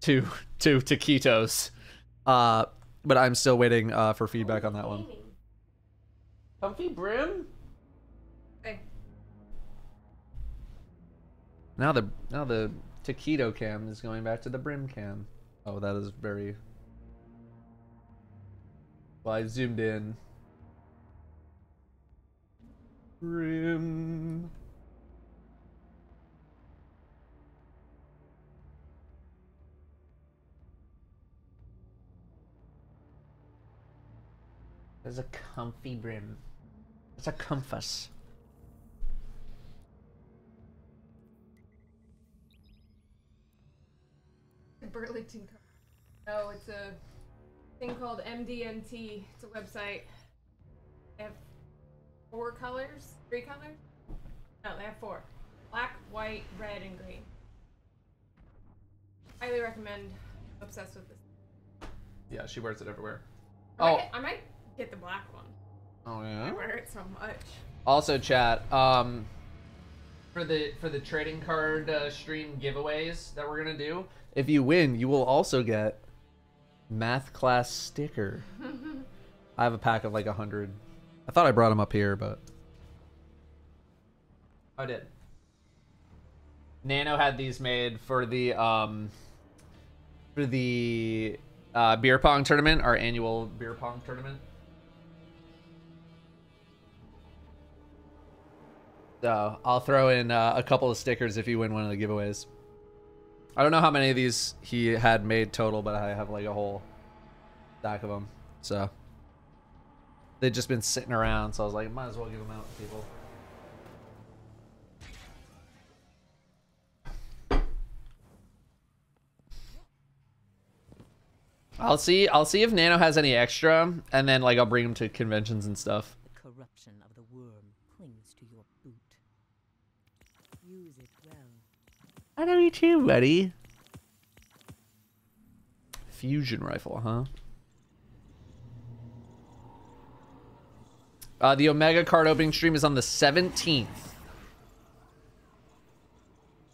to taquitos. But I'm still waiting for feedback on that one. Comfy brim? Hey. Now the taquito cam is going back to the brim cam. Oh, that is very. Well, I zoomed in. Brim. There's a comfy brim. It's a comfus. Burlington. No, it's a thing called MDNT. It's a website. They have 4 colors? 3 colors? No, they have 4. Black, white, red, and green. Highly recommend. I'm obsessed with this. Yeah, she wears it everywhere. I might get the black one. Oh yeah. I wear it so much. Also, chat. For the trading card stream giveaways that we're gonna do, if you win, you will also get math class sticker. I have a pack of like 100. I thought I brought them up here, but I did. Nano had these made for the beer pong tournament, our annual beer pong tournament. So I'll throw in a couple of stickers if you win one of the giveaways. I don't know how many of these he had made total, but I have like a whole stack of them. So they've just been sitting around, so I was like, might as well give them out to people. I'll see if Nano has any extra, and then like I'll bring them to conventions and stuff. The corruption of the worm clings to your boot. Use it well. I know you too, buddy. Fusion rifle, huh? The Omega card opening stream is on the 17th.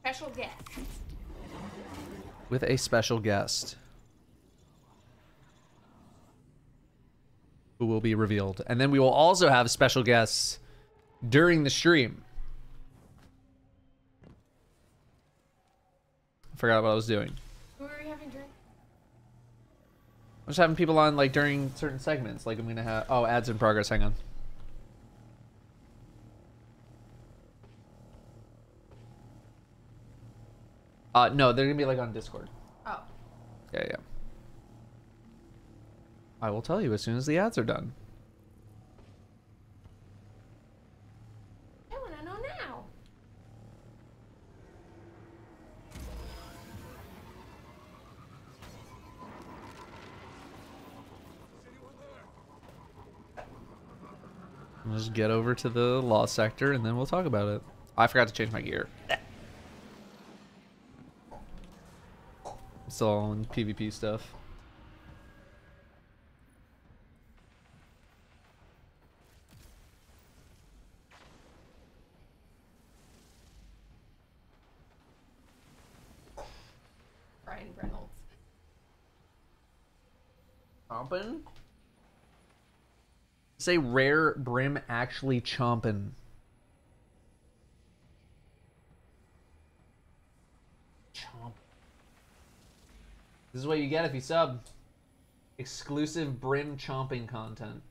Special guest. With a special guest. Who will be revealed. And then we will also have special guests during the stream. I forgot what I was doing. Who are we having drink? I'm just having people on like during certain segments. Like I'm gonna have ads in progress. Hang on. No, they're gonna be like on Discord. Oh. Yeah. I will tell you as soon as the ads are done. I wanna know now. I'll just get over to the law sector and then we'll talk about it. I forgot to change my gear. Still on PvP stuff. Ryan Reynolds. Chompin'? Say rare brim actually chompin'. Chomp. This is what you get if you sub. Exclusive brim chomping content.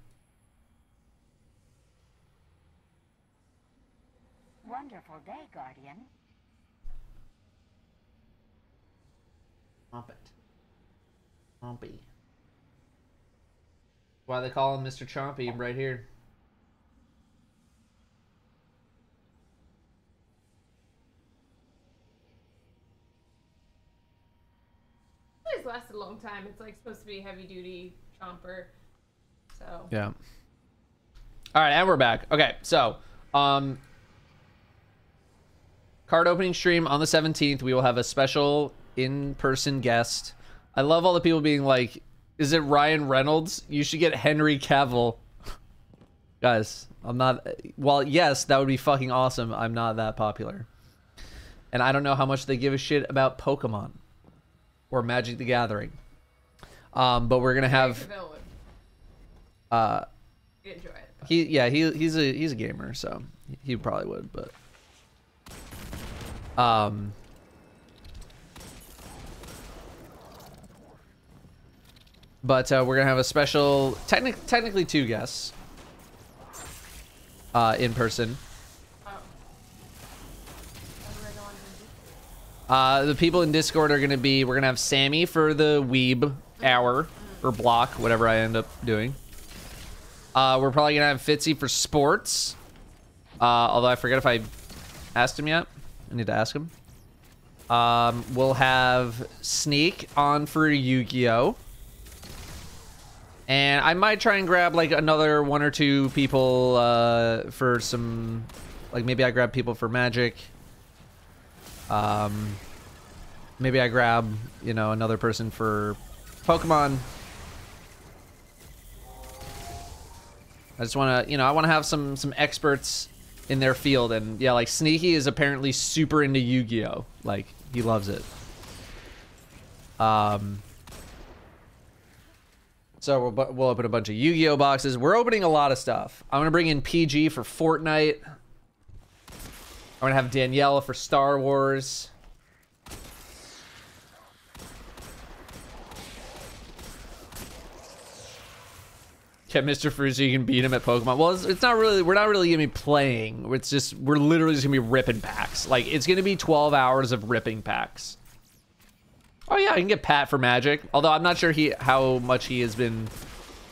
Wonderful day, Guardian. Chomp it. Chompy. Why they call him Mr. Chompy right here. It's lasted a long time. It's like supposed to be heavy duty chomper. So yeah. All right, and we're back. Okay, so card opening stream on the 17th. We will have a special in-person guest. I love all the people being like, is it Ryan Reynolds? You should get Henry Cavill. Guys, I'm not... Well, yes, that would be fucking awesome. I'm not that popular. And I don't know how much they give a shit about Pokemon. Or Magic the Gathering. But we're going to have... You'd enjoy it. He's a gamer, so he probably would, but... But we're gonna have a special, technically 2 guests, in person. The people in Discord are gonna be, we're gonna have Sammy for the Weeb hour or block, whatever I end up doing. We're probably gonna have Fitzy for sports. Although I forget if I asked him yet. I need to ask him. We'll have Sneak on for Yu-Gi-Oh! And I might try and grab like another 1 or 2 people for some, like maybe I grab people for Magic. Maybe I grab, you know, another person for Pokemon. I just want to, you know, I want to have some experts in their field. And yeah, like Sneaky is apparently super into Yu-Gi-Oh! Like he loves it. So we'll open a bunch of Yu-Gi-Oh! Boxes. We're opening a lot of stuff. I'm going to bring in PG for Fortnite. I'm going to have Daniela for Star Wars. Yeah, Mr. Fruzy, you can beat him at Pokemon. Well, it's not really, we're not really going to be playing. It's just, we're literally just going to be ripping packs. Like, it's going to be 12 hours of ripping packs. Oh yeah, I can get Pat for Magic. Although I'm not sure how much he has been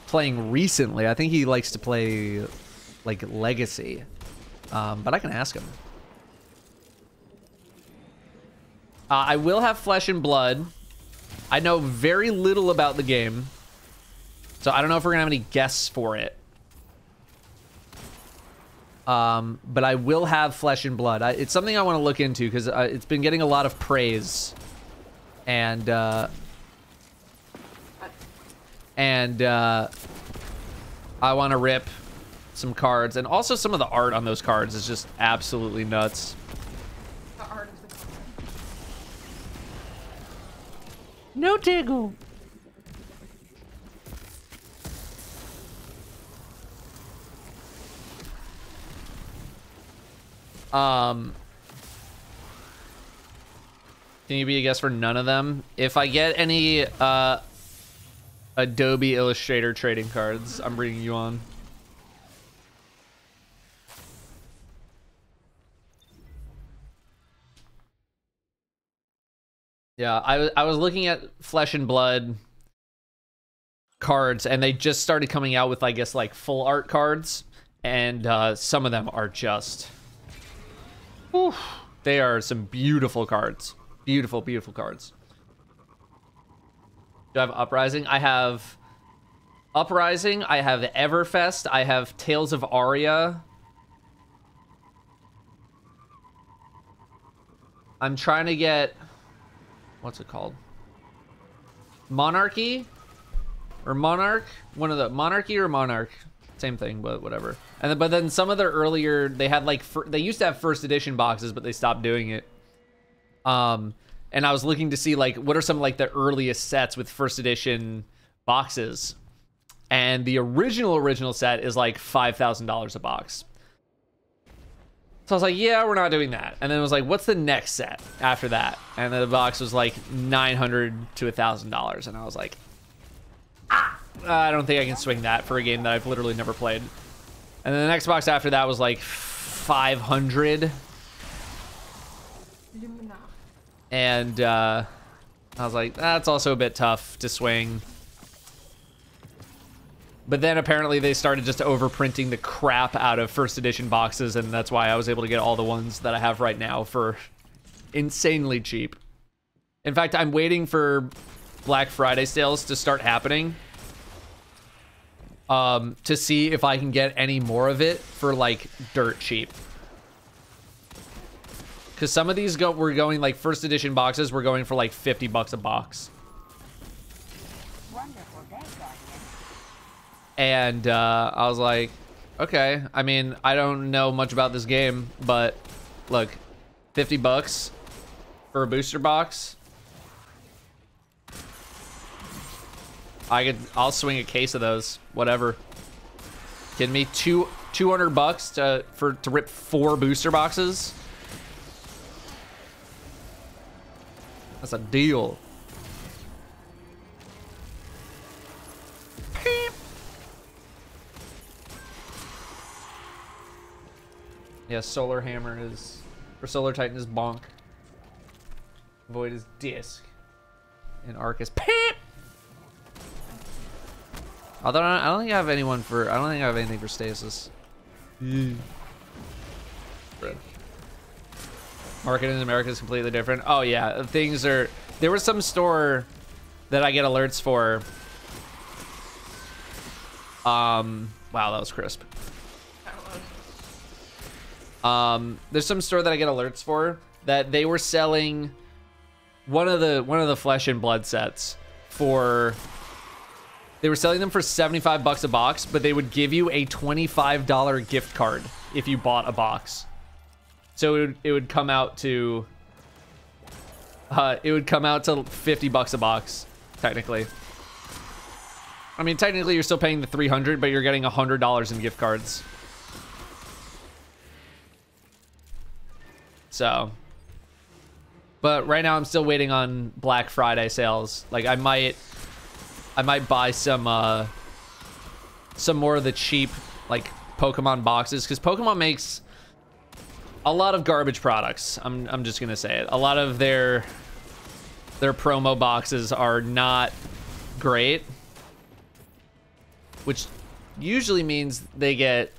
playing recently. I think he likes to play like Legacy. But I can ask him. I will have Flesh and Blood. I know very little about the game. So I don't know if we're gonna have any guests for it. But I will have Flesh and Blood. It's something I want to look into because it's been getting a lot of praise. And I want to rip some cards, and also some of the art on those cards is just absolutely nuts. The art of the card. No Diggle. Can you be a guest for none of them? If I get any Adobe Illustrator trading cards, I'm bringing you on. Yeah, I was looking at Flesh and Blood cards, and they just started coming out with, I guess, like full art cards, and some of them are just... Whew, they are some beautiful cards. Beautiful, beautiful cards. Do I have Uprising? I have Uprising. I have Everfest. I have Tales of Aria. I'm trying to get... What's it called? Monarchy or Monarch, one of the Monarchy or Monarch, same thing, but whatever. And then, but then some of their earlier, they had like they used to have first edition boxes, but they stopped doing it. And I was looking to see like what are some like the earliest sets with first edition boxes, and the original set is like $5,000 a box. So I was like, yeah, we're not doing that. And then it was like, what's the next set after that? And then the box was like $900 to $1,000. And I was like, I don't think I can swing that for a game that I've literally never played. And then the next box after that was like 500. And I was like, that's also a bit tough to swing. But then apparently they started just overprinting the crap out of first edition boxes, and that's why I was able to get all the ones that I have right now for insanely cheap. In fact, I'm waiting for Black Friday sales to start happening to see if I can get any more of it for like dirt cheap. Because some of these were going like first edition boxes were going for like $50 a box. And I was like, okay, I mean, I don't know much about this game, but look, $50 for a booster box. I'll swing a case of those, whatever. Kidding me? $200 to rip 4 booster boxes? That's a deal. Yeah, Solar Hammer is, or Solar Titan is bonk. Void is disc. And Arc is pimp. Although I don't think I have anyone for, I don't think I have anything for Stasis. Market in America is completely different. Oh yeah, things are, there was some store that I get alerts for. Wow, that was crisp. There's some store that I get alerts for that they were selling one of the Flesh and Blood sets for, they were selling them for $75 a box, but they would give you a $25 gift card if you bought a box. So it would come out to $50 a box, technically. I mean, technically you're still paying the $300, but you're getting $100 in gift cards. So, but right now I'm still waiting on Black Friday sales. Like I might buy some more of the cheap like Pokemon boxes, because Pokemon makes a lot of garbage products. I'm just gonna say it. A lot of their promo boxes are not great, which usually means they get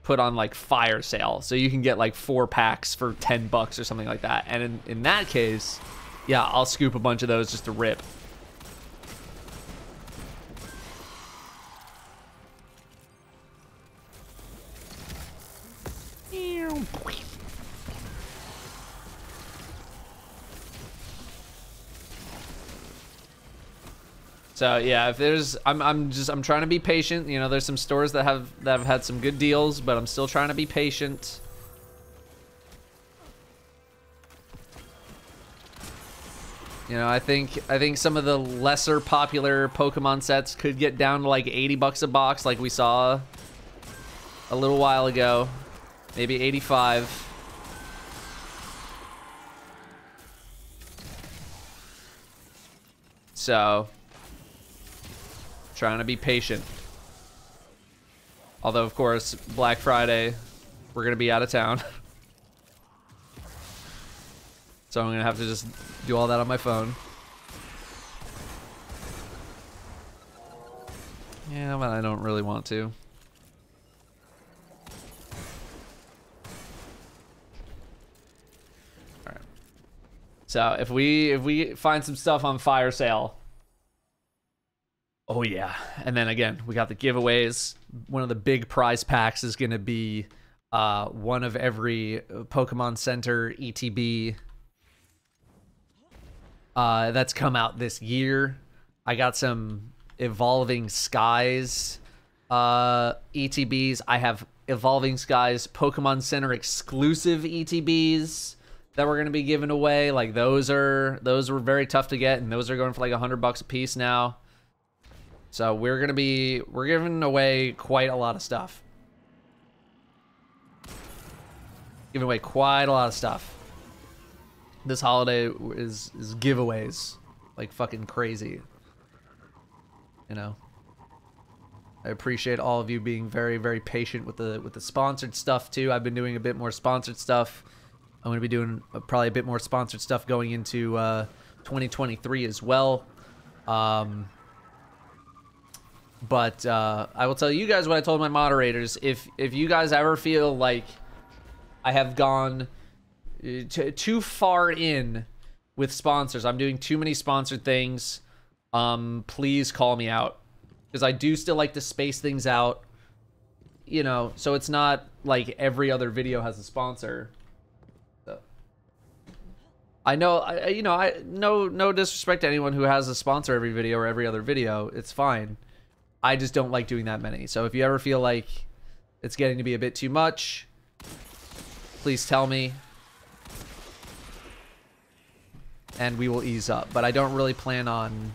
put on like fire sale, so you can get like 4 packs for $10 or something like that. And in that case, yeah, I'll scoop a bunch of those just to rip. So yeah, if there's, I'm trying to be patient. You know, there's some stores that have had some good deals, but I'm still trying to be patient. You know, I think some of the lesser popular Pokemon sets could get down to like $80 a box, like we saw a little while ago, maybe 85. So, trying to be patient. Although, of course, Black Friday, we're gonna be out of town. So I'm gonna have to just do all that on my phone. Yeah, but I don't really want to. All right. So if we find some stuff on fire sale, oh yeah. And then again, we got the giveaways. One of the big prize packs is gonna be one of every Pokemon Center ETB that's come out this year. I got some Evolving Skies ETBs. I have Evolving Skies Pokemon Center exclusive ETBs that we're gonna be giving away. Like those were very tough to get, and those are going for like $100 a piece now. So we're giving away quite a lot of stuff. Giving away quite a lot of stuff. This holiday is giveaways like fucking crazy. You know. I appreciate all of you being very, very patient with the sponsored stuff too. I've been doing a bit more sponsored stuff. I'm going to be doing probably a bit more sponsored stuff going into 2023 as well. But I will tell you guys what I told my moderators. If you guys ever feel like I have gone too far in with sponsors, I'm doing too many sponsored things, please call me out. Because I do still like to space things out, you know, so it's not like every other video has a sponsor. So I know, no disrespect to anyone who has a sponsor every video or every other video. It's fine. I just don't like doing that many. So if you ever feel like it's getting to be a bit too much, please tell me. And we will ease up. But I don't really plan on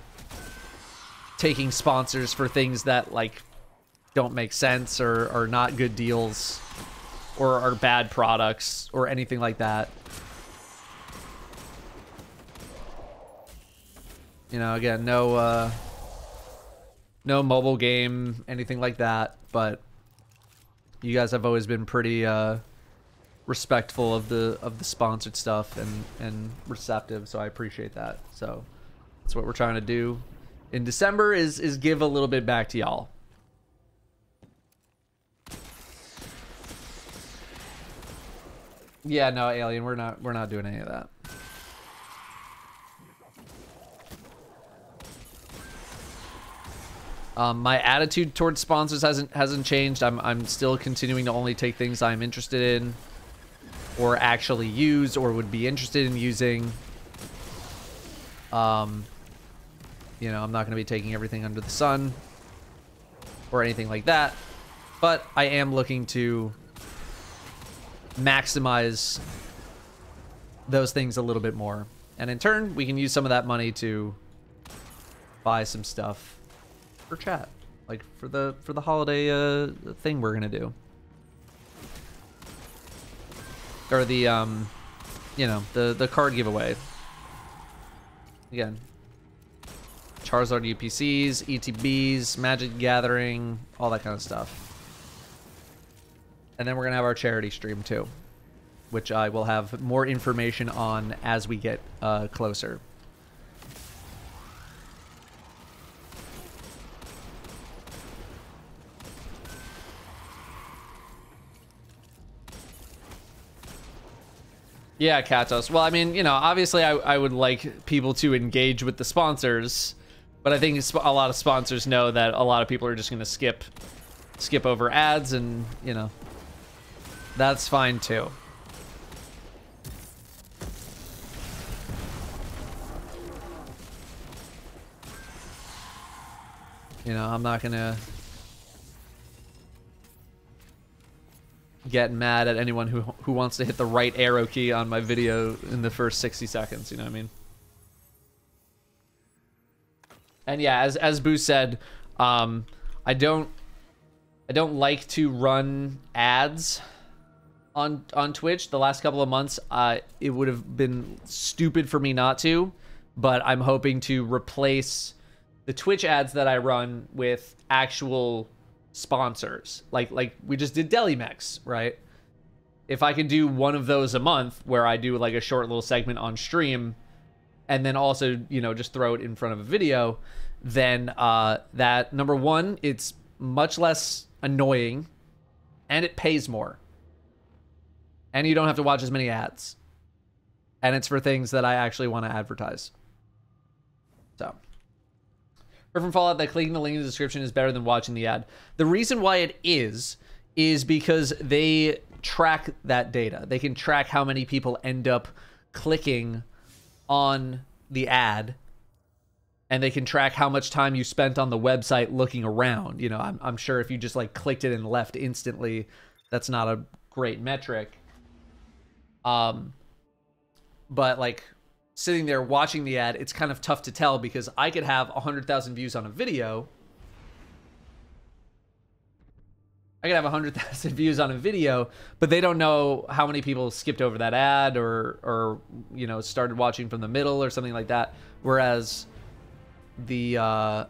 taking sponsors for things that like don't make sense or are not good deals or are bad products or anything like that. You know, again, no mobile game, anything like that, but you guys have always been pretty respectful of the sponsored stuff and receptive, so I appreciate that. So that's what we're trying to do in December is give a little bit back to y'all. Yeah, no, Alien, we're not doing any of that. My attitude towards sponsors hasn't changed. I'm still continuing to only take things I'm interested in or actually use or would be interested in using. You know, I'm not going to be taking everything under the sun or anything like that, but I am looking to maximize those things a little bit more. And in turn, we can use some of that money to buy some stuff for chat, like for the holiday thing we're going to do. Or the, you know, the card giveaway. Again, Charizard UPCs, ETBs, Magic Gathering, all that kind of stuff. And then we're going to have our charity stream too, which I will have more information on as we get closer. Yeah, Katos. Well, I mean, you know, obviously I would like people to engage with the sponsors, but I think a lot of sponsors know that a lot of people are just going to skip over ads, and, you know, that's fine too. You know, I'm not going to get mad at anyone who wants to hit the right arrow key on my video in the first 60 seconds, you know what I mean? And yeah, as Boo said, I don't like to run ads on Twitch. The last couple of months, it would have been stupid for me not to, but I'm hoping to replace the Twitch ads that I run with actual sponsors. Like we just did Delimex, right? If I can do one of those a month where I do like a short little segment on stream and then also, you know, just throw it in front of a video, then that, number one, it's much less annoying and it pays more. And you don't have to watch as many ads. And it's for things that I actually want to advertise. So, heard from Fallout that clicking the link in the description is better than watching the ad. The reason why it is because they track that data. They can track how many people end up clicking on the ad, and they can track how much time you spent on the website looking around. You know, I'm sure if you just like clicked it and left instantly, that's not a great metric. But like sitting there watching the ad, it's kind of tough to tell because I could have 100,000 views on a video. I could have 100,000 views on a video, but they don't know how many people skipped over that ad or you know, started watching from the middle or something like that. Whereas the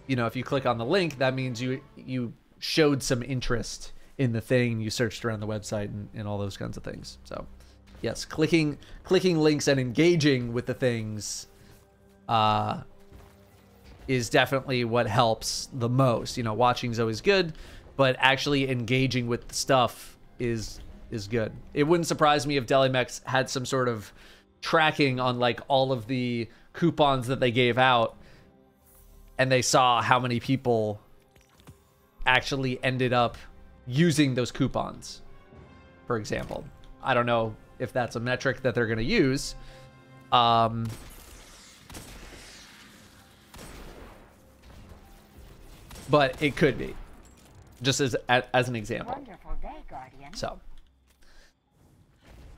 you know, if you click on the link, that means you showed some interest in the thing, you searched around the website and all those kinds of things. So yes, clicking links and engaging with the things is definitely what helps the most. You know, watching is always good, but actually engaging with the stuff is good. It wouldn't surprise me if Delimex had some sort of tracking on like all of the coupons that they gave out, and they saw how many people actually ended up using those coupons, for example. I don't know if that's a metric that they're going to use. But it could be, just as an example. Wonderful day, Guardian. So,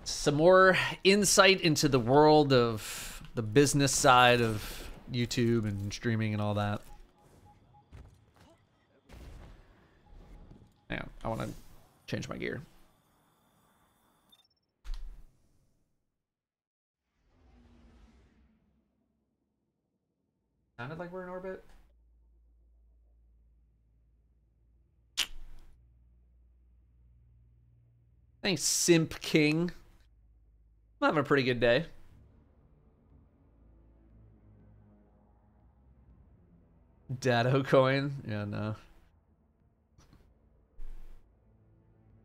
some more insight into the world of the business side of YouTube and streaming and all that. Yeah, I want to change my gear. Sounded like we're in orbit. Thanks, Simp King. I'm having a pretty good day. Datto coin? Yeah, no.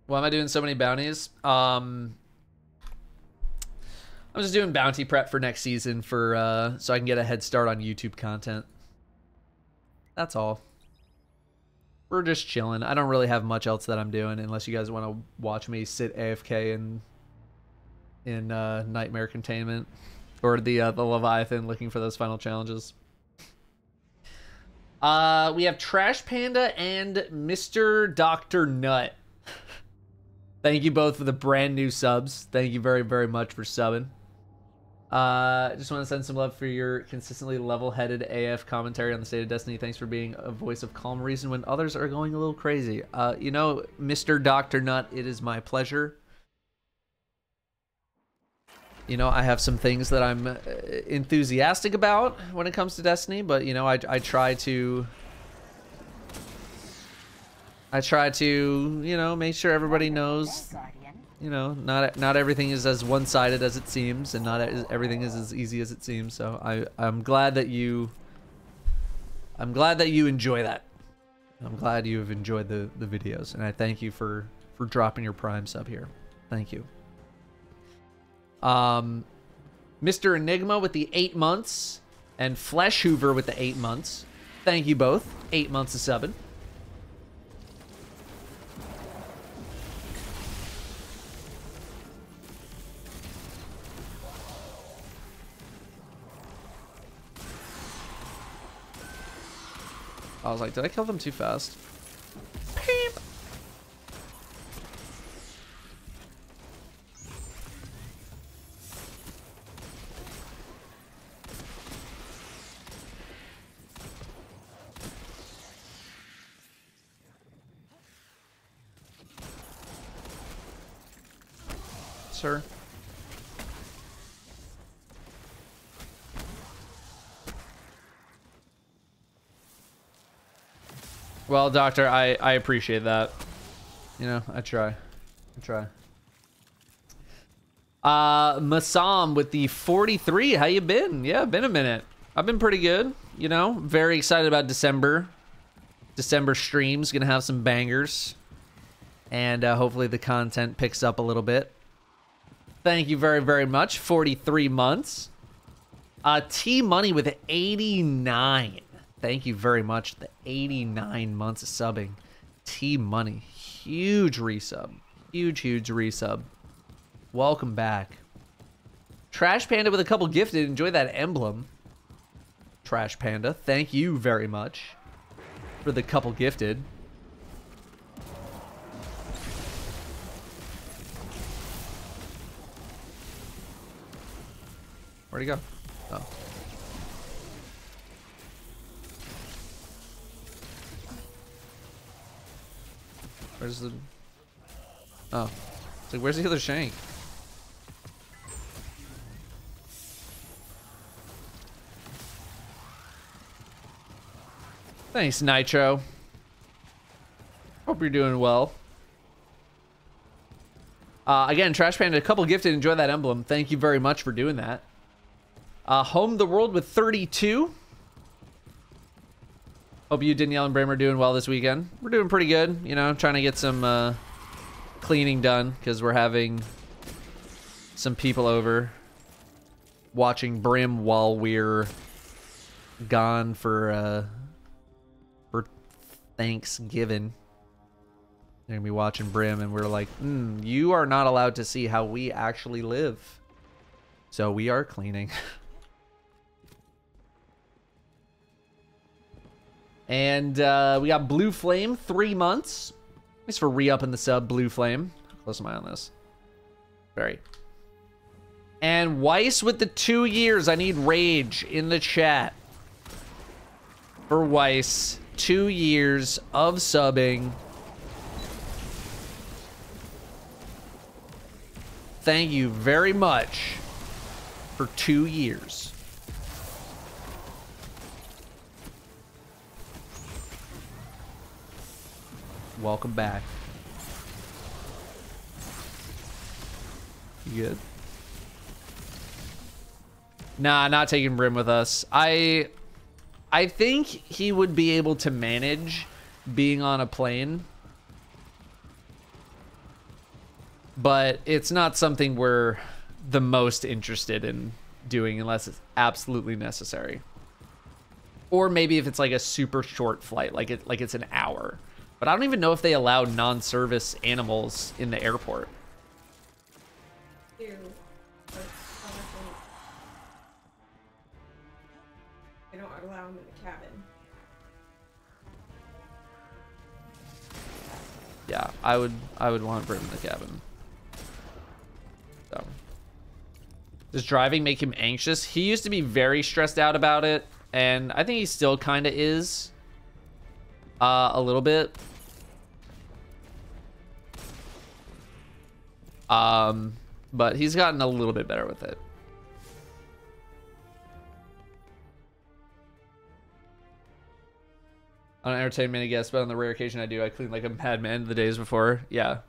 Why am I doing so many bounties? I'm just doing bounty prep for next season for so I can get a head start on YouTube content. That's all. We're just chilling. I don't really have much else that I'm doing unless you guys want to watch me sit AFK in Nightmare Containment or the Leviathan looking for those final challenges. We have Trash Panda and Mr. Dr. Nut. Thank you both for the brand new subs. Thank you very, very much for subbing. Just want to send some love for your consistently level-headed AF commentary on the state of Destiny. Thanks for being a voice of calm reason when others are going a little crazy. You know, Mr. Dr. Nut, it is my pleasure. You know, I have some things that I'm enthusiastic about when it comes to Destiny, but you know, I try to you know, make sure everybody knows, you know, not everything is as one-sided as it seems, and not everything is as easy as it seems. So I'm glad that you enjoy that. I'm glad you have enjoyed the videos, and I thank you for dropping your Prime sub here. Thank you. Mr. Enigma with the 8 months and Flesh Hoover with the 8 months. Thank you both. 8 months of subbing. I was like, did I kill them too fast? Peep. Sir. Well, Doctor, I appreciate that. You know, I try. Masam with the 43. How you been? Yeah, been a minute. I've been pretty good. You know, very excited about December. December streams, gonna have some bangers. And hopefully the content picks up a little bit. Thank you very, very much. 43 months. T-Money with 89. Thank you very much. The 89 months of subbing. T-Money. Huge resub. Huge resub. Welcome back. Trash Panda with a couple gifted. Enjoy that emblem. Trash Panda, thank you very much for the couple gifted. Where'd he go? Oh. Where's the... Oh. It's like, where's the other shank? Thanks, Nitro. Hope you're doing well. Again, Trash Panda, a couple gifted. Enjoy that emblem. Thank you very much for doing that. Home the World with 32. Hope you, Danielle, and Bram are doing well this weekend. We're doing pretty good. You know, trying to get some cleaning done because we're having some people over watching Brim while we're gone for Thanksgiving. They're gonna be watching Brim, and we're like, you are not allowed to see how we actually live. So we are cleaning. And we got Blue Flame, 3 months. Thanks for re-upping the sub, Blue Flame. How close am I on this? Very. And Weiss with the 2 years. I need rage in the chat. For Weiss, 2 years of subbing. Thank you very much for 2 years. Welcome back. You good? Nah, not taking Brim with us. I think he would be able to manage being on a plane. But it's not something we're the most interested in doing unless it's absolutely necessary. Or maybe if it's like a super short flight, like it's an hour. But I don't even know if they allow non-service animals in the airport. Ew. They don't allow them in the cabin. Yeah, I would want Brim in the cabin. So. Does driving make him anxious? He used to be very stressed out about it, and I think he still kind of is. A little bit. But he's gotten a little bit better with it. I don't entertain many guests, but on the rare occasion I do, I clean like a madman the days before. Yeah.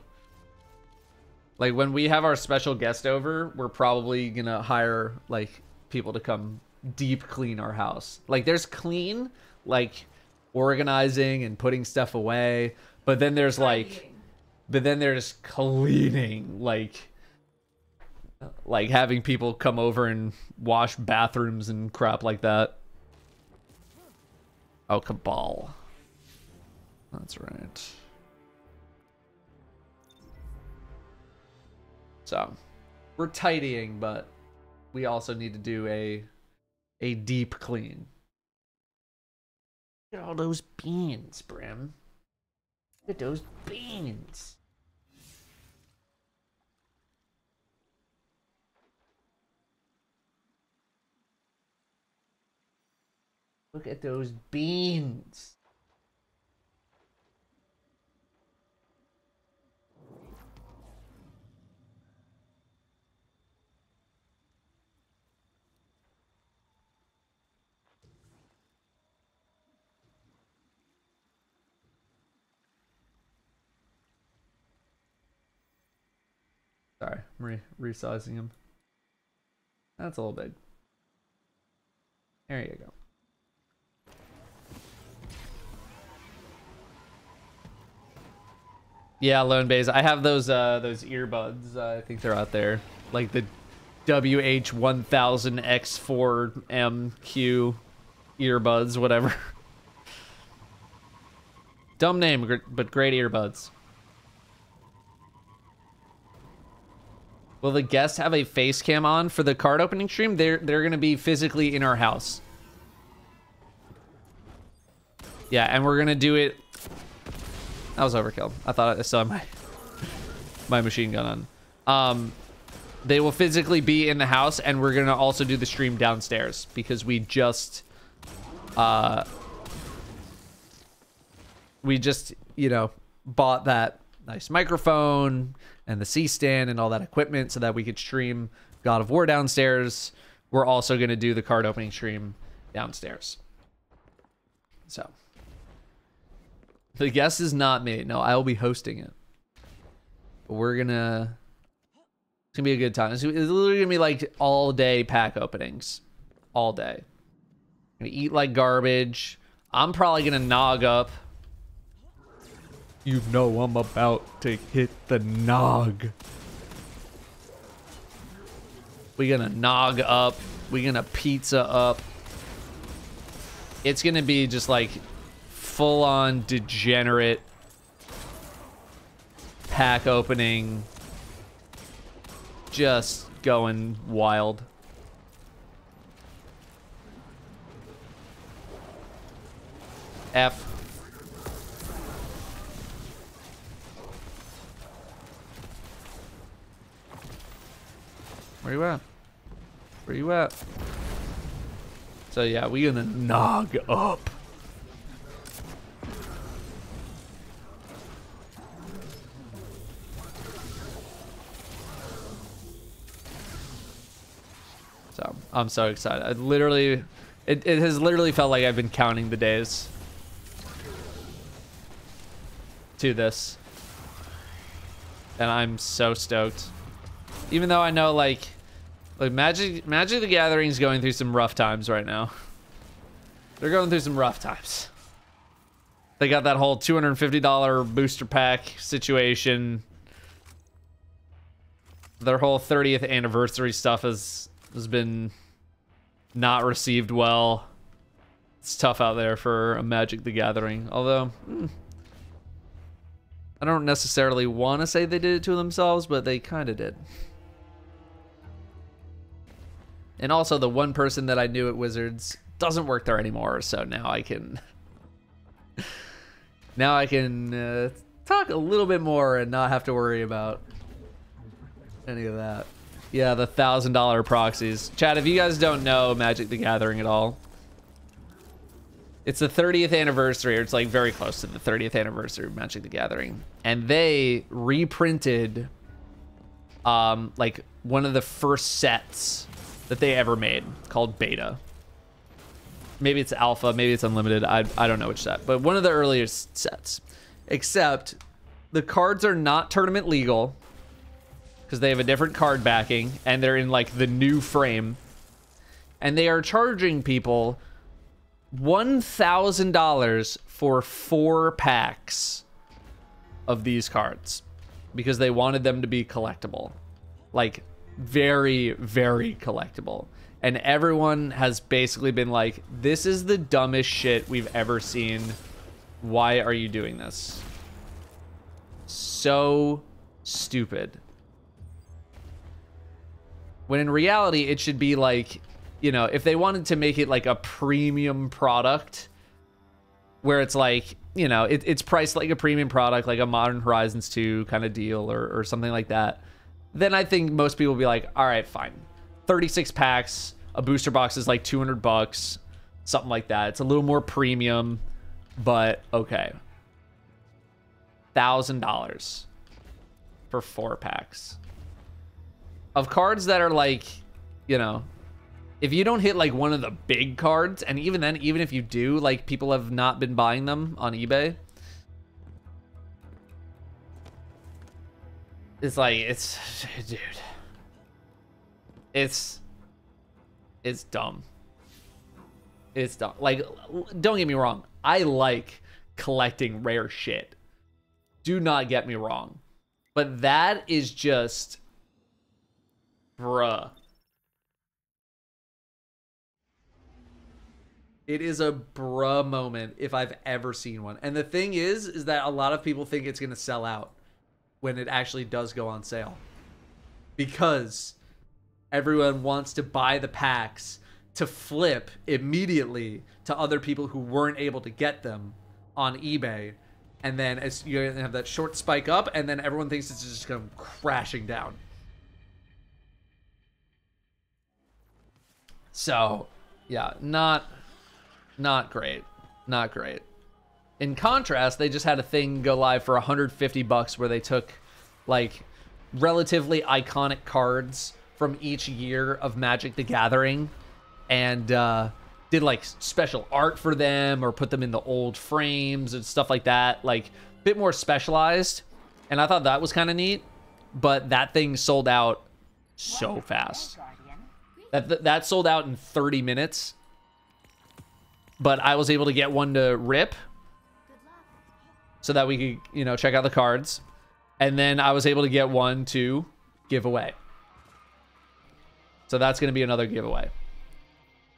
Like when we have our special guest over, we're probably gonna hire like people to come deep clean our house. Like there's clean, like organizing and putting stuff away, but then there's like, but then there's cleaning, like having people come over and wash bathrooms and crap like that. Oh, Cabal. That's right. So, we're tidying, but we also need to do a deep clean. Look at all those beans, Brim. Look at those beans. Look at those beans. Sorry, I'm resizing him. That's a little big. There you go. Yeah, Lone Bays. I have those earbuds. I think they're out there, like the WH1000X4MQ earbuds, whatever. Dumb name, but great earbuds. Will the guests have a face cam on for the card opening stream? They're gonna be physically in our house. Yeah, and we're gonna do it. That was overkill. I thought I still had my machine gun on. They will physically be in the house, and we're gonna also do the stream downstairs because we just you know, bought that nice microphone and the C-stand and all that equipment so that we could stream God of War downstairs. We're also gonna do the card opening stream downstairs. So the guest is not me. No, I will be hosting it. But we're gonna... It's gonna be a good time. It's literally gonna be like all day pack openings. All day. Gonna eat like garbage. I'm probably gonna nog up. You know I'm about to hit the nog. We're gonna nog up. We're gonna pizza up. It's gonna be just like full-on degenerate pack opening. Just going wild. F. Where you at? Where you at? So yeah, we gonna nog up. So I'm so excited. It has literally felt like I've been counting the days to this, and I'm so stoked. Even though I know like Magic the Gathering is going through some rough times right now. They're going through some rough times. They got that whole $250 booster pack situation. Their whole 30th anniversary stuff has been not received well. It's tough out there for a Magic the Gathering. Although, I don't necessarily want to say they did it to themselves, but they kind of did. And also, the one person that I knew at Wizards doesn't work there anymore, so now I can... now I can talk a little bit more and not have to worry about any of that. Yeah, the $1,000 proxies. Chat, if you guys don't know Magic the Gathering at all, it's the 30th anniversary, or it's like very close to the 30th anniversary of Magic the Gathering. And they reprinted like one of the first sets that they ever made called Beta. Maybe it's Alpha, maybe it's Unlimited. I don't know which set, but one of the earliest sets. Except the cards are not tournament legal because they have a different card backing and they're in like the new frame. And they are charging people $1,000 for 4 packs of these cards because they wanted them to be collectible. Like very, very collectible. And everyone has basically been like, this is the dumbest shit we've ever seen. Why are you doing this? So stupid. When in reality, it should be like, you know, if they wanted to make it like a premium product where it's like, you know, it's priced like a premium product, like a Modern Horizons 2 kind of deal or something like that, then I think most people will be like, all right, fine. 36 packs, a booster box is like $200, something like that. It's a little more premium, but okay. $1,000 for 4 packs of cards that are like, you know, if you don't hit like one of the big cards, and even then, even if you do, like people have not been buying them on eBay. It's like, dude, it's dumb. It's dumb. Like, don't get me wrong. I like collecting rare shit. Do not get me wrong. But that is just, bruh. It is a bruh moment if I've ever seen one. And the thing is that a lot of people think it's going to sell out when it actually does go on sale. because everyone wants to buy the packs to flip immediately to other people who weren't able to get them on eBay. And then as you have that short spike up, and then everyone thinks it's just going crashing down. So, yeah, not great. Not great. In contrast, they just had a thing go live for $150 where they took like relatively iconic cards from each year of Magic the Gathering and did like special art for them or put them in the old frames and stuff like that, like a bit more specialized. And I thought that was kind of neat, but that thing sold out so fast. That sold out in 30 minutes. But I was able to get one to rip so that we could, you know, check out the cards. And then I was able to get one to give away. So that's going to be another giveaway.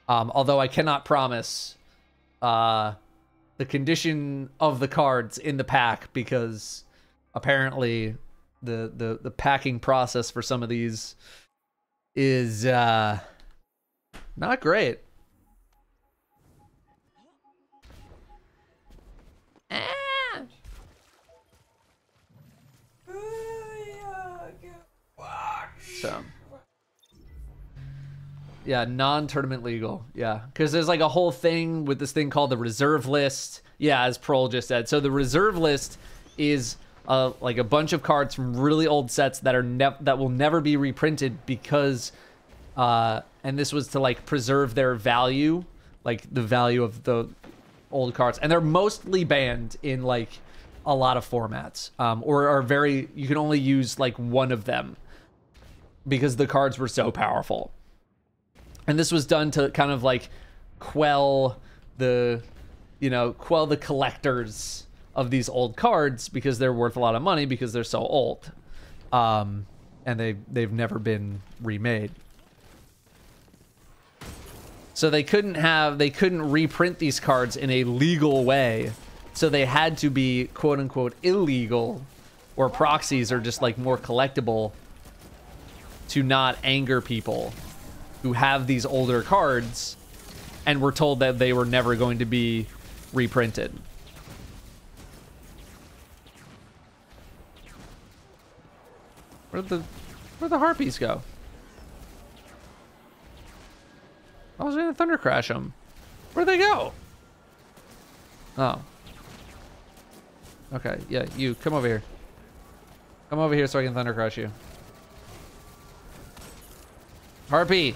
Although I cannot promise the condition of the cards in the pack, because apparently the packing process for some of these is not great. So yeah, non-tournament legal. Yeah, because there's like a whole thing with this thing called the reserve list. Yeah, as Prol just said. So the reserve list is like a bunch of cards from really old sets that are that will never be reprinted because and this was to like preserve their value, like the value of the old cards, and they're mostly banned in like a lot of formats, or are very, you can only use like one of them because the cards were so powerful. And this was done to kind of like quell the collectors of these old cards because they're worth a lot of money because they're so old, and they've never been remade. So they couldn't reprint these cards in a legal way. So they had to be quote unquote illegal, or proxies, or just like more collectible, to not anger people who have these older cards and were told that they were never going to be reprinted. Where'd the harpies go? I was gonna thunder crash them. Where'd they go? Oh. Okay, yeah, you come over here. Come over here so I can thunder crash you. Harpy.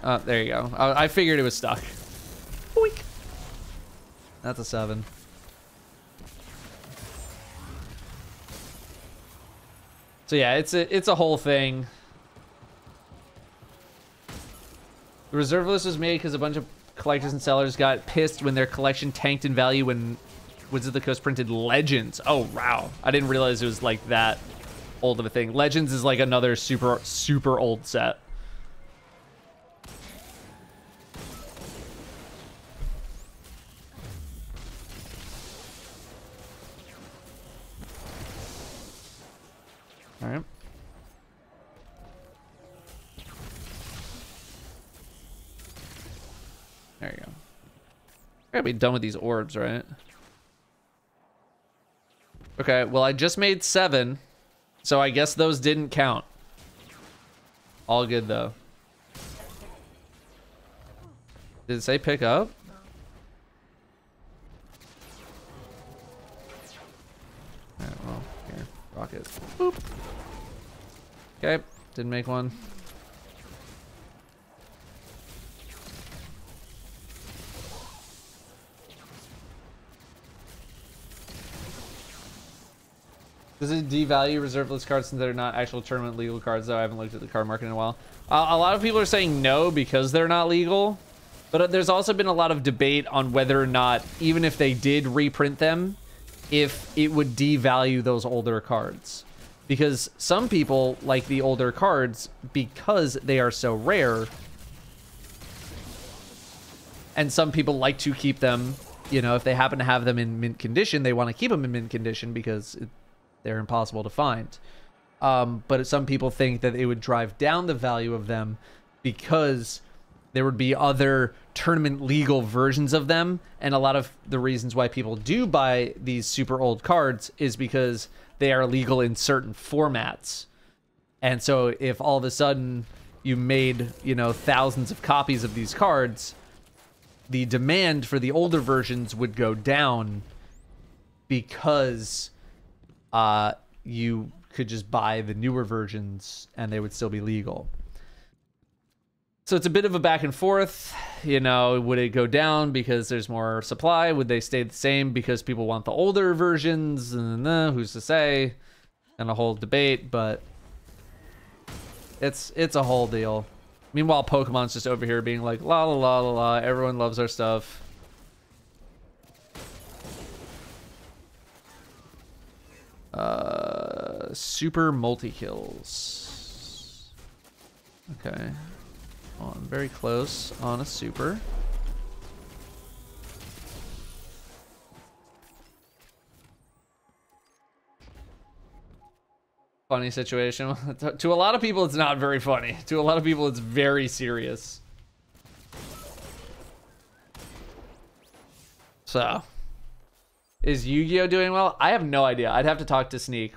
Oh, there you go. I figured it was stuck. Boink. That's a 7. So yeah, it's a whole thing. The reserve list was made because a bunch of collectors and sellers got pissed when their collection tanked in value when Wizards of the Coast printed Legends. Oh wow, I didn't realize it was like that old of a thing. Legends is like another super old set. All right. There you go. Gotta be done with these orbs, right? Okay, well, I just made 7, so I guess those didn't count. All good, though. Did it say pick up? Alright, well, here. Rocket. Boop. Okay, didn't make one. Does it devalue reserve list cards since they're not actual tournament legal cards, though? I haven't looked at the card market in a while. A lot of people are saying no because they're not legal. But there's also been a lot of debate on whether or not, even if they did reprint them, if it would devalue those older cards. Because some people like the older cards because they are so rare. And some people like to keep them, you know, if they happen to have them in mint condition, they want to keep them in mint condition because They're impossible to find. But some people think that it would drive down the value of them because there would be other tournament legal versions of them. And a lot of the reasons why people do buy these super old cards is because they are legal in certain formats. And so if all of a sudden you made, you know, thousands of copies of these cards, the demand for the older versions would go down because you could just buy the newer versions and they would still be legal. So it's a bit of a back and forth. You know, would it go down because there's more supply? Would they stay the same because people want the older versions? And who's to say? And a whole debate, but it's a whole deal. Meanwhile, Pokemon's just over here being like, la la la la la, everyone loves our stuff. Super multi-kills. Okay. Oh, I'm very close on a super. Funny situation. To a lot of people, it's not very funny. To a lot of people, it's very serious. So, is Yu-Gi-Oh doing well? I have no idea. I'd have to talk to Sneak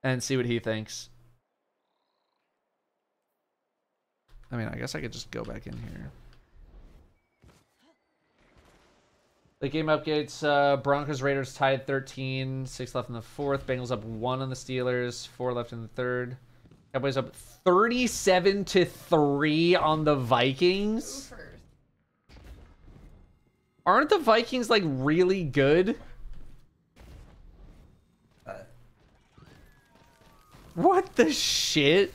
and see what he thinks. I mean, I guess I could just go back in here. The game updates, Broncos Raiders tied 13, 6 left in the fourth. Bengals up 1 on the Steelers, 4 left in the third. Cowboys up 37-3 on the Vikings. Aren't the Vikings like really good? What the shit?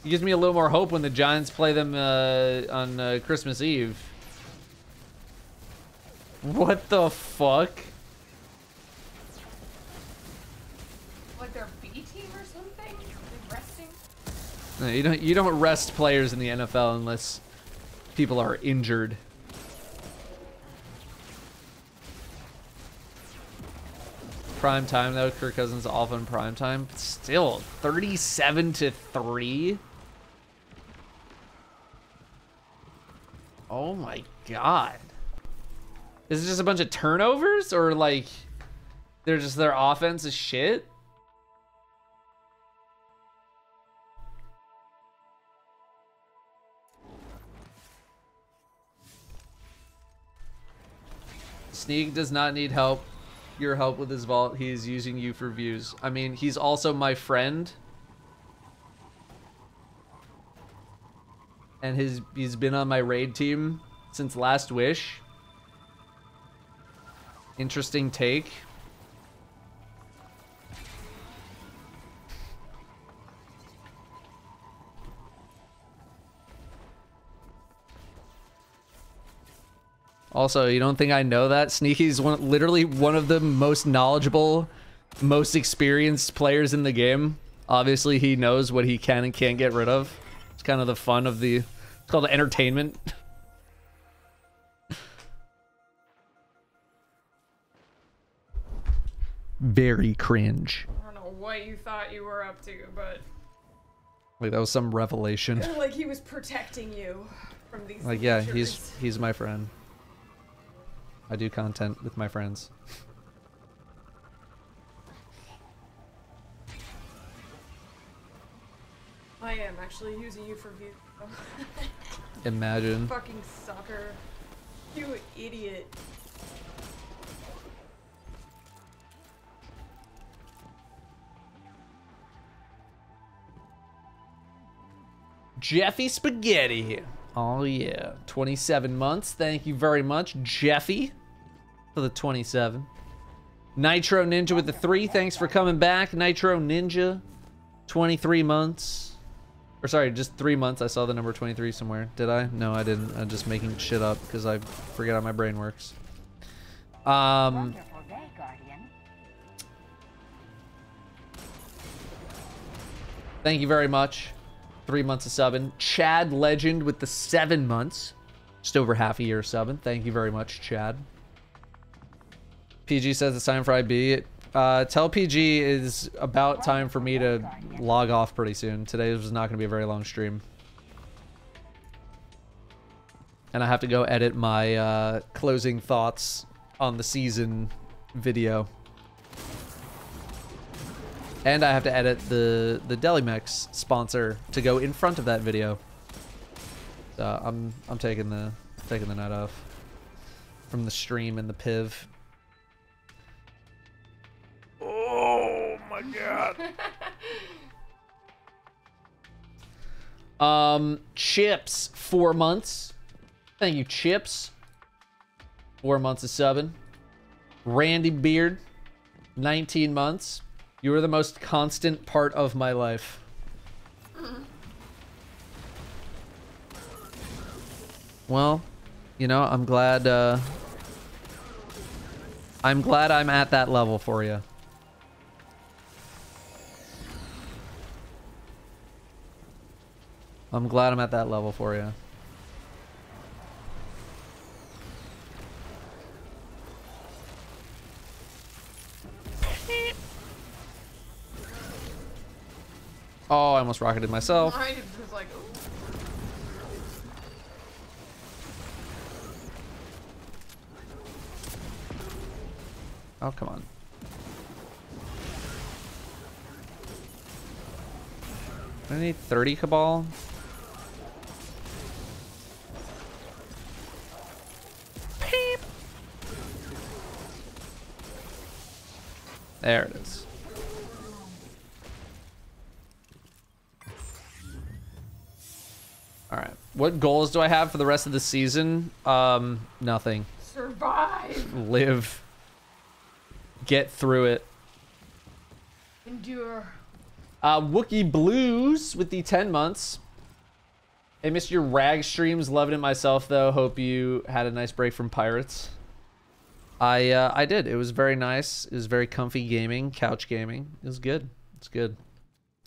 It gives me a little more hope when the Giants play them on Christmas Eve. What the fuck? Like their B team or something? They're resting? No, you don't rest players in the NFL unless people are injured. Prime time though, Kirk Cousins off on prime time. But still, 37-3. Oh my god. Is it just a bunch of turnovers, or like they're just their offense is shit? Sneak does not need help. Your help with his vault. He is using you for views. I mean, he's also my friend. And he's been on my raid team since Last Wish. Interesting take. Also, you don't think I know that? Sneaky's literally one of the most knowledgeable, most experienced players in the game. Obviously, he knows what he can and can't get rid of. It's kind of the fun of the... It's called entertainment. Very cringe. I don't know what you thought you were up to, but... Like, that was some revelation. Like he was protecting you from these Like, yeah, creatures. he's my friend. I do content with my friends. I am actually using you for views. Imagine. Fucking sucker. You idiot. Jeffy Spaghetti. Oh yeah, 27 months. Thank you very much, Jeffy, for the 27. Nitro Ninja with the 3. Thanks for coming back, Nitro Ninja. 23 months. Or sorry, just 3 months. I saw the number 23 somewhere. Did I? No, I didn't. I'm just making shit up because I forget how my brain works. Wonderful day, Guardian. Thank you very much. 3 months of subbing. Chad Legend with the 7 months. Just over half a year subbing. Thank you very much, Chad. PG says it's time for IB. Tell PG is about time for me to log off pretty soon. Today was not going to be a very long stream. And I have to go edit my closing thoughts on the season video. And I have to edit the Delimex sponsor to go in front of that video. So I'm taking the night off from the stream and the piv. Oh my god. Chips, 4 months. Thank you, Chips. 4 months of subbing. Randy Beard, 19 months. You are the most constant part of my life. Well, you know, I'm glad I'm at that level for you. I'm glad I'm at that level for you. Oh, I almost rocketed myself. I was like, ooh. Oh, come on. I need 30 Cabal. Peep. There it is. All right. What goals do I have for the rest of the season? Nothing. Survive. Live. Get through it. Endure. Wookie Blues with the 10 months. I missed your rag streams. Loving it myself, though. Hope you had a nice break from Pirates. I did. It was very nice. It was very comfy gaming, couch gaming. It was good. It's good.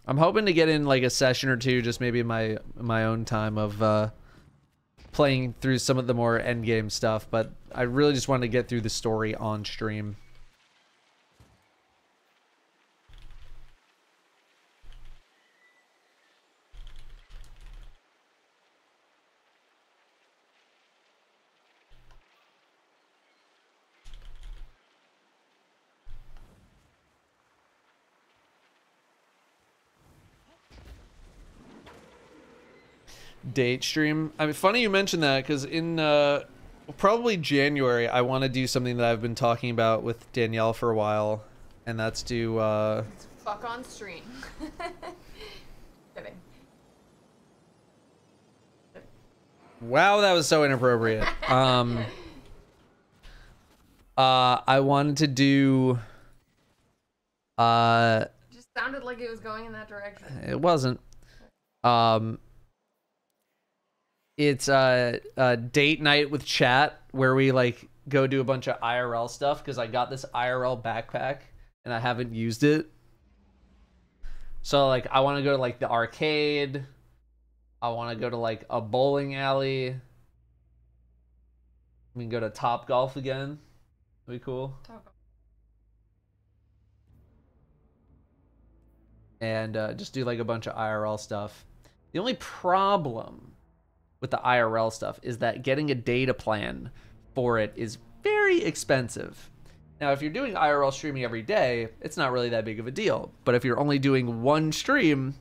I'm hoping to get in like a session or two, just maybe in my own time of playing through some of the more end game stuff. But I really just wanted to get through the story on stream. Date stream. I mean, funny you mentioned that because in probably January I want to do something that I've been talking about with Danielle for a while, and that's to fuck on stream. Kidding. Wow, that was so inappropriate. I wanted to do Just sounded like it was going in that direction. it wasn't. It's a date night with chat where we like go do a bunch of IRL stuff because I got this IRL backpack and I haven't used it. So like I want to go to like the arcade. I want to go to like a bowling alley. We can go to Top Golf again. That'd be cool. And just do like a bunch of IRL stuff. The only problem with the IRL stuff is that getting a data plan for it is very expensive. Now, if you're doing IRL streaming every day, it's not really that big of a deal. But if you're only doing one stream,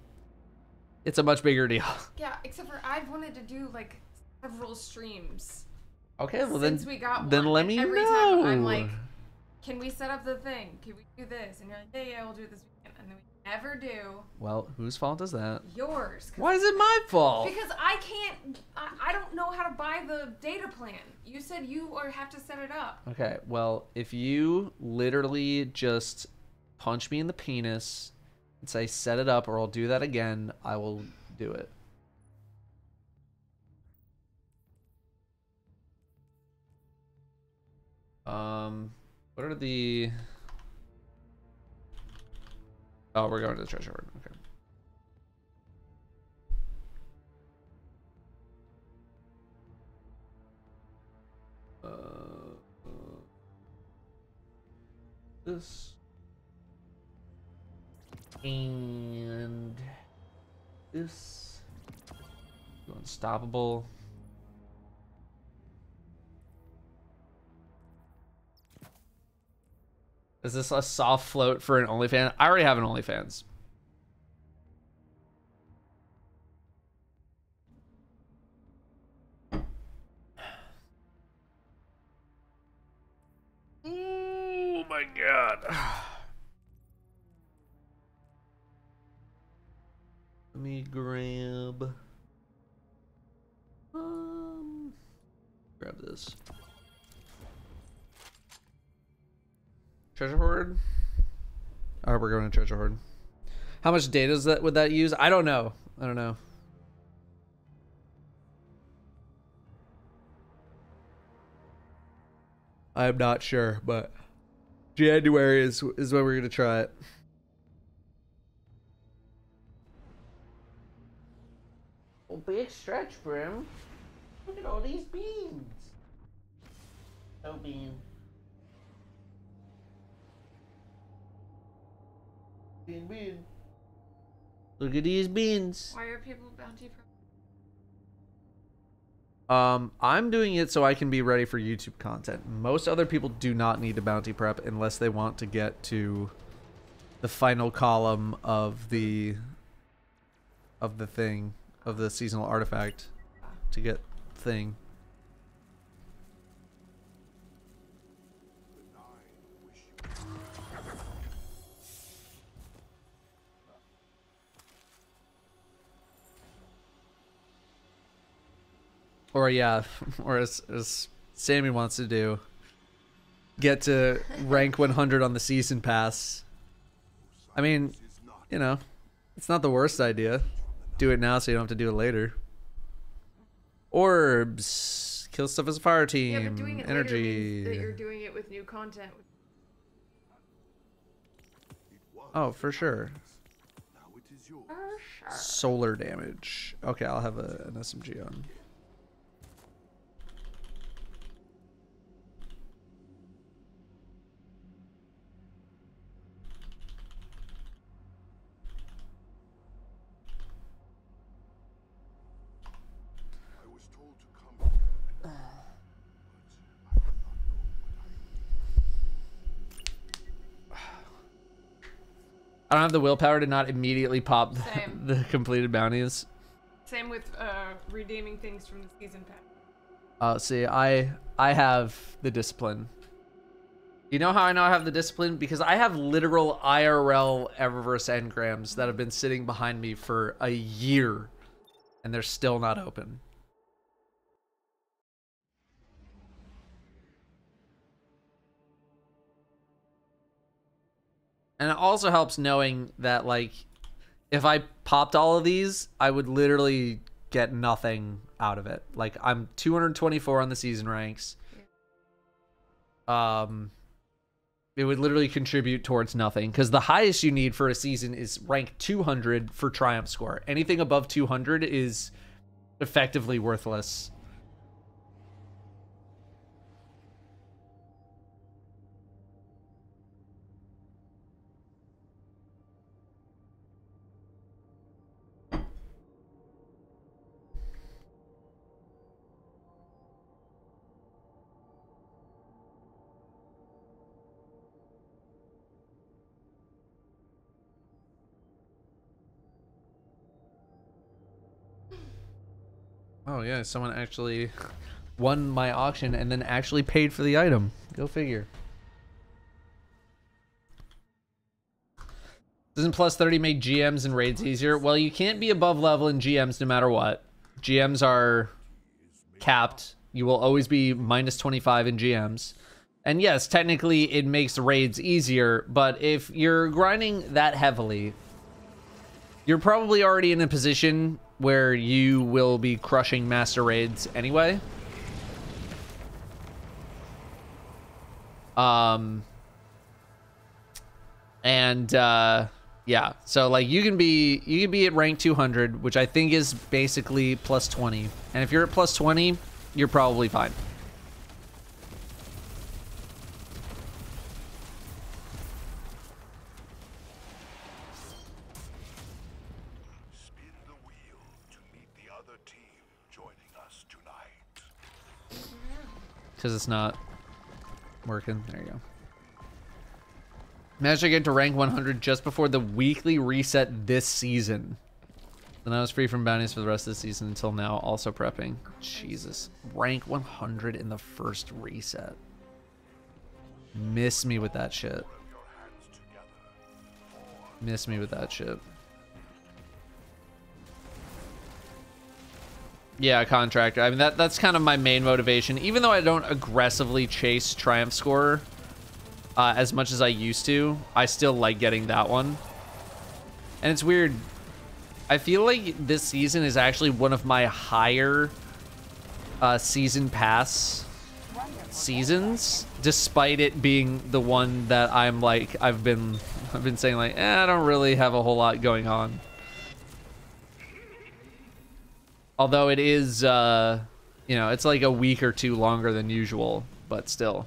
it's a much bigger deal. Yeah, except for I've wanted to do like several streams. Okay, well since we got then one. let And me every know. time I'm like, can we set up the thing? Can we do this? And you're like, yeah, we'll do it this weekend. And then we never do. Well, whose fault is that? Yours. Why is it my fault? Because I can't, I don't know how to buy the data plan. You said you or have to set it up. Okay, well, if you literally just punch me in the penis and say set it up or I'll do that again, I will do it. What are the... Oh, we're going to the treasure hoard. Okay. This. And this. Unstoppable. Is this a soft float for an OnlyFans? I already have an OnlyFans. Oh my god. Let me grab this. Treasure hoard? Oh, we're going to treasure hoard. How much data is that would that use? I don't know. I don't know. I'm not sure, but January is when we're gonna try it. Oh, big stretch, Brim. Look at all these beans. No bean. Bean. Look at these beans. Why are people bounty prep? I'm doing it so I can be ready for YouTube content. Most other people do not need to bounty prep unless they want to get to the final column of the thing, of the seasonal artifact to get thing. Or yeah, or as Sammy wants to do, get to rank 100 on the season pass. I mean, you know, it's not the worst idea. Do it now so you don't have to do it later. Orbs, kill stuff as a fire team. Yeah, but doing it energy. later means that you're doing it with new content. Oh, for sure. For sure. Solar damage. Okay, I'll have an SMG on. I don't have the willpower to not immediately pop the completed bounties. Same with redeeming things from the season pass. See, I have the discipline. You know how I know I have the discipline? Because I have literal IRL Eververse engrams that have been sitting behind me for a year, and they're still not open. And it also helps knowing that, like, if I popped all of these, I would literally get nothing out of it. Like, I'm 224 on the season ranks. It would literally contribute towards nothing, because the highest you need for a season is rank 200 for triumph score. Anything above 200 is effectively worthless. Oh yeah, someone actually won my auction and then actually paid for the item. Go figure. Doesn't plus 30 make GMs and raids easier? Well, you can't be above level in GMs no matter what. GMs are capped. You will always be minus 25 in GMs. And yes, technically it makes raids easier, but if you're grinding that heavily, you're probably already in a position where you will be crushing master raids anyway. Yeah, so like you can be at rank 200, which I think is basically plus 20. And if you're at plus 20, you're probably fine. other team joining us tonight? Because it's not working. There you go. Managed to get to rank 100 just before the weekly reset this season. Then I was free from bounties for the rest of the season until now, also prepping. Jesus. Rank 100 in the first reset. Miss me with that shit. Miss me with that shit. Yeah, contractor. I mean, that's kind of my main motivation. Even though I don't aggressively chase Triumph Scorer as much as I used to, I still like getting that one. And it's weird. I feel like this season is actually one of my higher season pass seasons, despite it being the one that I'm like, I've been saying like, I don't really have a whole lot going on. Although it is, you know, it's like a week or two longer than usual, but still.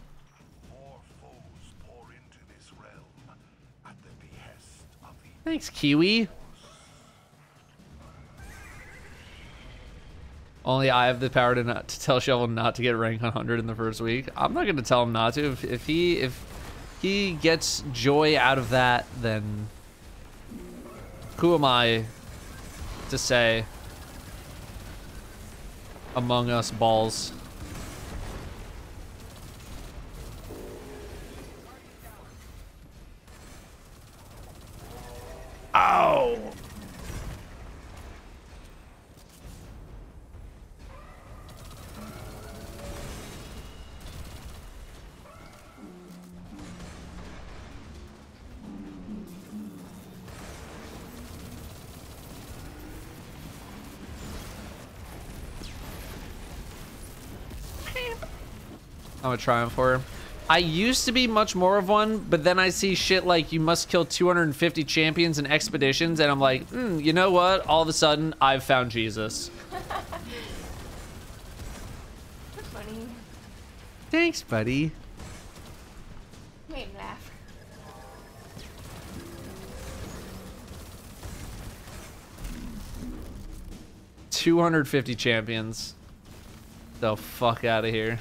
Thanks, Kiwi. Only I have the power to tell Shovel not to get rank 100 in the first week. I'm not going to tell him not to. If he gets joy out of that, then who am I to say? Among Us balls. Ow! I'm a Triumph for. I used to be much more of one, but then I see shit like you must kill 250 champions in expeditions, and I'm like, you know what? All of a sudden, I've found Jesus. That's funny. Thanks, buddy. Made me laugh. $250 champions. The fuck out of here.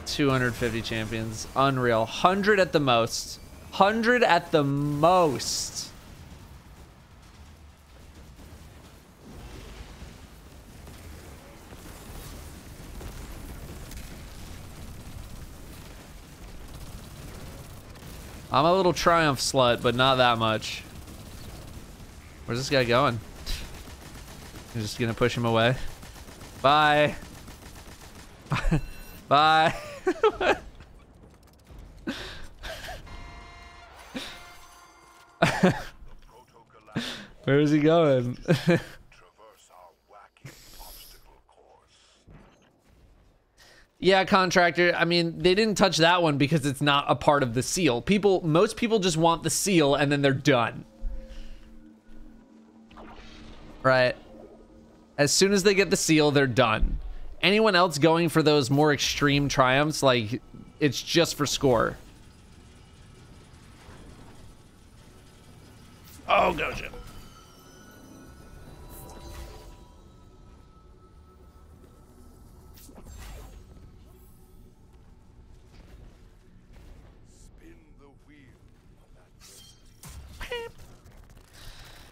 250 champions. Unreal. 100 at the most. 100 at the most. I'm a little Triumph slut, but not that much. Where's this guy going? I'm just gonna push him away. Bye. Bye. Where is he going? Yeah, contractor. I mean, they didn't touch that one because it's not a part of the seal. Most people just want the seal and then they're done. Right. As soon as they get the seal, they're done. Anyone else going for those more extreme triumphs, like, it's just for score. Oh, Gojo.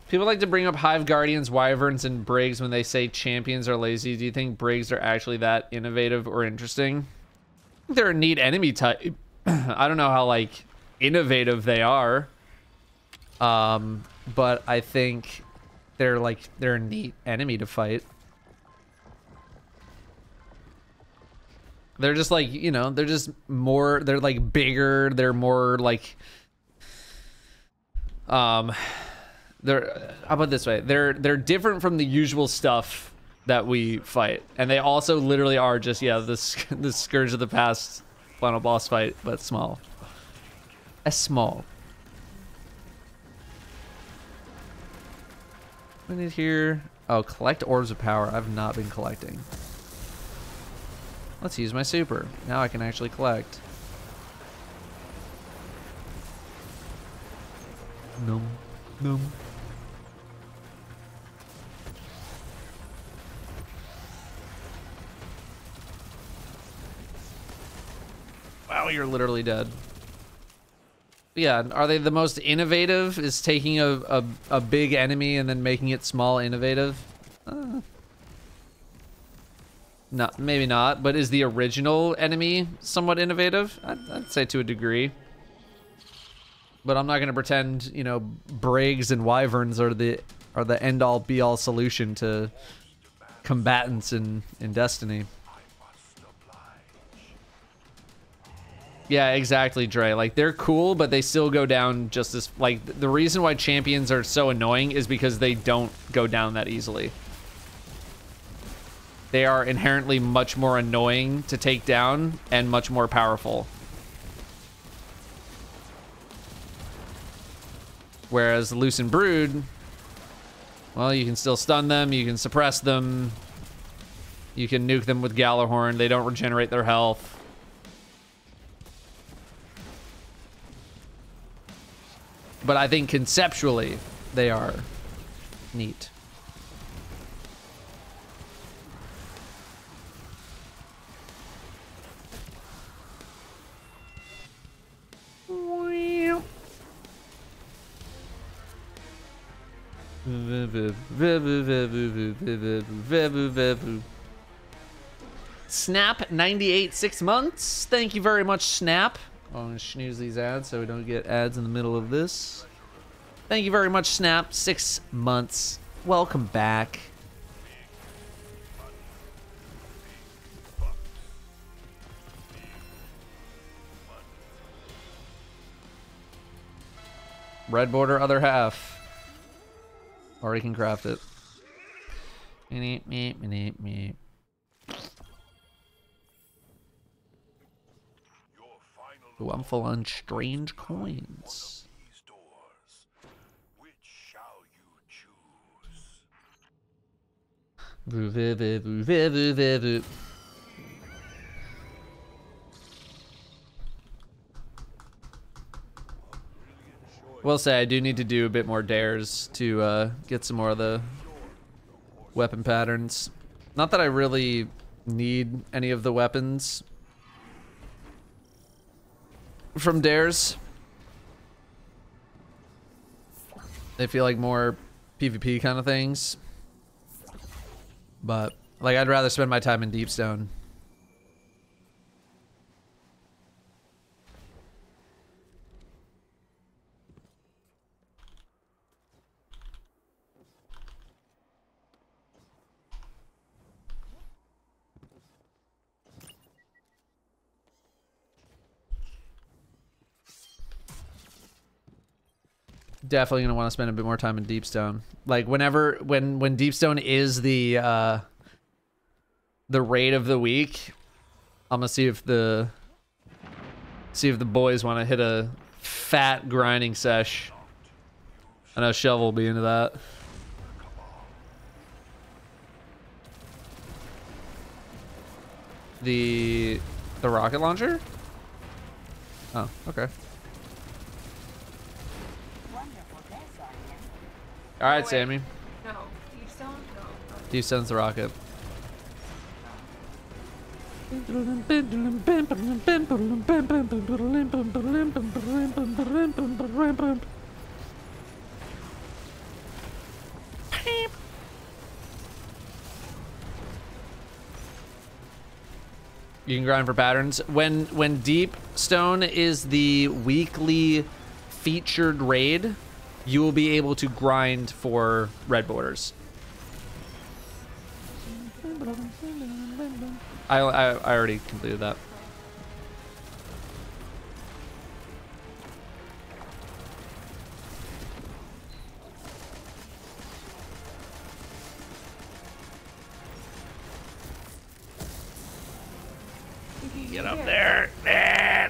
People like to bring up Hive Guardians, Wyverns, and Briggs when they say champions are lazy. Do you think Briggs are actually that innovative or interesting? I think they're a neat enemy type. I don't know how, like, innovative they are. But I think they're a neat enemy to fight. They're just like, you know, they're just more, they're like bigger, they're more like, they're, how about this way? They're different from the usual stuff that we fight, and they also literally are just, yeah, the Scourge of the Past final boss fight, but small. Small. We need here. Oh, collect orbs of power. I've not been collecting. Let's use my super. Now I can actually collect. Num, num. you're literally dead. Yeah, are they the most innovative? Is taking a big enemy and then making it small innovative? No, maybe not, but is the original enemy somewhat innovative? I'd say to a degree. But I'm not gonna pretend, you know, Briggs and Wyverns are the end-all be-all solution to combatants in Destiny. Yeah, exactly, Dre. Like, they're cool, but they still go down just as... Like, the reason why champions are so annoying is because they don't go down that easily. They are inherently much more annoying to take down and much more powerful. Whereas Loose and Brood, well, you can still stun them, you can suppress them, you can nuke them with Galahorn, they don't regenerate their health. But I think conceptually, they are neat. Snap 98 6 months. Thank you very much, Snap. I'm gonna snooze these ads so we don't get ads in the middle of this. Thank you very much, Snap. 6 months. Welcome back. Red border, other half. Already can craft it. Ooh, I'm full on strange coins. Will say I do need to do a bit more dares to get some more of the weapon patterns. Not that I really need any of the weapons from dares. They feel like more PvP kind of things. But like I'd rather spend my time in Deepstone. Definitely gonna want to spend a bit more time in Deepstone. Like when Deepstone is the raid of the week, I'm gonna see if the boys want to hit a fat grinding sesh. I know Shovel will be into that. The rocket launcher? Oh, okay. All right, Sammy. No, Deepstone? No. Deepstone's the rocket. You can grind for patterns. When Deepstone is the weekly featured raid, you will be able to grind for red borders. I already completed that. Get up there.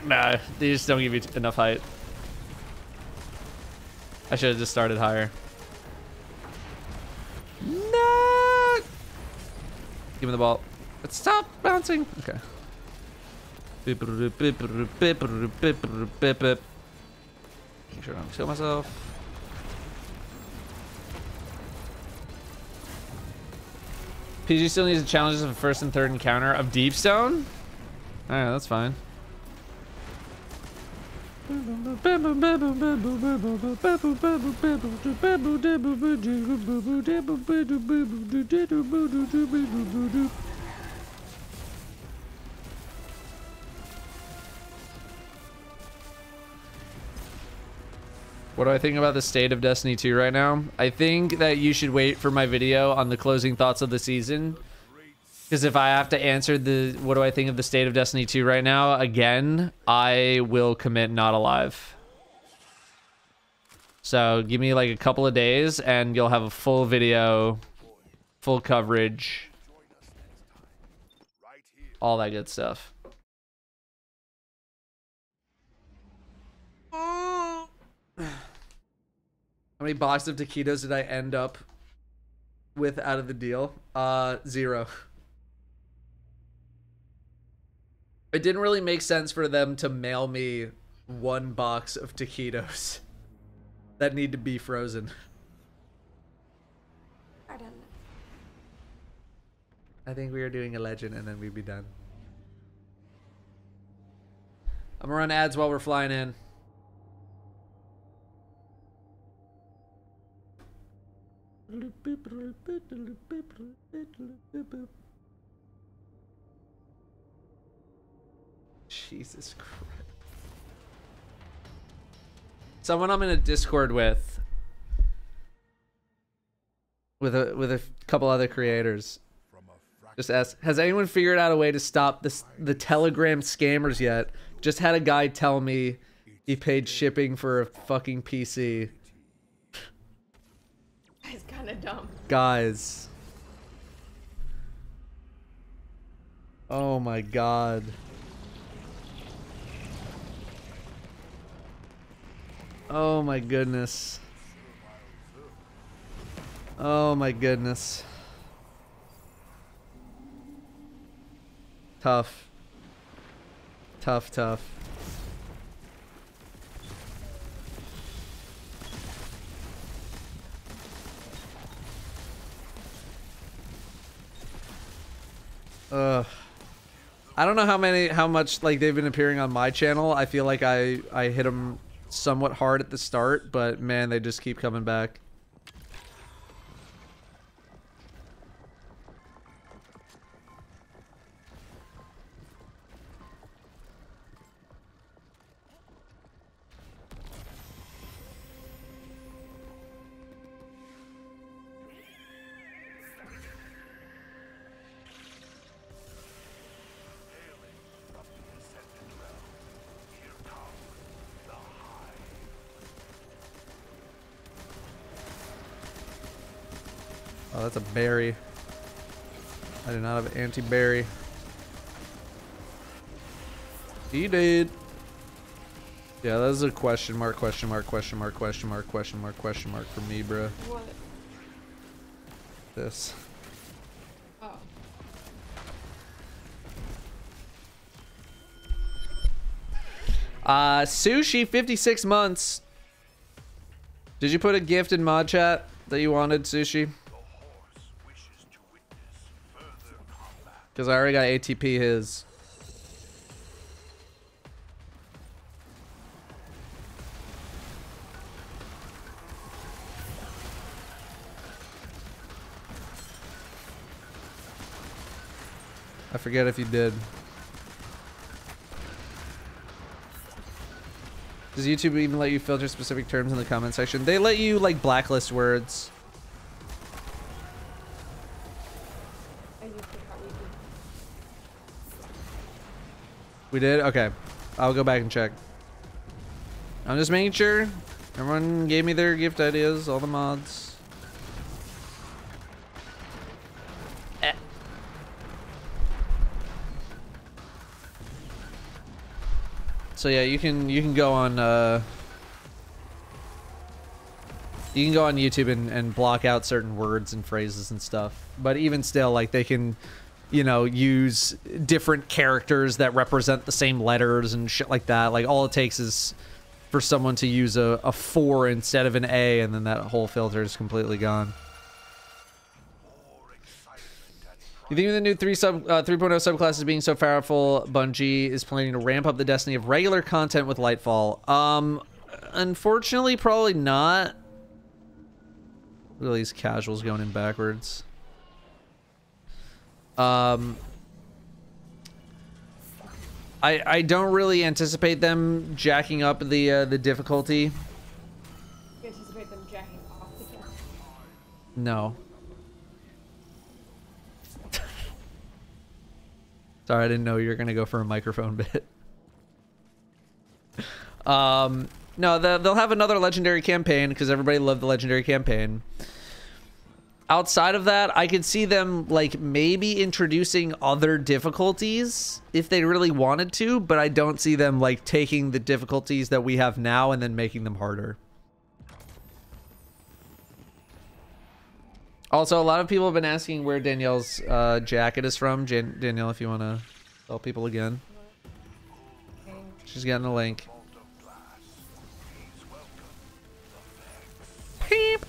Nah, they just don't give you enough height. I should have just started higher. No! Give me the ball. But stop bouncing. Okay. Make sure I don't kill myself. PG still needs the challenges of first and third encounter of Deepstone? Alright, that's fine. What do I think about the state of Destiny 2 right now? I think that you should wait for my video on the closing thoughts of the season. Because if I have to answer the what do I think of the state of Destiny 2 right now, again, I will commit not alive. So give me like a couple of days and you'll have a full video, full coverage, all that good stuff. How many boxes of taquitos did I end up with out of the deal? 0. It didn't really make sense for them to mail me 1 box of taquitos that need to be frozen. Pardon. I think we are doing a legend and then we'd be done. I'm gonna run ads while we're flying in. Jesus Christ. Someone I'm in a Discord with a couple other creators just asked, has anyone figured out a way to stop the Telegram scammers yet? Just had a guy tell me he paid shipping for a fucking PC. It's kind of dumb. Guys. Oh my god. Oh my goodness. Oh my goodness. Tough. Tough, tough. I don't know how much like they've been appearing on my channel. I feel like I hit them somewhat hard at the start, but man, they just keep coming back. Oh, that's a berry. I do not have anti-berry. He did. Yeah, that was a question mark, question mark, question mark, question mark, question mark, question mark for me, bro. What? This. Oh. Sushi, 56 months. Did you put a gift in mod chat that you wanted, Sushi? Because I already got ATP his. I forget if you did. Does YouTube even let you filter specific terms in the comment section? They let you like blacklist words. We did? Okay. I'll go back and check. I'm just making sure. Everyone gave me their gift ideas, all the mods. So yeah, you can go on YouTube and block out certain words and phrases and stuff. But even still, like they can, you know, use different characters that represent the same letters and shit like that. Like all it takes is for someone to use a 4 instead of an A, and then that whole filter is completely gone. You think the new 3.0 subclasses being so powerful, Bungie is planning to ramp up the destiny of regular content with Lightfall? Unfortunately, probably not. Look at these casuals going in backwards. I don't really anticipate them jacking up the difficulty. You anticipate them jacking off the difficulty? No. Sorry, I didn't know you were gonna go for a microphone bit. No, they'll have another legendary campaign because everybody loved the legendary campaign. Outside of that, I could see them like maybe introducing other difficulties if they really wanted to, but I don't see them like taking the difficulties that we have now and then making them harder. Also, a lot of people have been asking where Danielle's jacket is from. Danielle, if you want to tell people again. She's getting a link. Peep.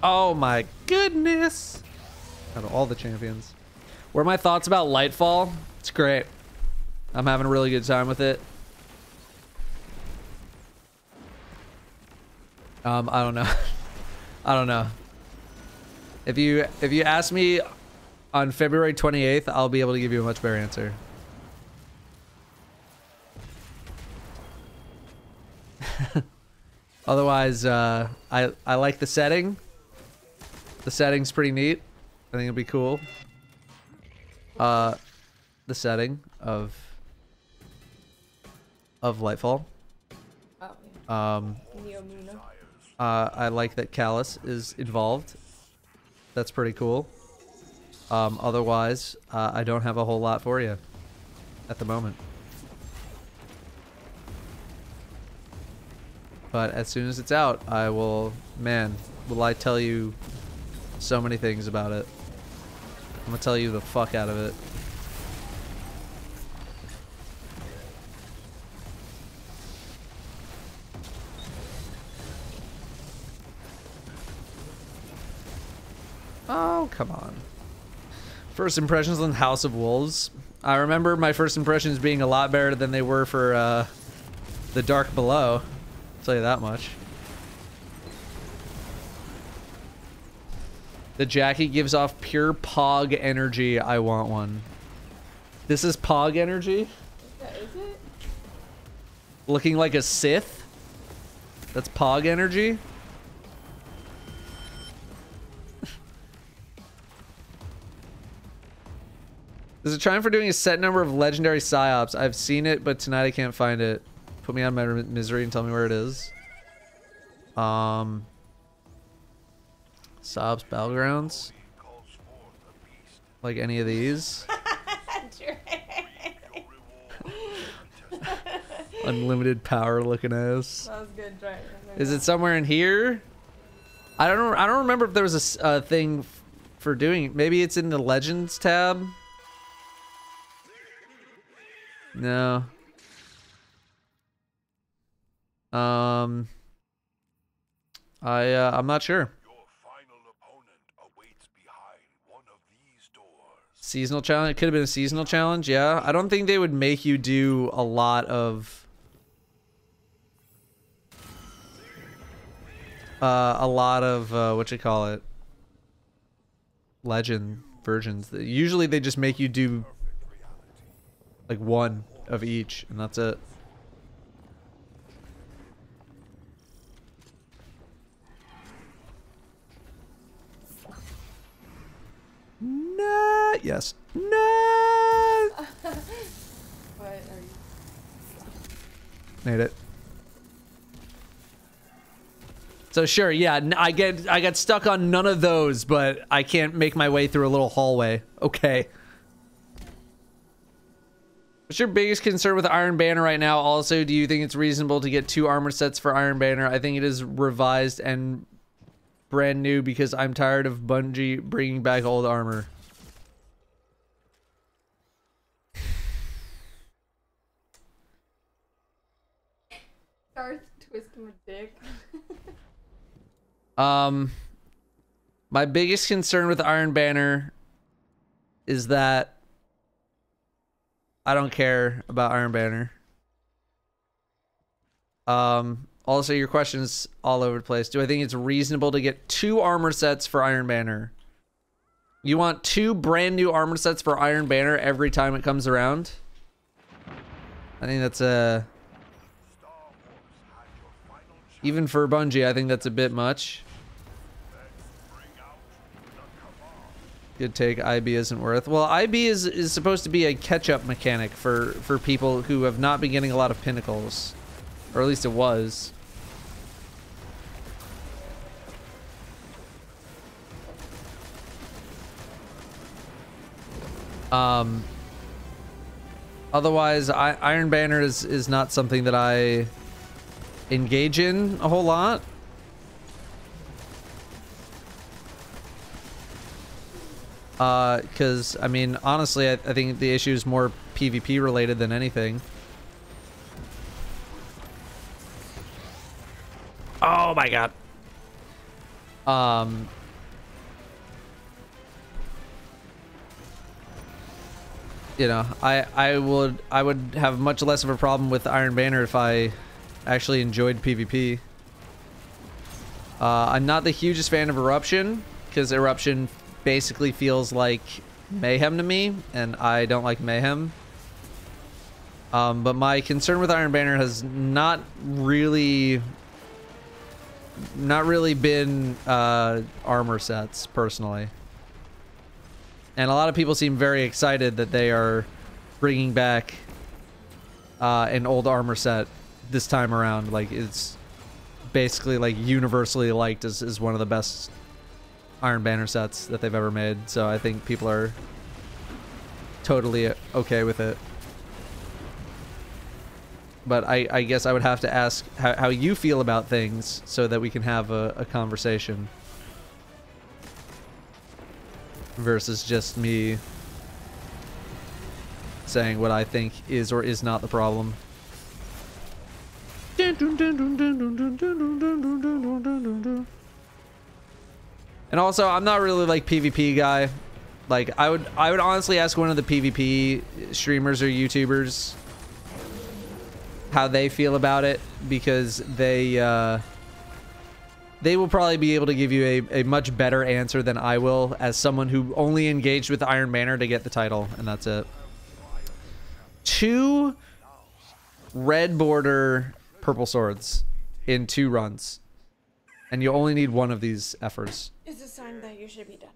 Oh my goodness. Out of all the champions. What are my thoughts about Lightfall? It's great. I'm having a really good time with it. I don't know. I don't know. If you ask me on February 28th, I'll be able to give you a much better answer. Otherwise, I like the setting. The setting's pretty neat. I think it'll be cool. The setting of Lightfall. Oh, I like that Callus is involved. That's pretty cool. Otherwise, I don't have a whole lot for you at the moment. But as soon as it's out, I will, man, will I tell you so many things about it. I'm gonna tell you the fuck out of it. Oh, come on. First impressions on House of Wolves. I remember my first impressions being a lot better than they were for The Dark Below. I'll tell you that much. The jacket gives off pure Pog energy. I want one. This is Pog energy? Yeah, is it? Looking like a Sith? That's Pog energy? There's a trying for doing a set number of legendary psyops. I've seen it, but tonight I can't find it. Put me on my misery and tell me where it is. Psyops Battlegrounds. Like any of these. Unlimited power looking ass. That was good, right? Is it somewhere in here? I don't remember if there was a thing for doing it. Maybe it's in the Legends tab. No. I'm not sure. Seasonal challenge. It could have been a seasonal challenge. Yeah, I don't think they would make you do a lot of what you call it, legend versions. Usually they just make you do like one of each, and that's it. No. Yes. No. What are you? Made it. So sure, yeah, I got stuck on none of those, but I can't make my way through a little hallway. Okay. What's your biggest concern with Iron Banner right now? Also, do you think it's reasonable to get 2 armor sets for Iron Banner? I think it is revised and brand new because I'm tired of Bungie bringing back old armor. Darth twisting my dick. My biggest concern with Iron Banner is that I don't care about Iron Banner. Also, your question's all over the place. Do I think it's reasonable to get 2 armor sets for Iron Banner? You want 2 brand new armor sets for Iron Banner every time it comes around? I think that's a... Even for Bungie, I think that's a bit much. Good take. IB isn't worth. Well, IB is supposed to be a catch-up mechanic for people who have not been getting a lot of pinnacles. Or at least it was. Otherwise, Iron Banner is not something that I engage in a whole lot. Because, I mean, honestly, I think the issue is more PvP related than anything. Oh my god. You know, I would have much less of a problem with Iron Banner if I actually enjoyed PvP. I'm not the hugest fan of Eruption, because Eruption basically feels like mayhem to me, and I don't like mayhem. But my concern with Iron Banner has not really been armor sets, personally. And a lot of people seem very excited that they are bringing back an old armor set this time around. Like, it's basically like universally liked as one of the best Iron Banner sets that they've ever made. So I think people are totally okay with it. But I guess I would have to ask how you feel about things so that we can have a conversation. Versus just me saying what I think is or is not the problem. And also, I'm not really like PvP guy. Like, I would honestly ask one of the PvP streamers or YouTubers how they feel about it, because they will probably be able to give you a much better answer than I will, as someone who only engaged with Iron Banner to get the title, and that's it. 2 red border purple swords in 2 runs. And you only need 1 of these efforts. It's a sign that you should be done.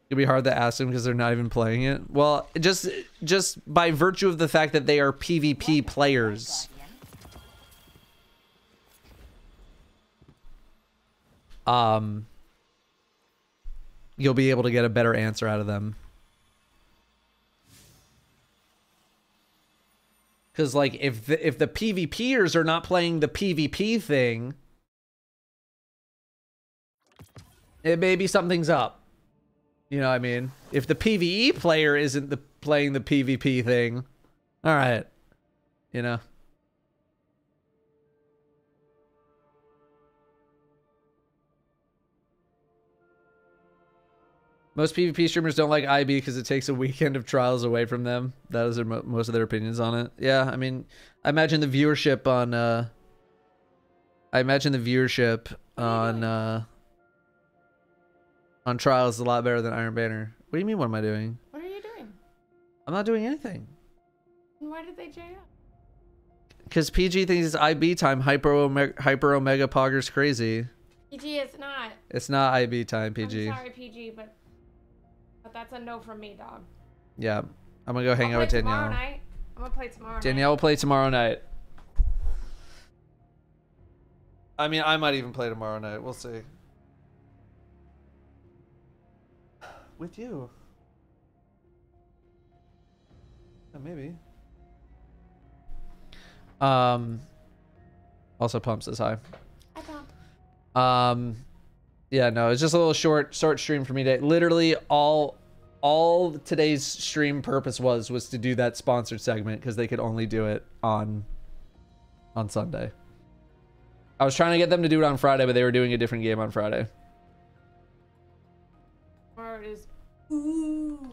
It'd be hard to ask them because they're not even playing it. Well, just by virtue of the fact that they are PvP players. You'll be able to get a better answer out of them. Because, like, if the PvPers are not playing the PvP thing, it maybe something's up. You know what I mean? If the PvE player isn't playing the PvP thing, all right, you know. Most PvP streamers don't like IB because it takes a weekend of trials away from them. That is most of their opinions on it. Yeah, I mean, I imagine the viewership on trials is a lot better than Iron Banner. What do you mean, what am I doing? What are you doing? I'm not doing anything. Why did they J up? Because PG thinks it's IB time. Hyper Omega Pogger's crazy. PG, it's not. It's not IB time, PG. I'm sorry, PG, but that's a no from me, dog. Yeah. I'm going to go hang out with Danielle. Tomorrow night. I'm going to play tomorrow night. Danielle will play tomorrow night. I mean, I might even play tomorrow night. We'll see. With you. maybe. Also Pump says hi. Hi, Pump. Yeah, no, it's just a little short stream for me today. Literally all today's stream purpose was to do that sponsored segment because they could only do it on Sunday. I was trying to get them to do it on Friday, but they were doing a different game on Friday. Or is ooh.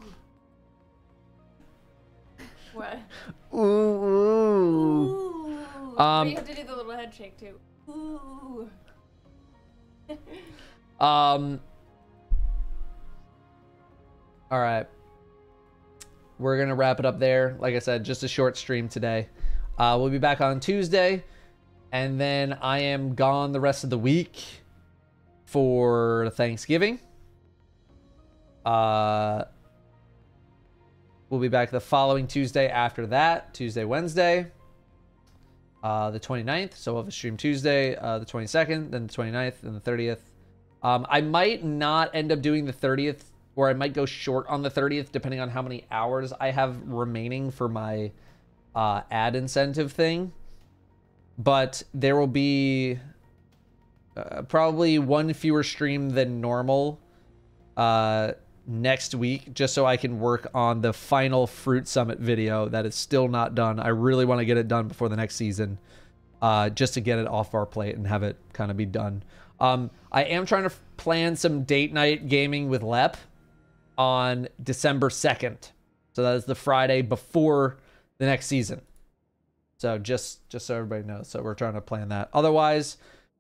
What? Ooh. Ooh. You have to do the little head shake too. Ooh. All right. We're gonna wrap it up there. Like I said, just a short stream today. We'll be back on Tuesday, and then I am gone the rest of the week for Thanksgiving. We'll be back the following Tuesday after that, Tuesday, Wednesday, the 29th. So we'll have a stream Tuesday, the 22nd, then the 29th, and the 30th. I might not end up doing the 30th, or I might go short on the 30th, depending on how many hours I have remaining for my ad incentive thing. But there will be probably one fewer stream than normal next week, just so I can work on the final Fruit Summit video that is still not done. I really want to get it done before the next season, just to get it off our plate and have it kind of be done. I am trying to plan some date night gaming with Lep on December 2nd. So that is the Friday before the next season. So just so everybody knows. So we're trying to plan that. Otherwise,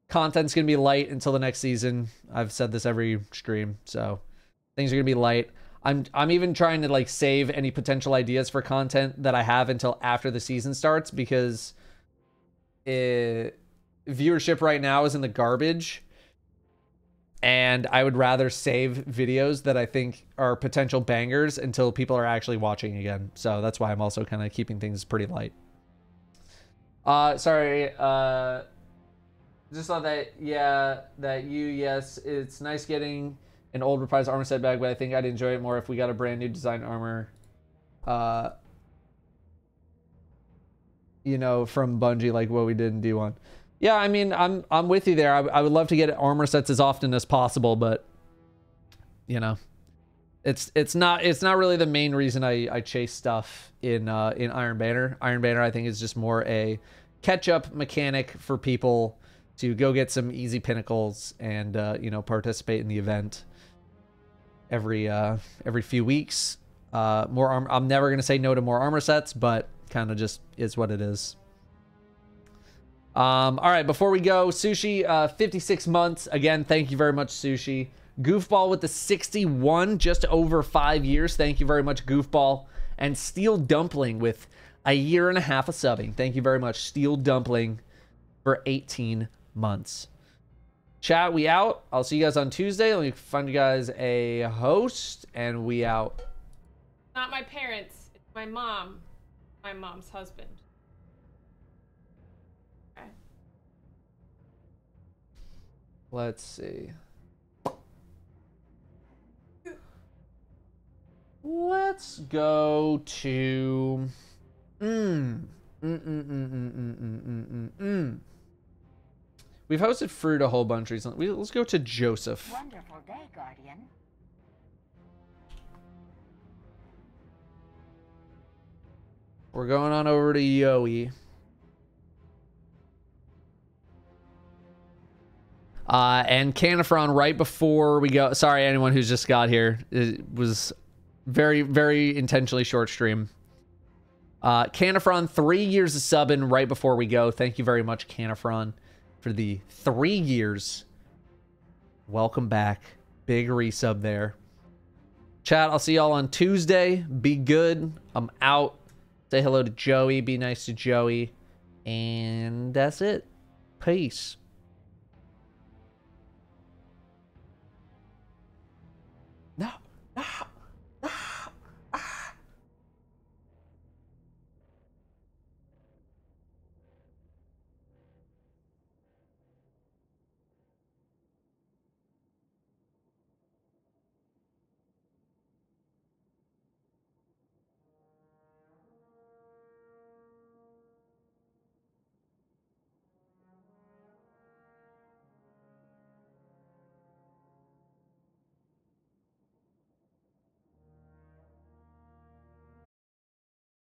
content's going to be light until the next season. I've said this every stream. So things are going to be light. I'm even trying to like save any potential ideas for content that I have until after the season starts, because viewership right now is in the garbage. And I would rather save videos that I think are potential bangers until people are actually watching again. So that's why I'm also kind of keeping things pretty light. Sorry. Just saw that, yeah, yes, it's nice getting an old reprised armor set back, but I think I'd enjoy it more if we got a brand new design armor. You know, from Bungie, like what we did in D1. Yeah, I mean, I'm with you there. I would love to get armor sets as often as possible, but you know, it's not really the main reason I chase stuff in Iron Banner. Iron Banner, I think, is just more a catch-up mechanic for people to go get some easy pinnacles and you know, participate in the event every few weeks. I'm never gonna say no to more armor sets, but kind of just is what it is. All right, before we go, Sushi, 56 months. Again, thank you very much, Sushi. Goofball with the 61, just over 5 years. Thank you very much, Goofball. And Steel Dumpling with a year and a half of subbing. Thank you very much, Steel Dumpling, for 18 months. Chat, we out. I'll see you guys on Tuesday. Let me find you guys a host, and we out. Not my parents. It's my mom. My mom's husband. Okay. Let's see. Let's go to... We've hosted Fruit a whole bunch recently. Let's go to Joseph. Wonderful day, Guardian. We're going on over to Yoey. And Canifron right before we go. Sorry, anyone who's just got here. It was very, very intentionally short stream. Canifron, 3 years of subbing right before we go. Thank you very much, Canifron, for the 3 years. Welcome back. Big resub there. Chat, I'll see y'all on Tuesday. Be good. I'm out. Say hello to Joey. Be nice to Joey. And that's it. Peace.